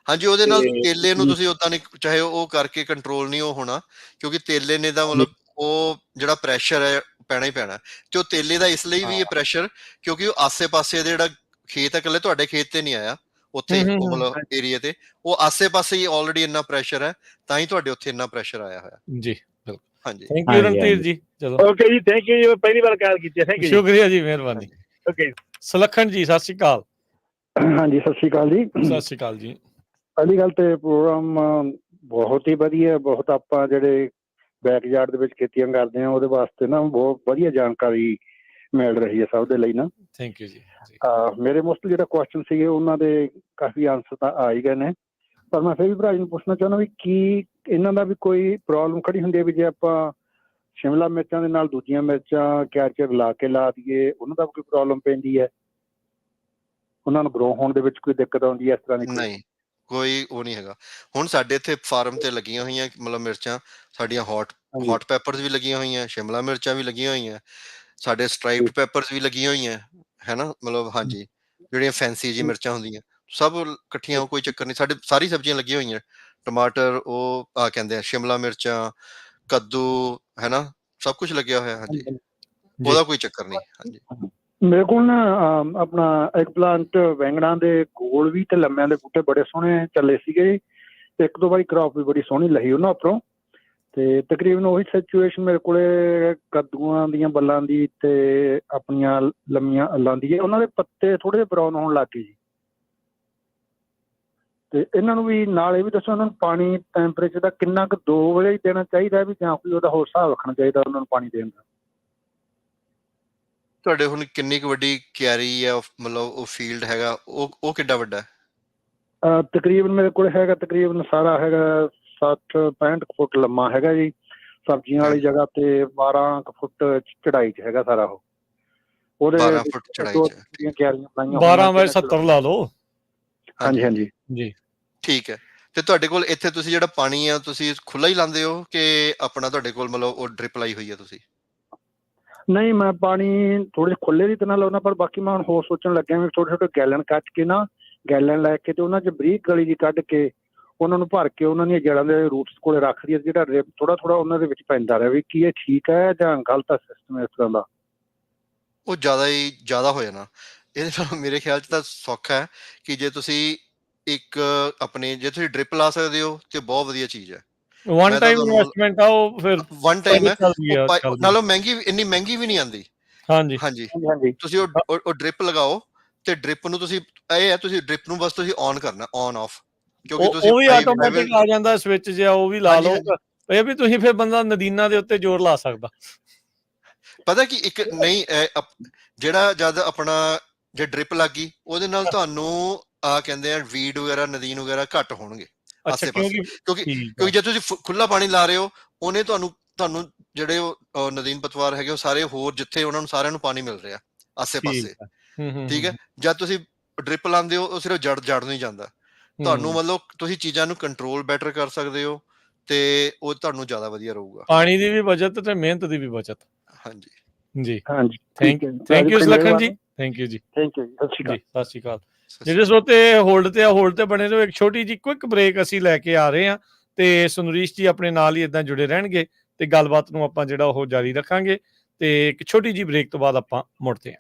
ਹਾਂਜੀ, ਉਹਦੇ ਨਾਲ ਤੇ ਤੇਲੇ ਨੂੰ ਤੁਸੀਂ ਓਦਾਂ ਨਹੀਂ, ਚਾਹੇ ਉਹ ਕਰਕੇ ਕੰਟਰੋਲ ਨਹੀਂ ਉਹ ਹੋਣਾ, ਕਿਉਂਕਿ ਤੇਲੇ ਨੇ ਤਾਂ ਮਤਲਬ ਉਹ ਜਿਹੜਾ ਪ੍ਰੈਸ਼ਰ ਹੈ ਪੈਣਾ ਹੀ ਪੈਣਾ। ਤੇ ਉਹ ਤੇਲੇ ਦਾ ਇਸ ਲਈ ਵੀ ਇਹ ਪ੍ਰੈਸ਼ਰ, ਕਿਉਂਕਿ ਉਹ ਆਸੇ-ਪਾਸੇ ਦੇ ਜਿਹੜਾ ਖੇਤ ਹੈ, ਇਕੱਲੇ ਤੁਹਾਡੇ ਖੇਤ ਤੇ ਨਹੀਂ ਆਇਆ, ਉੱਥੇ ਉਹ ਮਤਲਬ ਏਰੀਏ ਤੇ ਉਹ ਆਸੇ-ਪਾਸੇ ਹੀ ਆਲਰੇਡੀ ਇੰਨਾ ਪ੍ਰੈਸ਼ਰ ਹੈ, ਤਾਂ ਹੀ ਤੁਹਾਡੇ ਉੱਥੇ ਇੰਨਾ ਪ੍ਰੈਸ਼ਰ ਆਇਆ ਹੋਇਆ। ਜੀ ਬਿਲਕੁਲ। ਹਾਂਜੀ, ਥੈਂਕ ਯੂ ਰਣਧੀਰ ਜੀ। ਚਲੋ ਓਕੇ ਜੀ, ਥੈਂਕ ਯੂ ਜੀ, ਪਹਿਲੀ ਵਾਰ ਕਾਲ ਕੀਤੀ ਹੈ, ਥੈਂਕ ਯੂ ਜੀ, ਸ਼ੁਕਰੀਆ ਜੀ, ਮਿਹਰਬਾਨੀ। ਓਕੇ। ਸੁਲੱਖਣ ਜੀ, ਸਤਿ ਸ਼੍ਰੀ ਅਕਾਲ। ਹਾਂਜੀ, ਸਤਿ ਸ਼੍ਰੀ ਅਕਾਲ ਜੀ। ਸਤਿ ਸ਼੍ਰੀ ਅਕਾਲ ਜੀ। ਪਹਿਲੀ ਗੱਲ ਤੇ ਪ੍ਰੋਗਰਾਮ ਬਹੁਤ ਹੀ ਵਧੀਆ, ਬਹੁਤ ਆਪਾਂ ਜਿਹੜੇ ਬੈਕਯਾਰਡ ਦੇ ਵਿੱਚ ਖੇਤੀਆਂ ਕਰਦੇ ਹਾਂ ਉਹਦੇ ਵਾਸਤੇ ਨਾ ਬਹੁਤ ਵਧੀਆ ਜਾਣਕਾਰੀ ਮਿਲ ਰਹੀ ਹੈ ਸਭ ਦੇ ਲਈ ਨਾ। ਥੈਂਕ ਯੂ ਜੀ। ਮੇਰੇ ਮੋਸਟਲੀ ਜਿਹੜਾ ਕੁਐਸਚਨ ਸੀਗੇ ਉਹਨਾਂ ਦੇ ਕਾਫੀ ਆਨਸਰ ਤਾਂ ਆ ਹੀ ਗਏ ਨੇ, ਪਰ ਮੈਂ ਫਿਰ ਵੀ ਭਰਾ ਜੀ ਨੂੰ ਪੁੱਛਣਾ ਚਾਹੁੰਦਾ ਵੀ ਕੀ ਇਹਨਾਂ ਦਾ ਵੀ ਕੋਈ ਪ੍ਰੋਬਲਮ ਖੜੀ ਹੁੰਦੀ ਹੈ ਵੀ ਜੇ ਆਪਾਂ ਸ਼ਿਮਲਾ ਮਿਰਚਾਂ ਦੇ ਨਾਲ ਦੂਜੀਆਂ ਮਿਰਚਾਂ ਕੈਚਰ ਲਾ ਕੇ ਲਾ ਦਈਏ, ਉਹਨਾਂ ਦਾ ਕੋਈ ਪ੍ਰੋਬਲਮ ਪੈਂਦੀ ਹੈ, ਉਹਨਾਂ ਨੂੰ ਗਰੋ ਹੋਣ ਦੇ ਵਿੱਚ ਕੋਈ ਦਿੱਕਤ ਆਉਂਦੀ ਹੈ ਇਸ ਤਰ੍ਹਾਂ ਦੀ? ਨਹੀਂ, ਕੋਈ ਉਹ ਨਹੀਂ ਹੈਗਾ। ਹੁਣ ਸਾਡੇ ਇੱਥੇ ਫਾਰਮ ਤੇ ਲੱਗੀਆਂ ਹੋਈਆਂ ਮਤਲਬ ਮਿਰਚਾਂ ਸਾਡੀਆਂ, ਹੌਟ ਪੈਪਰਸ ਵੀ ਲੱਗੀਆਂ ਹੋਈਆਂ, ਸ਼ਿਮਲਾ ਮਿਰਚਾਂ ਵੀ ਲੱਗੀਆਂ ਹੋਈਆਂ, ਸਾਡੇ ਸਟਰਾਈਪਡ ਪੈਪਰਸ ਵੀ ਲੱਗੀਆਂ ਹੋਈਆਂ, ਹੈ ਨਾ, ਮਤਲਬ ਹਾਂਜੀ, ਜਿਹੜੀਆਂ ਫੈਂਸੀ ਜੀ ਮਿਰਚਾਂ ਹੁੰਦੀਆਂ ਸਭ ਇਕੱਠੀਆਂ, ਕੋਈ ਚੱਕਰ ਨਹੀਂ। ਸਾਡੇ ਸਾਰੀ ਸਬਜ਼ੀਆਂ ਲੱਗੀਆਂ ਹੋਈਆਂ, ਟਮਾਟਰ, ਉਹ ਆ ਕਹਿੰਦੇ ਆ ਸ਼ਿਮਲਾ ਮਿਰਚਾਂ, ਕੱਦੂ, ਹੈ ਨਾ, ਸਭ ਕੁਝ ਲੱਗਿਆ ਹੋਇਆ। ਹਾਂਜੀ, ਉਹਦਾ ਕੋਈ ਚੱਕਰ ਨਹੀਂ। ਹਾਂਜੀ, ਮੇਰੇ ਕੋਲ ਨਾ ਆਪਣਾ ਐਗ ਪਲਾਂਟ, ਬੈਂਗਣਾਂ ਦੇ ਗੋਲ ਵੀ ਤੇ ਲੰਮਿਆਂ ਦੇ ਬੂਟੇ ਬੜੇ ਸੋਹਣੇ ਚੱਲੇ ਸੀਗੇ, ਇੱਕ ਦੋ ਵਾਰੀ ਕ੍ਰੌਪ ਵੀ ਬੜੀ ਸੋਹਣੀ ਲਹੀ ਉਹਨਾਂ ਉੱਪਰੋਂ, ਤੇ ਤਕਰੀਬਨ ਉਹੀ ਸਿਚੁਏਸ਼ਨ ਮੇਰੇ ਕੋਲੇ ਕੱਦੂਆਂ ਦੀਆਂ ਬੱਲਾਂ ਦੀ ਤੇ ਆਪਣੀਆਂ ਲੰਮੀਆਂ ਅੱਲਾਂ ਦੀ ਹੈ। ਉਹਨਾਂ ਦੇ ਪੱਤੇ ਥੋੜੇ ਜਿਹੇ ਬਰਾਊਨ ਹੋਣ ਲੱਗ ਗਏ ਜੀ, ਤੇ ਇਹਨਾਂ ਨੂੰ ਵੀ ਨਾਲ ਇਹ ਵੀ ਦੱਸੋ ਇਹਨਾਂ ਨੂੰ ਪਾਣੀ ਟੈਂਪਰੇਚਰ ਦਾ ਕਿੰਨਾ ਕੁ 2 ਵਜੇ ਹੀ ਦੇਣਾ ਚਾਹੀਦਾ ਵੀ ਜਾਂ ਕੋਈ ਉਹਦਾ ਹੋਰ ਹਿਸਾਬ ਰੱਖਣਾ ਚਾਹੀਦਾ ਉਹਨਾਂ ਨੂੰ ਪਾਣੀ ਦੇਣ ਦਾ? ਤੁਹਾਡੇ ਹੁਣ ਕਿੰਨੀ ਕੁ ਵੱਡੀ ਕਿਆਰੀ ਹੈ, ਮਤਲਬ ਉਹ ਫੀਲਡ ਹੈਗਾ, ਉਹ ਕਿੱਡਾ ਵੱਡਾ ਹੈ? ਤਕਰੀਬਨ ਮੇਰੇ ਕੋਲ ਹੈਗਾ, ਤਕਰੀਬਨ ਸਾਰਾ ਹੈਗਾ 60-65 ਫੁੱਟ ਲੰਮਾ ਹੈਗਾ ਜੀ, ਸਬਜ਼ੀਆਂ ਵਾਲੀ ਜਗ੍ਹਾ ਤੇ 12 ਫੁੱਟ ਚੜਾਈ 'ਚ ਹੈਗਾ ਸਾਰਾ ਉਹ। ਉਹਦੇ 12 ਫੁੱਟ ਚੜਾਈ ਦੋ 'ਚ? ਕਿਆਰੀਆਂ ਬਣਾਈਆਂ 12 ਬਾਏ 70 ਲਾ ਲਓ। ਹਾਂਜੀ ਹਾਂਜੀ ਜੀ, ਠੀਕ ਹੈ। ਤੇ ਤੁਹਾਡੇ ਕੋਲ ਇੱਥੇ ਤੁਸੀਂ ਜਿਹੜਾ ਪਾਣੀ ਆ ਤੁਸੀਂ ਖੁੱਲਾ ਹੀ ਲਾਉਂਦੇ ਹੋ ਕਿ ਆਪਣਾ ਤੁਹਾਡੇ ਕੋਲ ਮਤਲਬ ਉਹ ਡ੍ਰਿਪ ਲਾਈ ਹੋਈ ਹੈ ਤੁਸੀਂ? ਨਹੀਂ, ਮੈਂ ਪਾਣੀ ਥੋੜੇ ਜਿਹੇ ਖੁੱਲੇ ਦੀ ਤਰ੍ਹਾਂ ਲਾਉਣਾ, ਪਰ ਬਾਕੀ ਮੈਂ ਹੁਣ ਹੋਰ ਸੋਚਣ ਲੱਗਿਆ ਵੀ ਛੋਟੇ ਛੋਟੇ ਗੈਲਨ ਕੱਟ ਕੇ ਨਾ, ਗੈਲਨ ਲੈ ਕੇ ਤੇ ਉਹਨਾਂ 'ਚ ਬਰੀਕ ਗਲੀ ਜੀ ਕੱਢ ਕੇ ਉਹਨਾਂ ਨੂੰ ਭਰ ਕੇ ਉਹਨਾਂ ਦੀਆਂ ਜੜ੍ਹਾਂ ਦੇ ਰੂਟਸ ਕੋਲੇ ਰੱਖ ਦਈਏ, ਜਿਹੜਾ ਡ੍ਰਿਪ ਥੋੜਾ ਥੋੜਾ ਉਹਨਾਂ ਦੇ ਵਿੱਚ ਪੈਂਦਾ ਰਹੇ। ਕੀ ਇਹ ਠੀਕ ਹੈ ਜਾਂ ਗਲਤ ਹੈ ਸਿਸਟਮ ਇਸ ਤਰ੍ਹਾਂ ਦਾ? ਉਹ ਜ਼ਿਆਦਾ ਹੋ ਜਾਣਾ। ਇਹਦੇ ਨਾਲ ਮੇਰੇ ਖਿਆਲ 'ਚ ਤਾਂ ਸੌਖਾ ਹੈ ਕਿ ਜੇ ਤੁਸੀਂ ਇੱਕ ਆਪਣੇ ਜੇ ਤੁਸੀਂ ਡ੍ਰਿਪ ਲਾ ਸਕਦੇ ਹੋ ਤੇ ਬਹੁਤ ਵਧੀਆ ਚੀਜ਼ ਹੈ। ਵਨ ਮੈਂ ਤਾਂ ਟਾਈਮ ਤੁਹਾਨੂੰ ਇਨਵੈਸਟਮੈਂਟ ਆ ਉਹ, ਫਿਰ ਵਨ ਟਾਈਮ ਹੈ, ਚੱਲਦੀ ਆ ਉਹ ਚੱਲਦੀ। ਨਾਲੋਂ ਇੰਨੀ ਮਹਿੰਗੀ ਵੀ ਨਹੀਂ ਆਉਂਦੀ। ਹਾਂਜੀ ਹਾਂਜੀ, ਹਾਂਜੀ ਤੁਸੀਂ ਉਹ ਡ੍ਰਿਪ ਲਗਾਓ ਤੇ ਡ੍ਰਿਪ ਨੂੰ ਤੁਸੀਂ ਇਹ ਹੈ ਤੁਸੀਂ ਡ੍ਰਿਪ ਨੂੰ ਬਸ ਤੁਸੀਂ ਔਨ ਕਰਨਾ, ਔਨ ਆਫ, ਕਿਉਂਕਿ ਤੁਸੀਂ ਉਹ ਵੀ ਆਟੋਮੈਟਿਕ ਆ ਜਾਂਦਾ ਸਵਿਚ ਜਿਹਾ, ਉਹ ਵੀ ਲਾ ਹਾਂਜੀ ਲਓ। ਹਾਂਜੀ। ਇਹ ਵੀ ਤੁਸੀਂ ਫਿਰ ਬੰਦਾ ਨਦੀਨਾਂ ਦੇ ਉੱਤੇ ਜ਼ੋਰ ਲਾ ਸਕਦਾ। ਪਤਾ ਕੀ ਇੱਕ ਨਹੀਂ ਜਿਹੜਾ ਜਦ ਆਪਣਾ ਜੇ ਡ੍ਰਿਪ ਲੱਗ ਗਈ ਉਹਦੇ ਨਾਲ ਤੁਹਾਨੂੰ ਆ ਕਹਿੰਦੇ ਆ ਵੀਡ ਵਗੈਰਾ, ਨਦੀਨ ਵਗੈਰਾ ਘੱਟ ਹੋਣਗੇ ਅੱਛਾ, ਆਸੇ ਪਾਸੇ, ਕਿਉਂਕਿ ਠੀਕ ਆ। ਜੇ ਤੁਸੀਂ ਖੁੱਲਾ ਪਾਣੀ ਲਾ ਰਹੇ ਹੋ ਉਹਨੇ ਤੁਹਾਨੂੰ ਜਿਹੜੇ ਉਹ ਨਦੀਨ ਪਤਵਾਰ ਹੈਗੇ ਉਹ ਸਾਰੇ ਹੋਰ ਜਿੱਥੇ ਉਹਨਾਂ ਨੂੰ ਸਾਰਿਆਂ ਨੂੰ ਪਾਣੀ ਮਿਲ ਰਿਹਾ ਆਸੇ ਪਾਸੇ, ਠੀਕ ਆ। ਠੀਕ ਹੈ। ਜਦ ਤੁਸੀਂ ਡ੍ਰਿਪ ਲਾਉਂਦੇ ਹੋ ਉਹ ਸਿਰਫ ਜੜ ਨੂੰ ਹੀ ਜਾਂਦਾ, ਤੁਹਾਨੂੰ ਮਤਲਬ ਤੁਸੀਂ ਚੀਜ਼ਾਂ ਨੂੰ ਕੰਟਰੋਲ ਬੈਟਰ ਕਰ ਸਕਦੇ ਹੋ ਤੇ ਉਹ ਤੁਹਾਨੂੰ ਜ਼ਿਆਦਾ ਵਧੀਆ ਰਹੂਗਾ। ਪਾਣੀ ਦੀ ਵੀ ਬਚਤ ਤੇ ਮਿਹਨਤ ਦੀ ਵੀ ਬਚਤ। ਹਾਂਜੀ ਜੀ, ਹਾਂਜੀ, ਥੈਂਕ ਯੂ ਸੁਲੱਖਣ ਜੀ, ਥੈਂਕ ਯੂ ਜੀ। ਥੈਂਕ ਯੂ ਜੀ, ਸਤਿ ਸ਼੍ਰੀ ਅਕਾਲ। ਜੀ, ਸਤਿ ਸ਼੍ਰੀ ਅਕਾਲ। ਜਿਹੜੇ ਸਰੋਤੇ ਹੋਲਡ ਤੇ ਬਣੇ ਰਹੋ, ਇੱਕ ਛੋਟੀ ਜਿਹੀ ਕੁਇਕ ਬ੍ਰੇਕ ਅਸੀਂ ਲੈ ਕੇ ਆ ਰਹੇ ਹਾਂ, ਤੇ ਸੁਨਰੀਸ਼ ਜੀ ਆਪਣੇ ਨਾਲ ਹੀ ਇਦਾਂ ਜੁੜੇ ਰਹਿਣਗੇ ਤੇ ਗੱਲਬਾਤ ਨੂੰ ਆਪਾਂ ਜਿਹੜਾ ਉਹ ਜਾਰੀ ਰੱਖਾਂਗੇ, ਤੇ ਇੱਕ ਛੋਟੀ ਜਿਹੀ ਬ੍ਰੇਕ ਤੋਂ ਬਾਅਦ ਆਪਾਂ ਮੁੜਦੇ ਹਾਂ।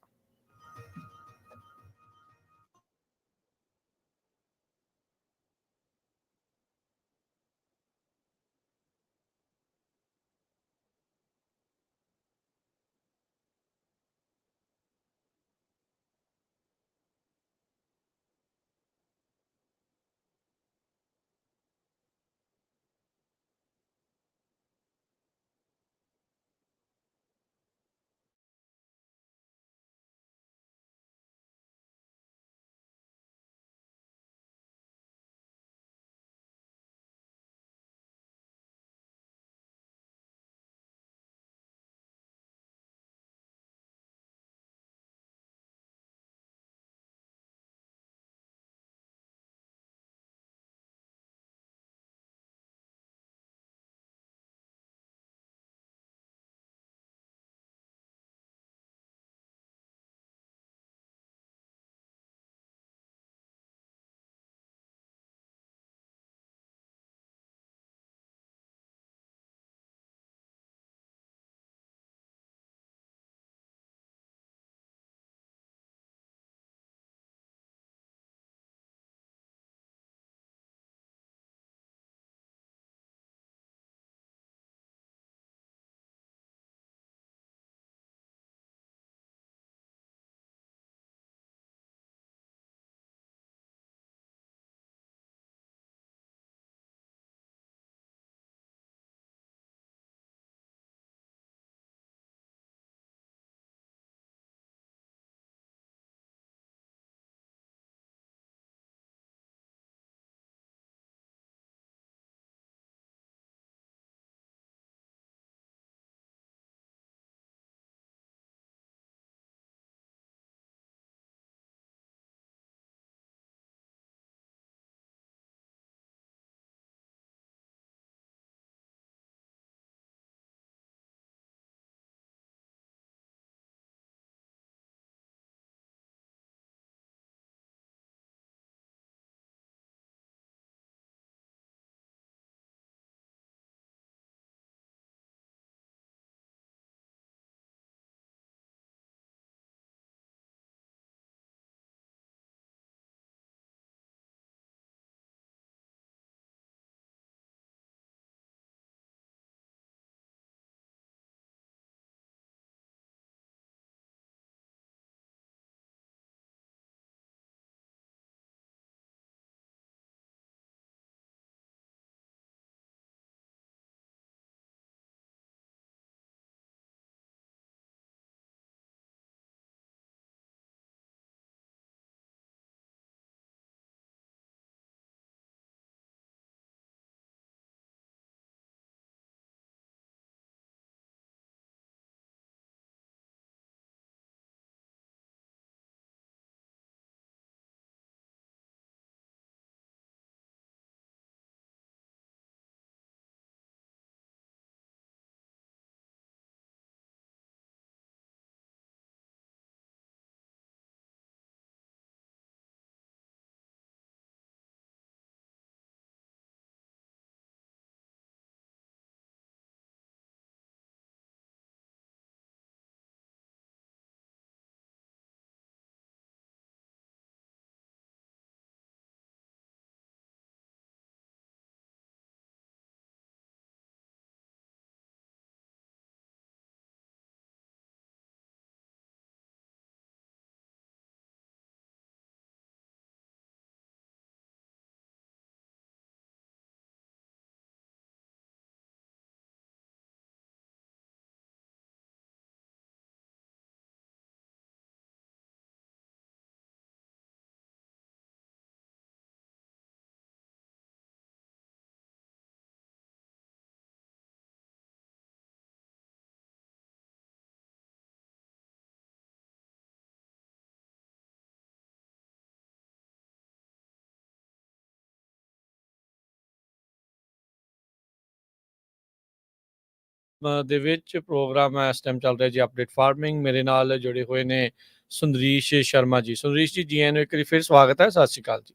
ਦੇ ਵਿੱਚ ਪ੍ਰੋਗਰਾਮ ਹੈ ਇਸ ਟਾਈਮ ਚੱਲ ਰਿਹਾ ਜੀ ਅਪਡੇਟ ਫਾਰਮਿੰਗ। ਮੇਰੇ ਨਾਲ ਜੁੜੇ ਹੋਏ ਨੇ ਸੁੰਦਰੀਸ਼ ਸ਼ਰਮਾ ਜੀ। ਸੁੰਦਰੀਸ਼ ਜੀ, ਜੀ ਆਇਆਂ ਨੂੰ ਇੱਕ ਵਾਰੀ ਫਿਰ ਸਵਾਗਤ ਹੈ। ਸਤਿ ਸ਼੍ਰੀ ਅਕਾਲ ਜੀ।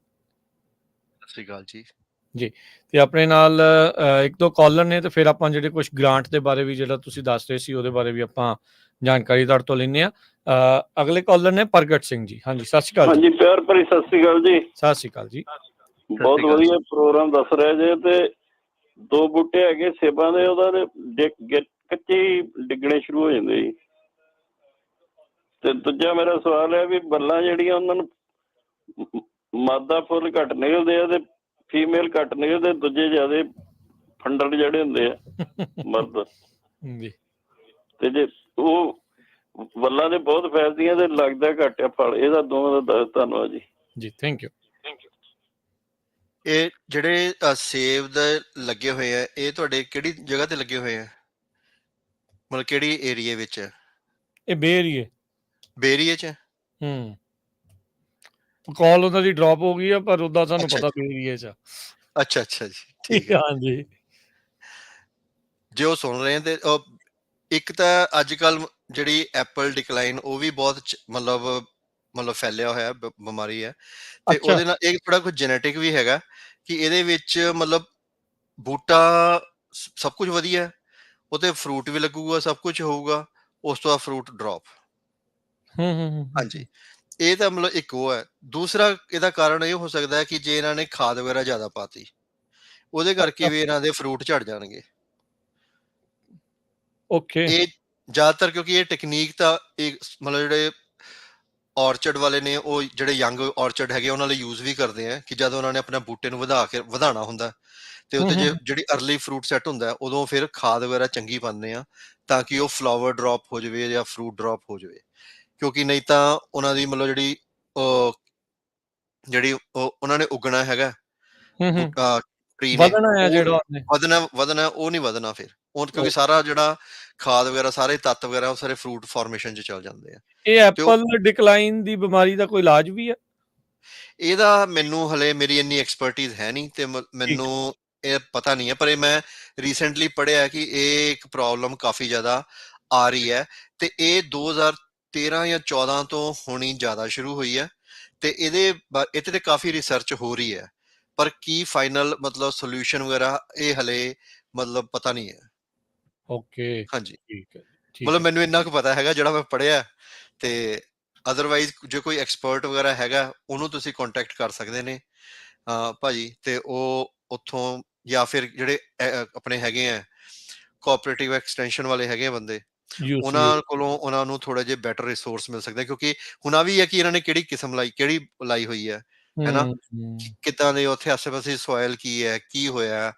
ਸਤਿ ਸ਼੍ਰੀ ਅਕਾਲ ਜੀ। ਜੀ, ਤੇ ਆਪਣੇ ਨਾਲ ਇੱਕ ਦੋ ਕਾਲਰ ਨੇ, ਤੇ ਫਿਰ ਆਪਾਂ ਜਿਹੜੇ ਕੁਝ ਗ੍ਰਾਂਟ ਦੇ ਬਾਰੇ ਵੀ ਜਿਹੜਾ ਤੁਸੀਂ ਦੱਸ ਰਹੇ ਸੀ ਉਹਦੇ ਬਾਰੇ ਵੀ ਆਪਾਂ ਜਾਣਕਾਰੀ ਤੁਹਾਡੇ ਤੋਂ ਲੈਂਦੇ ਆ। ਅਗਲੇ ਕਾਲਰ ਨੇ ਪ੍ਰਗਟ ਸਿੰਘ ਜੀ। ਹਾਂਜੀ, ਸਤਿ ਸ਼੍ਰੀ ਅਕਾਲ ਜੀ। ਹਾਂਜੀ, ਪਿਆਰ ਭਰੀ ਸਤਿ ਸ੍ਰੀ ਅਕਾਲ ਜੀ। ਸਤਿ ਸ਼੍ਰੀ ਅਕਾਲ ਜੀ। ਬਹੁਤ ਵਧੀਆ ਪ੍ਰੋਗਰਾਮ ਦੱਸ ਰਿਹਾ ਜੇ। ਤੇ 2 ਬੂਟੇ ਹੈਗੇ ਸੇਬਾਂ ਦੇ, ਉਹਦਾ ਕੱਚੇ ਹੀ ਡਿੱਗਣੇ ਸ਼ੁਰੂ ਹੋ ਜਾਂਦੇ ਜੀ। ਤੇ ਦੂਜਾ ਮੇਰਾ ਸਵਾਲ ਹੈ ਵੀ ਬੱਲਾਂ ਜਿਹੜੀਆਂ ਉਹਨਾਂ ਨੂੰ ਮਾਦਾ ਫੁੱਲ ਘੱਟ ਨਿਕਲਦੇ ਆ ਤੇ ਫੀਮੇਲ ਘੱਟ ਨਿਕਲਦੇ, ਦੂਜੇ ਜ਼ਿਆਦਾ ਫੰਡਰ ਜਿਹੜੇ ਹੁੰਦੇ ਆ ਮਰਦ ਜੀ। ਤੇ ਜੇ ਉਹ ਬੱਲਾਂ ਦੇ ਬਹੁਤ ਫੈਲਦੀਆਂ ਤੇ ਲੱਗਦਾ ਘੱਟ ਆ ਫਲ। ਇਹਦਾ ਦੋਵਾਂ ਦਾ ਧੰਨਵਾਦ ਜੀ। ਜੀ, ਥੈਂਕ ਯੂ। ਇਹ ਜਿਹੜੇ ਸੇਬ ਦੇ ਲੱਗੇ ਹੋਏ ਆ, ਇਹ ਤੁਹਾਡੇ ਕਿਹੜੀ ਜਗ੍ਹਾ ਤੇ ਲੱਗੇ ਹੋਏ ਆ, ਮਤਲਬ ਕਿਹੜੀ ਏਰੀਏ ਵਿੱਚ? ਇਹ ਬੇਰੀਏ ਬੇਰੀਏ ਚ? ਕਾਲ ਉਹਨਾਂ ਦੀ ਡ੍ਰੌਪ ਹੋ ਗਈ ਆ, ਪਰ ਉਹਦਾ ਸਾਨੂੰ ਅੱਛਾ ਪਤਾ ਬੇਰੀਏ ਚ। ਅੱਛਾ ਅੱਛਾ ਜੀ, ਠੀਕ ਹੈ। ਹਾਂਜੀ, ਜੇ ਉਹ ਸੁਣ ਰਹੇ ਤੇ ਇੱਕ ਤਾਂ ਅੱਜ ਕੱਲ ਜਿਹੜੀ ਐਪਲ ਡਿਕਲਾਈਨ ਉਹ ਵੀ ਬਹੁਤ ਮਤਲਬ ਫੈਲਿਆ ਹੋਇਆ ਬਿਮਾਰੀ ਹੈ। ਤੇ ਅੱਛਾ। ਉਹਦੇ ਨਾਲ ਇਹ ਥੋੜਾ ਕੁਝ ਜੈਨੇਟਿਕ ਵੀ ਹੈਗਾ ਕਿ ਇਹਦੇ ਵਿੱਚ ਮਤਲਬ ਬੂਟਾ ਸਭ ਕੁਝ ਵਧੀਆ, ਉਹਤੇ ਫਰੂਟ ਵੀ ਲੱਗੂਗਾ, ਸਭ ਕੁਝ ਹੋਊਗਾ, ਉਸ ਤੋਂ ਬਾਅਦ ਫਰੂਟ ਡ੍ਰੌਪ। ਹਾਂਜੀ, ਇਹ ਤਾਂ ਮਤਲਬ ਇੱਕ ਉਹ ਹੈ। ਦੂਸਰਾ ਇਹਦਾ ਕਾਰਨ ਇਹ ਹੋ ਸਕਦਾ ਹੈ ਕਿ ਜੇ ਇਹਨਾਂ ਨੇ ਖਾਦ ਵਗੈਰਾ ਜ਼ਿਆਦਾ ਪਾਤੀ, ਉਹਦੇ ਕਰਕੇ ਵੀ ਇਹਨਾਂ ਦੇ ਫਰੂਟ ਝੜ ਜਾਣਗੇ। ਓਕੇ। ਇਹ ਜ਼ਿਆਦਾਤਰ ਕਿਉਂਕਿ ਇਹ ਟੈਕਨੀਕ ਤਾਂ ਇਹ ਮਤਲਬ ਜਿਹੜੇ ਔਰਚਰਡ ਵਾਲੇ ਨੇ, ਉਹ ਜਿਹੜੇ ਯੰਗ ਔਰਚਰਡ ਹੈਗੇ ਉਹਨਾਂ ਲਈ ਯੂਜ਼ ਵੀ ਕਰਦੇ ਆ ਕਿ ਜਦੋਂ ਉਹਨਾਂ ਨੇ ਆਪਣੇ ਬੂਟੇ ਨੂੰ ਵਧਾਉਣਾ ਹੁੰਦਾ ਤੇ ਉੱਤੇ ਜਿਹੜੀ ਅਰਲੀ ਫਰੂਟ ਸੈੱਟ ਹੁੰਦਾ ਉਦੋਂ ਫਿਰ ਖਾਦ ਵਗੈਰਾ ਚੰਗੀ ਪਾਉਂਦੇ ਆ ਤਾਂ ਕਿ ਉਹ ਫਲਾਵਰ ਡ੍ਰੌਪ ਹੋ ਜਾਵੇ ਜਾਂ ਫਰੂਟ ਡ੍ਰੌਪ ਹੋ ਜਾਵੇ। ਕਿਉਂਕਿ ਨਹੀਂ ਤਾਂ ਉਹਨਾਂ ਦੀ ਮਤਲਬ ਜਿਹੜੀ ਉਹਨਾਂ ਨੇ ਉਗਣਾ ਹੈਗਾ ਟਰੀ ਨੇ, ਵਧਣਾ ਉਹ ਨਹੀਂ ਵਧਣਾ ਫਿਰ ਉਹ, ਕਿਉਂਕਿ ਸਾਰਾ ਜਿਹੜਾ ਖਾਦ ਵਗੈਰਾ ਸਾਰੇ ਤੱਤ ਵਗੈਰਾ ਉਹ ਸਾਰੇ ਫਰੂਟ ਫਾਰਮੇਸ਼ਨ ਚ ਚਲ ਜਾਂਦੇ ਆ। ਇਹ ਐਪਲ ਡਿਕਲਾਈਨ ਦੀ ਬਿਮਾਰੀ ਦਾ ਕੋਈ ਇਲਾਜ ਵੀ ਹੈ? ਇਹਦਾ ਮੈਨੂੰ ਹਲੇ ਮੇਰੀ ਇੰਨੀ ਐਕਸਪਰਟੀਜ਼ ਹੈ ਨਹੀਂ ਤੇ ਮੈਨੂੰ ਇਹ ਪਤਾ ਨਹੀਂ ਹੈ, ਪਰ ਇਹ ਮੈਂ ਰੀਸੈਂਟਲੀ ਪੜ੍ਹਿਆ ਕਿ ਇਹ ਇੱਕ ਪ੍ਰੋਬਲਮ ਕਾਫੀ ਜ਼ਿਆਦਾ ਆ ਰਹੀ ਹੈ ਤੇ ਇਹ 2013 ਜਾਂ 14 ਤੋਂ ਹੋਣੀ ਜ਼ਿਆਦਾ ਸ਼ੁਰੂ ਹੋਈ ਹੈ ਤੇ ਇਹਦੇ ਤੇ ਕਾਫੀ ਰਿਸਰਚ ਹੋ ਰਹੀ ਹੈ, ਪਰ ਕੀ ਫਾਈਨਲ ਮਤਲਬ ਸੋਲੂਸ਼ਨ ਵਗੈਰਾ ਇਹ ਹਲੇ ਮਤਲਬ ਪਤਾ ਨਹੀਂ ਹੈ। ਓਕੇ, ਹਾਂਜੀ, ਠੀਕ ਹੈ। ਮਤਲਬ ਮੈਨੂੰ ਇੰਨਾ ਕੁ ਪਤਾ ਹੈਗਾ ਜਿਹੜਾ ਮੈਂ ਪੜ੍ਹਿਆ, ਤੇ ਅਦਰਵਾਈਜ਼ ਜੇ ਕੋਈ ਐਕਸਪਰਟ ਵਗੈਰਾ ਹੈਗਾ ਉਹਨੂੰ ਤੁਸੀਂ ਕੰਟੈਕਟ ਕਰ ਸਕਦੇ ਨੇ ਭਾਜੀ, ਤੇ ਉਹ ਉੱਥੋਂ ਜਾਂ ਫਿਰ ਜਿਹੜੇ ਆਪਣੇ ਹੈਗੇ ਆ ਕੋਆਪਰੇਟਿਵ ਐਕਸਟੈਂਸ਼ਨ ਵਾਲੇ ਹੈਗੇ ਆ ਬੰਦੇ, ਉਹਨਾਂ ਕੋਲੋਂ ਉਹਨਾਂ ਨੂੰ ਥੋੜਾ ਜਿਹਾ ਬੈਟਰ ਰਿਸੋਰਸ ਮਿਲ ਸਕਦਾ। ਕਿਉਂਕਿ ਹੁਣ ਆ ਵੀ ਹੈ ਕਿ ਇਹਨਾਂ ਨੇ ਕਿਹੜੀ ਕਿਸਮ ਕਿਹੜੀ ਲਾਈ ਹੋਈ ਹੈ ਹੈਨਾ, ਕਿੱਦਾਂ ਦੇ ਉੱਥੇ ਆਸੇ ਪਾਸੇ ਸੋਇਲ ਕੀ ਹੈ, ਕੀ ਹੋਇਆ,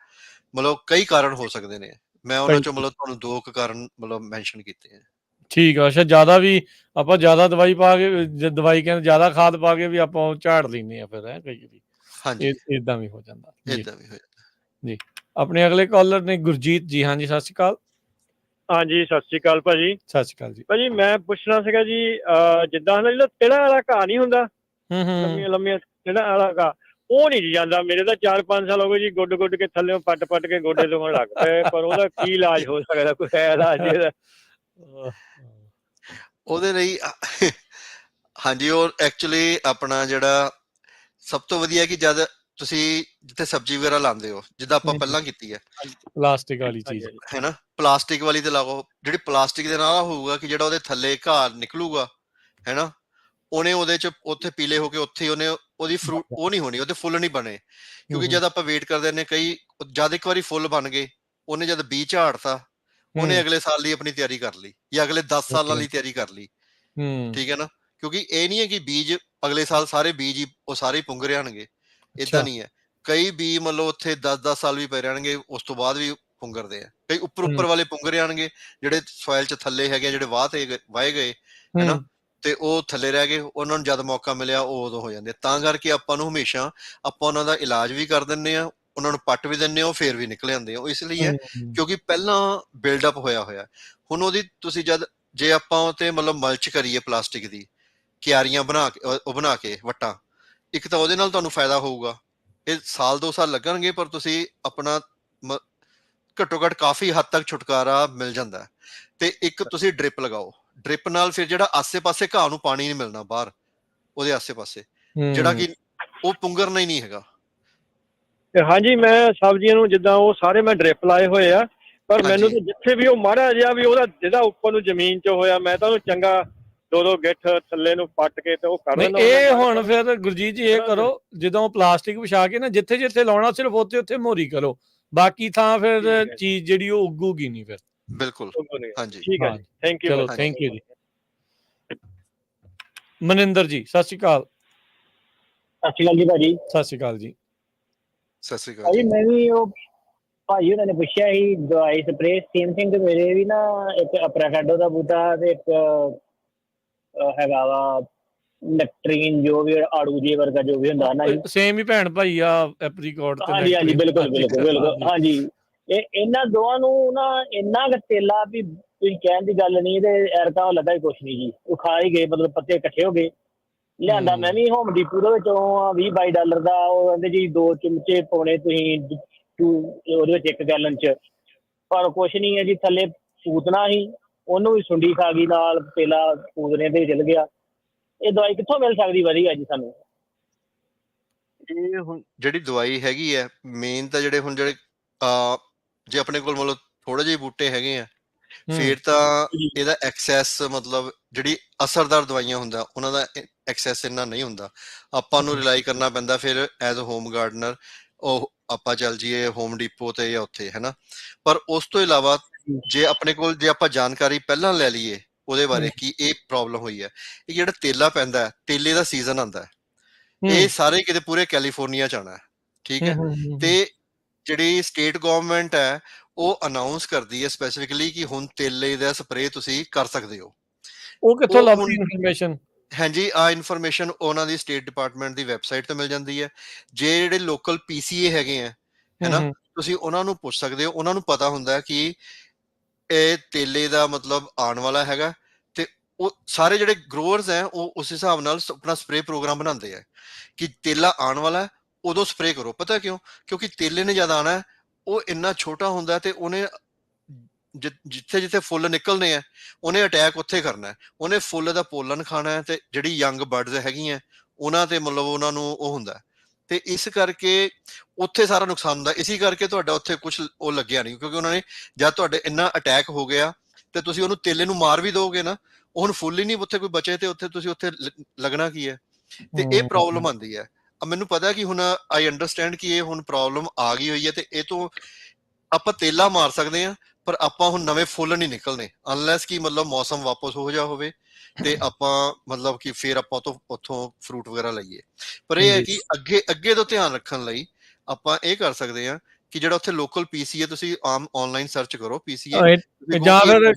ਮਤਲਬ ਕਈ ਕਾਰਨ ਹੋ ਸਕਦੇ ਨੇ। ਮੈਂ ਉਹਨਾਂ ਚੋਂ ਮਤਲਬ ਤੁਹਾਨੂੰ 2 ਕਾਰਨ ਮਤਲਬ ਮੈਂਸ਼ਨ ਕੀਤੇ ਆ। ਠੀਕ ਆ। ਅੱਛਾ, ਜ਼ਿਆਦਾ ਵੀ ਆਪਾਂ ਜ਼ਿਆਦਾ ਦਵਾਈ ਪਾ ਕੇ, ਦਵਾਈ ਕਹਿੰਦੇ ਜ਼ਿਆਦਾ ਖਾਦ ਪਾ ਕੇ ਵੀ ਆਪਾਂ ਝਾੜ ਲੈਂਦੇ ਆ ਫਿਰ, ਕਈ ਵਾਰੀ। ਹਾਂਜੀ, ਏਦਾਂ ਵੀ ਹੋ ਜਾਂਦਾ। ਏਦਾਂ ਵੀ ਹੋ ਜਾਂਦਾ ਜੀ। ਆਪਣੇ ਅਗਲੇ ਕਾਲਰ ਨੇ ਗੁਰਜੀਤ ਜੀ। ਹਾਂਜੀ, ਸਤਿ ਸ਼੍ਰੀ ਅਕਾਲ। ਹਾਂਜੀ, ਸਤਿ ਸ਼੍ਰੀ ਅਕਾਲ ਭਾਜੀ। ਸਤਿ ਸ਼੍ਰੀ ਅਕਾਲ ਜੀ। ਭਾਜੀ ਮੈਂ ਪੁੱਛਣਾ ਸੀਗਾ ਜੀ, ਜਿੱਦਾਂ ਜਿਹੜਾ ਟਿਹੜਾ ਵਾਲਾ ਘਾਹ ਨਹੀਂ ਹੁੰਦਾ, ਲੰਮੀਆਂ ਲੰਮੀਆਂ ਟਿਹੜਾ ਵਾਲਾ ਘਾਹ, ਉਹ ਨਹੀਂ ਜੀ ਜਾਂਦਾ। ਮੇਰੇ ਤਾਂ 4-5 ਸਾਲ ਹੋ ਗਏ ਜੀ, ਗੁੱਡ ਕੇ ਥੱਲੇ ਪੱਟ ਕੇ ਗੋਡੇ ਦੁਖਣ ਲੱਗ ਪਏ, ਪਰ ਉਹਦਾ ਕੀ ਇਲਾਜ ਹੋ ਸਕਦਾ? ਕੋਈ ਹੈ ਇਲਾਜ ਇਹਦਾ? ਉਹਦੇ ਲਈ ਹਾਂਜੀ, ਉਹ ਐਕਚੁਅਲੀ ਆਪਣਾ ਜਿਹੜਾ ਸਭ ਤੋਂ ਵਧੀਆ ਕਿ ਜਦ ਤੁਸੀਂ ਜਿੱਥੇ ਸਬਜ਼ੀ ਵਗੈਰਾ ਲਾਉਂਦੇ ਹੋ, ਜਿੱਦਾਂ ਆਪਾਂ ਪਹਿਲਾਂ ਕੀਤੀ ਹੈ ਪਲਾਸਟਿਕ ਵਾਲੀ ਚੀਜ਼ ਹੈ ਨਾ, ਪਲਾਸਟਿਕ ਵਾਲੀ ਤੇ ਲਾਓ। ਜਿਹੜੀ ਪਲਾਸਟਿਕ ਦੇ ਨਾਲ ਹੋਊਗਾ ਕਿ ਜਿਹੜਾ ਉਹਦੇ ਥੱਲੇ ਘਾਹ ਨਿਕਲੂਗਾ ਹੈ ਨਾ, ਉਹਨੇ ਉਹਦੇ ਚ ਉੱਥੇ ਪੀਲੇ ਹੋ ਕੇ ਉੱਥੇ ਉਹਨੇ ਉਹਦੀ ਫਰੂਟ ਉਹ ਨਹੀਂ ਹੋਣੀ, ਉਹਦੇ ਫੁੱਲ ਨਹੀਂ ਬਣੇ। ਕਿਉਂਕਿ ਜਦ ਆਪਾਂ ਵੇਟ ਕਰਦੇ ਨੇ ਕਈ ਜਦ ਇੱਕ ਵਾਰੀ ਫੁੱਲ ਬਣ ਗਏ, ਉਹਨੇ ਜਦ ਬੀਜ ਝਾੜਤਾ, ਉਹਨੇ ਅਗਲੇ ਸਾਲ ਲਈ ਆਪਣੀ ਤਿਆਰੀ ਕਰ ਲਈ ਜਾਂ ਅਗਲੇ 10 ਸਾਲਾਂ ਲਈ ਤਿਆਰੀ ਕਰ ਲਈ। ਠੀਕ ਹੈ ਨਾ, ਕਿਉਂਕਿ ਇਹ ਨਹੀਂ ਹੈ ਕਿ ਬੀਜ ਅਗਲੇ ਸਾਲ ਸਾਰੇ ਬੀਜ ਹੀ ਉਹ ਸਾਰੇ ਹੀ ਪੁੰਗ ਰਹਿਣਗੇ, ਏਦਾਂ ਨਹੀਂ ਹੈ। ਕਈ ਬੀਜ ਮਤਲਬ ਉੱਥੇ 10-10 ਸਾਲ ਵੀ ਪਏ ਰਹਿਣਗੇ, ਉਸ ਤੋਂ ਬਾਅਦ ਵੀ ਪੁੰਗਰਦੇ ਆ। ਕਈ ਉੱਪਰ ਵਾਲੇ ਪੁੰਗ ਰਹਿਣਗੇ, ਜਿਹੜੇ ਸੋਇਲ ਚ ਥੱਲੇ ਹੈਗੇ, ਜਿਹੜੇ ਵਾਹੇ ਗਏ ਹੈਨਾ, ਤੇ ਉਹ ਥੱਲੇ ਰਹਿ ਗਏ, ਉਹਨਾਂ ਨੂੰ ਜਦ ਮੌਕਾ ਮਿਲਿਆ ਉਹ ਉਦੋਂ ਹੋ ਜਾਂਦੇ। ਤਾਂ ਕਰਕੇ ਆਪਾਂ ਨੂੰ ਹਮੇਸ਼ਾ ਆਪਾਂ ਉਹਨਾਂ ਦਾ ਇਲਾਜ ਵੀ ਕਰ ਦਿੰਦੇ ਆ, ਉਹਨਾਂ ਨੂੰ ਪੱਟ ਵੀ ਦਿੰਦੇ ਆ, ਉਹ ਫੇਰ ਵੀ ਨਿਕਲ ਜਾਂਦੇ ਆ। ਉਹ ਇਸ ਲਈ ਹੈ ਕਿਉਂਕਿ ਪਹਿਲਾਂ ਬਿਲਡਅਪ ਹੋਇਆ। ਹੁਣ ਉਹਦੀ ਤੁਸੀਂ ਜੇ ਆਪਾਂ ਉੱਤੇ ਮਤਲਬ ਮਲਚ ਕਰੀਏ ਪਲਾਸਟਿਕ ਦੀ ਕਿਆਰੀਆਂ ਬਣਾ ਕੇ ਵੱਟਾਂ, ਇੱਕ ਤਾਂ ਉਹਦੇ ਨਾਲ ਤੁਹਾਨੂੰ ਫਾਇਦਾ ਹੋਊਗਾ। ਇਹ 1-2 ਸਾਲ ਲੱਗਣਗੇ, ਪਰ ਤੁਸੀਂ ਆਪਣਾ ਘੱਟੋ ਘੱਟ ਕਾਫੀ ਹੱਦ ਤੱਕ ਛੁਟਕਾਰਾ ਮਿਲ ਜਾਂਦਾ ਹੈ। ਤੇ ਇੱਕ ਤੁਸੀਂ ਡ੍ਰਿਪ ਲਗਾਓ, ਡ੍ਰਿਪ ਨਾਲ ਫਿਰ ਜਿਹੜਾ ਆਸੇ-ਪਾਸੇ ਘਾਹ ਨੂੰ ਪਾਣੀ ਨਹੀਂ ਮਿਲਣਾ ਬਾਹਰ ਉਹਦੇ ਆਸੇ-ਪਾਸੇ, ਜਿਹੜਾ ਕਿ ਉਹ ਪੁੰਗਰਨਾ ਹੀ ਨਹੀਂ ਹੈਗਾ। ਹਾਂਜੀ, ਮੈਂ ਸਬਜ਼ੀਆਂ ਨੂੰ ਜਿੱਦਾਂ ਉਹ ਸਾਰੇ ਮੈਂ ਡ੍ਰਿਪ ਲਾਏ ਹੋਏ ਆ, ਪਰ ਮੈਨੂੰ ਤਾਂ ਜਿੱਥੇ ਵੀ ਉਹ ਮਾੜਾ ਜਿਹਾ ਵੀ ਉਹਦਾ ਜਿਹਦਾ ਉੱਪਰ ਨੂੰ ਜ਼ਮੀਨ 'ਚ ਹੋਇਆ, ਮੈਂ ਤਾਂ ਉਹਨੂੰ ਚੰਗਾ 2-2 ਗਿੱਠ ਥੱਲੇ ਨੂੰ ਪੱਟ ਕੇ ਤੇ ਉਹ ਕਰ ਦਿੰਦਾ। ਇਹ ਹੁਣ ਫਿਰ ਗੁਰਜੀਤ ਜੀ ਇਹ ਕਰੋ, ਜਦੋਂ ਪਲਾਸਟਿਕ ਵਿਛਾ ਕੇ ਨਾ ਜਿੱਥੇ ਲਾਉਣਾ ਸਿਰਫ ਉੱਥੇ ਮੋਰੀ ਕਰੋ, ਬਾਕੀ ਥਾਂ ਫਿਰ ਚੀਜ਼ ਜਿਹੜੀ ਉਹ ਉੱਗੂਗੀ ਨਹੀਂ ਫਿਰ। ਬਿਲਕੁਲ, ਹਾਂਜੀ, ਠੀਕ ਹੈ ਜੀ, ਥੈਂਕ ਯੂ। ਚਲੋ ਥੈਂਕ ਯੂ ਜੀ। ਮਨਿੰਦਰ ਜੀ ਸਤਿ ਸ਼੍ਰੀ ਅਕਾਲ। ਸਤਿ ਸ਼੍ਰੀ ਅਕਾਲ ਜੀ ਭਾਜੀ। ਸਤਿ ਸ਼੍ਰੀ ਅਕਾਲ ਜੀ। ਸਤਿ ਸ੍ਰੀ ਅਕਾਲ ਭਾਜੀ ਜੀ। ਮੈਂ ਵੀ ਉਹ ਭਾਜੀ ਉਹਨਾਂ ਨੇ ਪੁੱਛਿਆ ਸੀ ਦਵਾਈ ਸਪਰੇ ਸੇਮ ਥਿੰਗ ਤੇ ਮੇਰੇ ਵੀ ਨਾ ਇੱਕ ਅਪਰਾਕੈਡੋ ਦਾ ਬੂਟਾ ਤੇ ਇੱਕ ਹੈਗਾ ਵਾ ਨੈਕਟਰੀਨ ਜੋ ਵੀ ਆੜੂ ਜੀ ਵਰਗਾ ਜੋ ਵੀ ਹੁੰਦਾ ਨਾ ਜੀ, ਸੇਮ ਹੀ ਭੈਣ ਭਾਈ ਆ ਐਪਰੀਕੋਟ ਤੇ। ਹਾਂਜੀ ਹਾਂਜੀ ਬਿਲਕੁਲ ਬਿਲਕੁਲ ਬਿਲਕੁਲ ਹਾਂਜੀ। ਇਹਨਾਂ ਦੋਵਾਂ ਨੂੰ ਨਾ ਇੰਨਾ ਕੁ ਤੇਲਾ ਵੀ ਤੁਸੀਂ ਕਹਿਣ ਦੀ ਗੱਲ ਨਹੀਂ, ਤੇ ਐਰਕਾ ਲੱਗਾ ਹੀ ਕੁਛ ਨਹੀਂ ਜੀ, ਉਹ ਖਾ ਹੀ ਗਏ, ਮਤਲਬ ਪੱਤੇ ਇਕੱਠੇ ਹੋ ਗਏ। ਲਿਆਂਦਾ ਮੈਂ ਵੀ ਹੋਮ ਡੀਪੂ ਦੇ ਵਿੱਚੋਂ $20-22 ਦਾ, ਉਹ ਕਹਿੰਦੇ ਜੀ 2 ਚਮਚੇ ਪਾਉਣੇ ਤੁਸੀਂ ਉਹਦੇ ਵਿੱਚ 1 ਗੈਲਨ 'ਚ, ਪਰ ਕੁਛ ਨਹੀਂ ਹੈ ਜੀ, ਥੱਲੇ ਪੂਤਨਾ ਸੀ, ਉਹਨੂੰ ਵੀ ਸੁੰਡੀ ਖਾ ਗਈ ਨਾਲ, ਤੇਲਾ ਪੂਤਨੇ ਤੇ ਚਲ ਗਿਆ। ਇਹ ਦਵਾਈ ਕਿੱਥੋਂ ਮਿਲ ਸਕਦੀ ਵਧੀਆ ਜੀ ਸਾਨੂੰ? ਇਹ ਹੁਣ ਜਿਹੜੀ ਦਵਾਈ ਹੈਗੀ ਹੈ ਮੇਨ ਤਾਂ ਜਿਹੜੇ ਹੁਣ ਜਿਹੜੇ ਜੇ ਆਪਣੇ ਕੋਲ ਮਤਲਬ ਥੋੜੇ ਜਿਹੇ ਬੂਟੇ ਹੈਗੇ ਆ, ਫਿਰ ਤਾਂ ਇਹਦਾ ਐਕਸੈਸ ਮਤਲਬ ਜਿਹੜੀ ਅਸਰਦਾਰ ਦਵਾਈਆਂ ਹੁੰਦਾ ਉਹਨਾਂ ਦਾ ਐਕਸੈਸ ਇੰਨਾ ਨਹੀਂ ਹੁੰਦਾ। ਆਪਾਂ ਨੂੰ ਰਿਲਾਈ ਕਰਨਾ ਪੈਂਦਾ ਫਿਰ ਐਜ਼ ਅ ਹੋਮ ਗਾਰਡਨਰ, ਉਹ ਆਪਾਂ ਚੱਲ ਜੀਏ ਹੋਮ ਡੀਪੋ ਤੇ ਜਾਂ ਉੱਥੇ, ਹੈ ਨਾ। ਪਰ ਉਸ ਤੋਂ ਇਲਾਵਾ ਜੇ ਆਪਣੇ ਕੋਲ ਜੇ ਆਪਾਂ ਜਾਣਕਾਰੀ ਪਹਿਲਾਂ ਲੈ ਲਈਏ ਉਹਦੇ ਬਾਰੇ ਕਿ ਇਹ ਪ੍ਰੋਬਲਮ ਹੋਈ ਹੈ, ਇਹ ਜਿਹੜਾ ਤੇਲਾ ਪੈਂਦਾ, ਤੇਲੇ ਦਾ ਸੀਜ਼ਨ ਆਉਂਦਾ ਹੈ, ਇਹ ਸਾਰੇ ਕਿਤੇ ਪੂਰੇ ਕੈਲੀਫੋਰਨੀਆ 'ਚ ਆਉਣਾ ਹੈ, ਠੀਕ ਹੈ। ਤੇ ਜਿਹੜੀ ਸਟੇਟ ਗਵਰਨਮੈਂਟ ਹੈ ਉਹ ਅਨਾਉਂਸ ਕਰਦੀ ਹੈ ਸਪੈਸੀਫਿਕਲੀ ਕਿ ਹੁਣ ਤੇਲੇ ਦਾ ਸਪਰੇਅ ਤੁਸੀਂ ਕਰ ਸਕਦੇ ਹੋ। ਉਹ ਕਿੱਥੋਂ ਲੱਭਦੀ ਇਨਫੋਰਮੇਸ਼ਨ? ਹਾਂਜੀ, ਆਹ ਇਨਫੋਰਮੇਸ਼ਨ ਉਹਨਾਂ ਦੀ ਸਟੇਟ ਡਿਪਾਰਟਮੈਂਟ ਦੀ ਵੈਬਸਾਈਟ ਤੇ ਮਿਲ ਜਾਂਦੀ ਹੈ। ਜੇ ਜਿਹੜੇ ਲੋਕਲ PCA ਹੈਗੇ ਆ, ਹੈ ਨਾ, ਤੁਸੀਂ ਉਹਨਾਂ ਨੂੰ ਪੁੱਛ ਸਕਦੇ ਹੋ, ਉਹਨਾਂ ਨੂੰ ਪਤਾ ਹੁੰਦਾ ਕਿ ਇਹ ਤੇਲੇ ਦਾ ਮਤਲਬ ਆਉਣ ਵਾਲਾ ਹੈਗਾ, ਤੇ ਉਹ ਸਾਰੇ ਜਿਹੜੇ ਗਰੋਅਰਸ ਹੈ ਉਹ ਉਸ ਹਿਸਾਬ ਨਾਲ ਆਪਣਾ ਸਪਰੇਅ ਪ੍ਰੋਗਰਾਮ ਬਣਾਉਂਦੇ ਆ ਕਿ ਤੇਲਾ ਆਉਣ ਵਾਲਾ ਉਦੋਂ ਸਪਰੇਅ ਕਰੋ। ਪਤਾ ਕਿਉਂ? ਕਿਉਂਕਿ ਤੇਲੇ ਨੇ ਜਦ ਆਉਣਾ ਉਹ ਇੰਨਾ ਛੋਟਾ ਹੁੰਦਾ ਤੇ ਉਹਨੇ ਜਿੱਥੇ ਜਿੱਥੇ ਫੁੱਲ ਨਿਕਲਣੇ ਆ ਉਹਨੇ ਅਟੈਕ ਉੱਥੇ ਕਰਨਾ, ਉਹਨੇ ਫੁੱਲ ਦਾ ਪੋਲਨ ਖਾਣਾ, ਤੇ ਜਿਹੜੀ ਯੰਗ ਬਰਡਸ ਹੈਗੀਆਂ ਉਹਨਾਂ ਤੇ ਮਤਲਬ ਉਹਨਾਂ ਨੂੰ ਉਹ ਹੁੰਦਾ, ਤੇ ਇਸ ਕਰਕੇ ਉੱਥੇ ਸਾਰਾ ਨੁਕਸਾਨ ਹੁੰਦਾ। ਇਸੇ ਕਰਕੇ ਤੁਹਾਡਾ ਉੱਥੇ ਕੁਝ ਉਹ ਲੱਗਿਆ ਨਹੀਂ, ਕਿਉਂਕਿ ਉਹਨਾਂ ਨੇ ਜਦ ਤੁਹਾਡੇ ਇੰਨਾ ਅਟੈਕ ਹੋ ਗਿਆ ਤੇ ਤੁਸੀਂ ਉਹਨੂੰ ਤੇਲੇ ਨੂੰ ਮਾਰ ਵੀ ਦੋਗੇ ਨਾ, ਉਹ ਹੁਣ ਫੁੱਲ ਹੀ ਨਹੀਂ ਉੱਥੇ ਕੋਈ ਬਚੇ, ਤੇ ਉੱਥੇ ਤੁਸੀਂ ਉੱਥੇ ਲੱਗਣਾ ਕੀ ਹੈ। ਤੇ ਇਹ ਪ੍ਰੋਬਲਮ ਆਉਂਦੀ ਹੈ। ਮੈਨੂੰ ਪਤਾ ਕਿ ਹੁਣ ਆਈ ਅੰਡਰਸਟੈਂਡ ਕਿ ਇਹ ਹੁਣ ਪ੍ਰੋਬਲਮ ਆ ਗਈ ਹੋਈ ਹੈ, ਤੇ ਇਹ ਤੋਂ ਆਪਾਂ ਤੇਲਾ ਮਾਰ ਸਕਦੇ ਹਾਂ, ਪਰ ਆਪਾਂ ਹੁਣ ਨਵੇਂ ਫੁੱਲ ਨਹੀਂ ਨਿਕਲਣੇ ਅਨਲੈਸ ਕਿ ਮਤਲਬ ਮੌਸਮ ਵਾਪਸ ਹੋ ਜਾ ਹੋਵੇ ਤੇ ਆਪਾਂ ਮਤਲਬ ਕਿ ਫਿਰ ਆਪਾਂ ਉੱਥੋਂ ਫਰੂਟ ਵਗੈਰਾ ਲਈਏ। ਪਰ ਇਹ ਹੈ ਕਿ ਅੱਗੇ ਤੋਂ ਧਿਆਨ ਰੱਖਣ ਲਈ ਆਪਾਂ ਇਹ ਕਰ ਸਕਦੇ ਹਾਂ ਕਿ ਜਿਹੜਾ ਉੱਥੇ ਲੋਕਲ PCA ਤੁਸੀਂ ਆਮ ਆਨਲਾਈਨ ਸਰਚ ਕਰੋ PCA, ਜਾਂ ਫਿਰ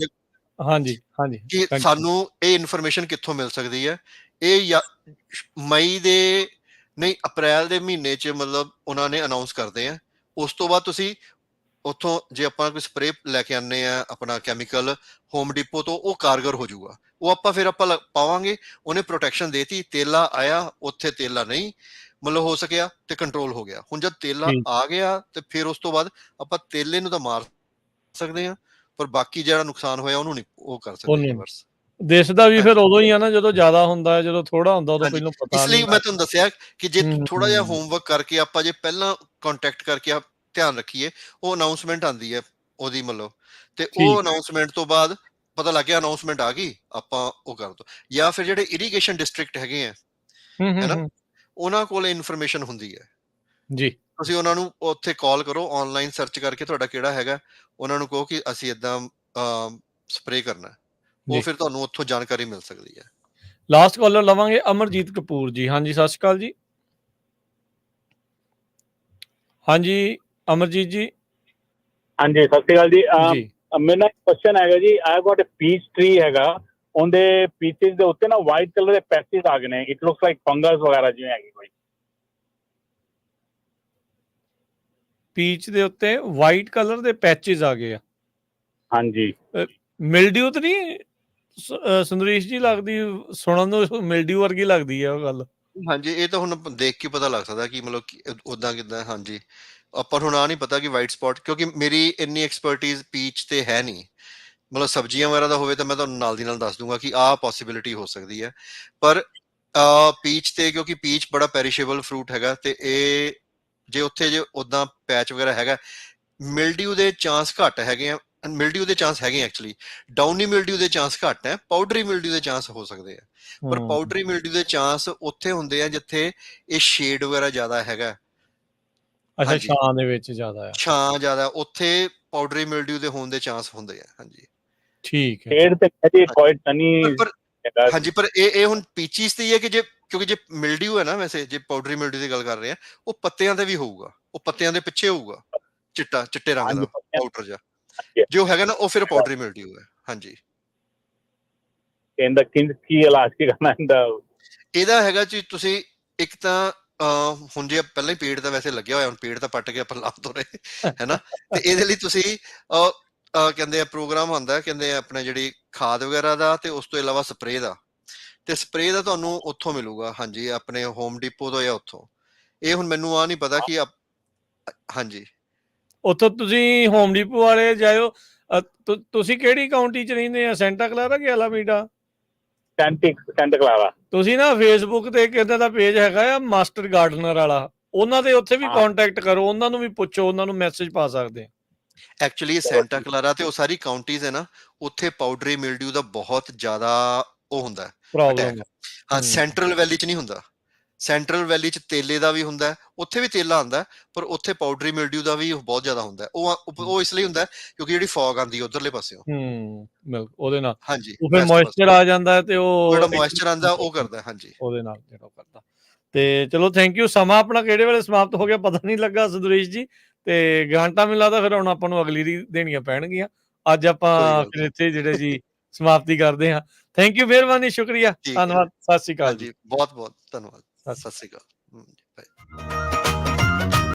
ਹਾਂਜੀ ਹਾਂਜੀ ਕਿ ਸਾਨੂੰ ਇਹ ਇਨਫੋਰਮੇਸ਼ਨ ਕਿੱਥੋਂ ਮਿਲ ਸਕਦੀ ਹੈ। ਇਹ ਮਈ ਦੇ ਨਹੀਂ ਅਪ੍ਰੈਲ ਦੇ ਮਹੀਨੇ 'ਚ ਮਤਲਬ ਉਹਨਾਂ ਨੇ ਅਨਾਉਂਸ ਕਰਦੇ ਆ। ਉਸ ਤੋਂ ਬਾਅਦ ਤੁਸੀਂ ਉੱਥੋਂ ਜੇ ਆਪਾਂ ਕੋਈ ਸਪਰੇਅ ਲੈ ਕੇ ਆਉਂਦੇ ਆ ਆਪਣਾ ਕੈਮੀਕਲ ਹੋਮ ਡਿਪੋ ਤੋਂ, ਉਹ ਕਾਰਗਰ ਹੋ ਜਾਊਗਾ, ਉਹ ਆਪਾਂ ਫਿਰ ਆਪਾਂ ਪਾਵਾਂਗੇ। ਉਹਨੇ ਪ੍ਰੋਟੈਕਸ਼ਨ ਦੇਤੀ, ਤੇਲਾ ਆਇਆ, ਉੱਥੇ ਤੇਲਾ ਨਹੀਂ ਮਤਲਬ ਹੋ ਸਕਿਆ ਤੇ ਕੰਟਰੋਲ ਹੋ ਗਿਆ। ਹੁਣ ਜਦ ਤੇਲਾ ਆ ਗਿਆ ਤੇ ਫਿਰ ਉਸ ਤੋਂ ਬਾਅਦ ਆਪਾਂ ਤੇਲੇ ਨੂੰ ਤਾਂ ਮਾਰ ਸਕਦੇ ਹਾਂ, ਪਰ ਬਾਕੀ ਜਿਹੜਾ ਨੁਕਸਾਨ ਹੋਇਆ ਉਹਨੂੰ ਨਹੀਂ ਉਹ ਕਰ ਸਕਦੇ। ਬਸ ਦਿਸਦਾ ਵੀ ਫਿਰ ਉਦੋਂ ਹੀ ਆ ਨਾ ਜਦੋਂ ਜ਼ਿਆਦਾ ਹੁੰਦਾ ਹੈ, ਜਦੋਂ ਥੋੜਾ ਹੁੰਦਾ ਉਦੋਂ ਪਹਿਲਾਂ ਪਤਾ ਨਹੀਂ। ਇਸ ਲਈ ਮੈਂ ਤੁਹਾਨੂੰ ਦੱਸਿਆ ਕਿ ਜੇ ਥੋੜਾ ਜਿਹਾ ਹੋਮਵਰਕ ਕਰਕੇ ਆਪਾਂ ਜੇ ਪਹਿਲਾਂ ਕੰਟੈਕਟ ਕਰਕੇ ਧਿਆਨ ਰੱਖੀਏ, ਉਹ ਅਨਾਉਂਸਮੈਂਟ ਆਉਂਦੀ ਹੈ ਉਹਦੀ ਮਤਲਬ, ਤੇ ਉਹ ਅਨਾਉਂਸਮੈਂਟ ਤੋਂ ਬਾਅਦ ਪਤਾ ਲੱਗ ਗਿਆ ਅਨਾਉਂਸਮੈਂਟ ਆ ਗਈ, ਆਪਾਂ ਉਹ ਕਰ ਦੋ। ਜਾਂ ਫਿਰ ਜਿਹੜੇ ਇਰੀਗੇਸ਼ਨ ਡਿਸਟ੍ਰਿਕਟ ਹੈਗੇ ਆ ਹੈ ਨਾ, ਉਹਨਾਂ ਕੋਲ ਇਨਫੋਰਮੇਸ਼ਨ ਹੁੰਦੀ ਹੈ ਜੀ, ਤੁਸੀਂ ਉਹਨਾਂ ਨੂੰ ਉੱਥੇ ਕਾਲ ਕਰੋ, ਆਨਲਾਈਨ ਸਰਚ ਕਰਕੇ ਤੁਹਾਡਾ ਕਿਹੜਾ ਹੈਗਾ, ਉਹਨਾਂ ਨੂੰ ਕਹੋ ਕਿ ਅਸੀਂ ਏਦਾਂ ਸਪਰੇਅ ਕਰਨਾ, ਉਹ ਫਿਰ ਤੁਹਾਨੂੰ ਉੱਥੋਂ ਜਾਣਕਾਰੀ ਮਿਲ ਸਕਦੀ ਹੈ। ਲਾਸਟ ਕਾਲਰ ਲਵਾਂਗੇ ਅਮਰਜੀਤ ਕਪੂਰ ਜੀ। ਹਾਂਜੀ ਸਤਿ ਸ਼੍ਰੀ ਅਕਾਲ ਜੀ। ਹਾਂਜੀ ਅਮਰਜੀਤ ਜੀ। ਹਾਂਜੀ ਸਤਿ ਸ਼੍ਰੀ ਅਕਾਲ ਜੀ। ਮੇਰਾ ਕੁਐਸਚਨ ਹੈਗਾ ਜੀ, ਆਈ ਗੋਟ ਅ ਪੀਚ ਟ੍ਰੀ ਹੈਗਾ, ਉਹਦੇ ਪੀਚਸ ਦੇ ਉੱਤੇ ਨਾ ਵਾਈਟ ਕਲਰ ਦੇ ਪੈਚਸ ਆ ਗਏ ਨੇ, ਇਟ ਲੁਕਸ ਲਾਈਕ ਫੰਗਸ ਵਗੈਰਾ ਜਿਵੇਂ ਹੈਗੀ ਕੋਈ। ਪੀਚ ਦੇ ਉੱਤੇ ਵਾਈਟ ਕਲਰ ਦੇ ਪੈਚਸ ਆ ਗਏ ਆ? ਹਾਂਜੀ। ਮਿਲਡਿਊ ਤਾਂ ਨਹੀਂ ਸੰਦਰੀਸ਼ ਜੀ? ਲੱਗਦੀ ਸੁਣਨ ਨੂੰ ਮਿਲਡਿਊ ਵਰਗੀ ਲੱਗਦੀ ਹੈ ਉਹ ਗੱਲ। ਹਾਂਜੀ, ਇਹ ਤਾਂ ਹੁਣ ਦੇਖ ਕੇ ਪਤਾ ਲੱਗ ਸਕਦਾ ਕਿ ਮਤਲਬ ਉਦਾਂ ਕਿੱਦਾਂ। ਹਾਂਜੀ, ਆਪਾਂ ਨੂੰ ਨਾ ਨਹੀਂ ਪਤਾ ਕਿ ਵਾਈਟ ਸਪੌਟ, ਕਿਉਂਕਿ ਮੇਰੀ ਇੰਨੀ ਐਕਸਪਰਟੀਜ਼ ਪੀਚ ਤੇ ਹੈ ਨਹੀਂ। ਮਤਲਬ ਸਬਜ਼ੀਆਂ ਵਗੈਰਾ ਦਾ ਹੋਵੇ ਤਾਂ ਮੈਂ ਤੁਹਾਨੂੰ ਨਾਲ ਦੀ ਨਾਲ ਦੱਸ ਦੂੰਗਾ ਕਿ ਆਹ ਪੋਸੀਬਿਲਿਟੀ ਹੋ ਸਕਦੀ ਹੈ, ਪਰ ਪੀਚ ਤੇ, ਕਿਉਂਕਿ ਪੀਚ ਬੜਾ ਪੈਰੀਸ਼ੇਬਲ ਫਰੂਟ ਹੈਗਾ, ਤੇ ਇਹ ਜੇ ਉੱਥੇ ਜੇ ਉਦਾਂ ਪੈਚ ਵਗੈਰਾ ਹੈਗਾ, ਮਿਲਡਿਊ ਦੇ ਚਾਂਸ ਘੱਟ ਹੈਗੇ ਆ। ਮਿਲਡਿਊ ਦੇ ਚਾਂਸ ਹੈਗੇ ਐਕਚੁਅਲੀ, ਡਾਊਨੀ ਮਿਲਡਿਊ ਦੇ ਚਾਂਸ ਘੱਟ ਹੈ, ਪਾਊਡਰੀ ਮਿਲਡਿਊ ਦੇ ਚਾਂਸ ਹੋ ਸਕਦੇ ਆ। ਪਰ ਪਾਊਡਰੀ ਮਿਲਡਿਊ ਦੇ ਚਾਂਸ ਉੱਥੇ ਹੁੰਦੇ ਆ ਜਿੱਥੇ ਇਹ ਸ਼ੇਡ ਵਗੈਰਾ ਜ਼ਿਆਦਾ ਹੈਗਾ। ਅੱਛਾ, ਛਾਂ ਦੇ ਵਿੱਚ ਜ਼ਿਆਦਾ ਆ, ਛਾਂ ਜ਼ਿਆਦਾ, ਉੱਥੇ ਪਾਊਡਰੀ ਮਿਲਡਿਊ ਦੇ ਹੋਣ ਦੇ ਚਾਂਸ ਹੁੰਦੇ ਆ। ਹਾਂਜੀ, ਠੀਕ ਹੈ। ਸ਼ੇਡ ਤੇ ਕੋਈ ਤਨੀ ਹਾਂਜੀ, ਪਰ ਇਹ ਹੁਣ ਪੀਚੀਸ ਤੇ ਹੀ ਹੈ ਕਿ ਜੇ, ਕਿਉਂਕਿ ਜੇ ਮਿਲਡਿਊ ਹੈ ਨਾ, ਵੈਸੇ ਜੇ ਪਾਊਡਰੀ ਮਿਲਡਿਊ ਦੀ ਗੱਲ ਕਰ ਰਹੇ ਆ, ਉਹ ਪੱਤਿਆਂ ਤੇ ਵੀ ਹੋਊਗਾ, ਉਹ ਪੱਤਿਆਂ ਦੇ ਪਿੱਛੇ ਹੋਊਗਾ, ਚਿੱਟੇ ਰੰਗ ਦਾ ਪਾਊਡਰ ਜਿਹਾ ਜੋ ਹੈਗਾ ਨਾ, ਉਹ ਫਿਰ ਪਾਊਡਰੀ ਮਿਲਡਿਊ ਹੈ। ਹਾਂਜੀ, ਇਹਦਾ ਕੀ ਇਲਾਜ ਕੀ ਕਰਨਾ ਇਹਦਾ ਹੈਗਾ ਜੀ, ਤੁਸੀਂ ਇੱਕ ਤਾਂ ਹੁਣ ਜੇ ਪਹਿਲਾਂ ਹੀ ਪੇੜ ਤਾਂ ਵੈਸੇ ਲੱਗਿਆ ਹੋਇਆ, ਹੁਣ ਪੇੜ ਤਾਂ ਪੱਟ ਕੇ ਆਪਾਂ ਲਾ ਦੋ ਰਹੇ ਹੈ ਨਾ, ਤੇ ਇਹਦੇ ਲਈ ਤੁਸੀਂ ਕਹਿੰਦੇ ਆ ਪ੍ਰੋਗਰਾਮ ਹੁੰਦਾ, ਕਹਿੰਦੇ ਆ ਆਪਣੇ ਜਿਹੜੀ ਖਾਦ ਵਗੈਰਾ ਦਾ, ਤੇ ਉਸ ਤੋਂ ਇਲਾਵਾ ਸਪਰੇਅ ਦਾ, ਤੇ ਸਪਰੇਅ ਦਾ ਤੁਹਾਨੂੰ ਉੱਥੋਂ ਮਿਲੂਗਾ। ਹਾਂਜੀ, ਆਪਣੇ ਹੋਮ ਡਿਪੋ ਤੋਂ ਜਾਂ ਉੱਥੋਂ। ਇਹ ਹੁਣ ਮੈਨੂੰ ਆ ਨਹੀਂ ਪਤਾ ਕਿ ਹਾਂਜੀ, ਉੱਥੋਂ ਤੁਸੀਂ ਹੋਮ ਡਿਪੋ ਵਾਲੇ ਜਾਇਓ। ਤੁਸੀਂ ਕਿਹੜੀ ਕਾਉਂਟੀ 'ਚ ਰਹਿੰਦੇ ਆ, ਸੈਂਟਾ ਕਲਾਰਾ ਕਿ ਐਲਾਮੀਡਾ? ਸੈਂਟ ਕਲਾਰਾ। ਤੁਸੀਂ ਨਾ ਫੇਸਬੁੱਕ ਤੇ ਕਿਹਦਾ ਦਾ ਪੇਜ ਹੈਗਾ ਆ, ਮਾਸਟਰ ਗਾਰਡਨਰ ਵਾਲਾ, ਉਹਨਾਂ ਦੇ ਉੱਥੇ ਵੀ ਕੰਟੈਕਟ ਕਰੋ, ਉਹਨਾਂ ਨੂੰ ਵੀ ਪੁੱਛੋ, ਉਹਨਾਂ ਨੂੰ ਮੈਸੇਜ ਪਾ ਸਕਦੇ ਆ। ਐਕਚੁਅਲੀ ਸੈਂਟਾ ਕਲਾਰਾ ਤੇ ਉਹ ਸਾਰੀ ਕਾਉਂਟੀਜ਼ ਹੈ ਨਾ, ਉੱਥੇ ਪਾਊਡਰੀ ਮਿਲਡਿਊ ਦਾ ਬਹੁਤ ਜ਼ਿਆਦਾ ਉਹ ਹੁੰਦਾ ਪ੍ਰੋਬਲਮ। ਹਾਂ, ਸੈਂਟਰਲ ਵੈਲੀ 'ਚ ਨਹੀਂ ਹੁੰਦਾ। ਸੈਂਟਰਲ ਵੈਲੀ 'ਚ ਤੇਲੇ ਦਾ ਵੀ ਹੁੰਦਾ, ਉੱਥੇ ਵੀ ਤੇਲਾ ਆਉਂਦਾ, ਪਰ ਉੱਥੇ ਪਾਊਡਰੀ ਮਿਲਡਿਊ ਦਾ ਵੀ ਬਹੁਤ ਜ਼ਿਆਦਾ ਹੁੰਦਾ। ਉਹ ਇਸ ਲਈ ਹੁੰਦਾ ਕਿਉਂਕਿ ਜਿਹੜੀ ਫੌਗ ਆਉਂਦੀ ਹੈ ਉਧਰਲੇ ਪਾਸਿਓਂ, ਬਿਲਕੁਲ, ਉਹਦੇ ਨਾਲ ਹਾਂਜੀ, ਉਹ ਫਿਰ ਮੋਇਸਚਰ ਆ ਜਾਂਦਾ, ਤੇ ਉਹ ਜਿਹੜਾ ਮੋਇਸਚਰ ਆਉਂਦਾ ਉਹ ਕਰਦਾ। ਹਾਂਜੀ, ਉਹਦੇ ਨਾਲ ਜਿਹੜਾ ਉਹ ਕਰਦਾ। ਤੇ ਚਲੋ, ਥੈਂਕ ਯੂ। ਸਮਾਂ ਆਪਣਾ ਕਿਹੜੇ ਵੇਲੇ ਸਮਾਪਤ ਹੋ ਗਿਆ ਪਤਾ ਨਹੀਂ ਲੱਗਾ ਸੁਦਰੇਸ਼ ਜੀ, ਤੇ ਗ੍ਰਾਂਟਾਂ ਮੈਨੂੰ ਲੱਗਦਾ ਫਿਰ ਹੁਣ ਆਪਾਂ ਨੂੰ ਅਗਲੀ ਦੀ ਦੇਣੀਆਂ ਪੈਣਗੀਆਂ। ਅੱਜ ਆਪਾਂ ਫਿਰ ਇੱਥੇ ਜਿਹੜੇ ਜੀ ਸਮਾਪਤੀ ਕਰਦੇ ਹਾਂ। ਥੈਂਕ ਯੂ, ਮਿਹਰਬਾਨੀ, ਸ਼ੁਕਰੀਆ, ਧੰਨਵਾਦ, ਸਤਿ ਸ਼੍ਰੀ ਅਕਾਲ ਜੀ। ਬਹੁਤ ਬਹੁਤ ਧੰਨਵਾਦ, ਸਤਿ ਸ਼੍ਰੀ ਅਕਾਲ।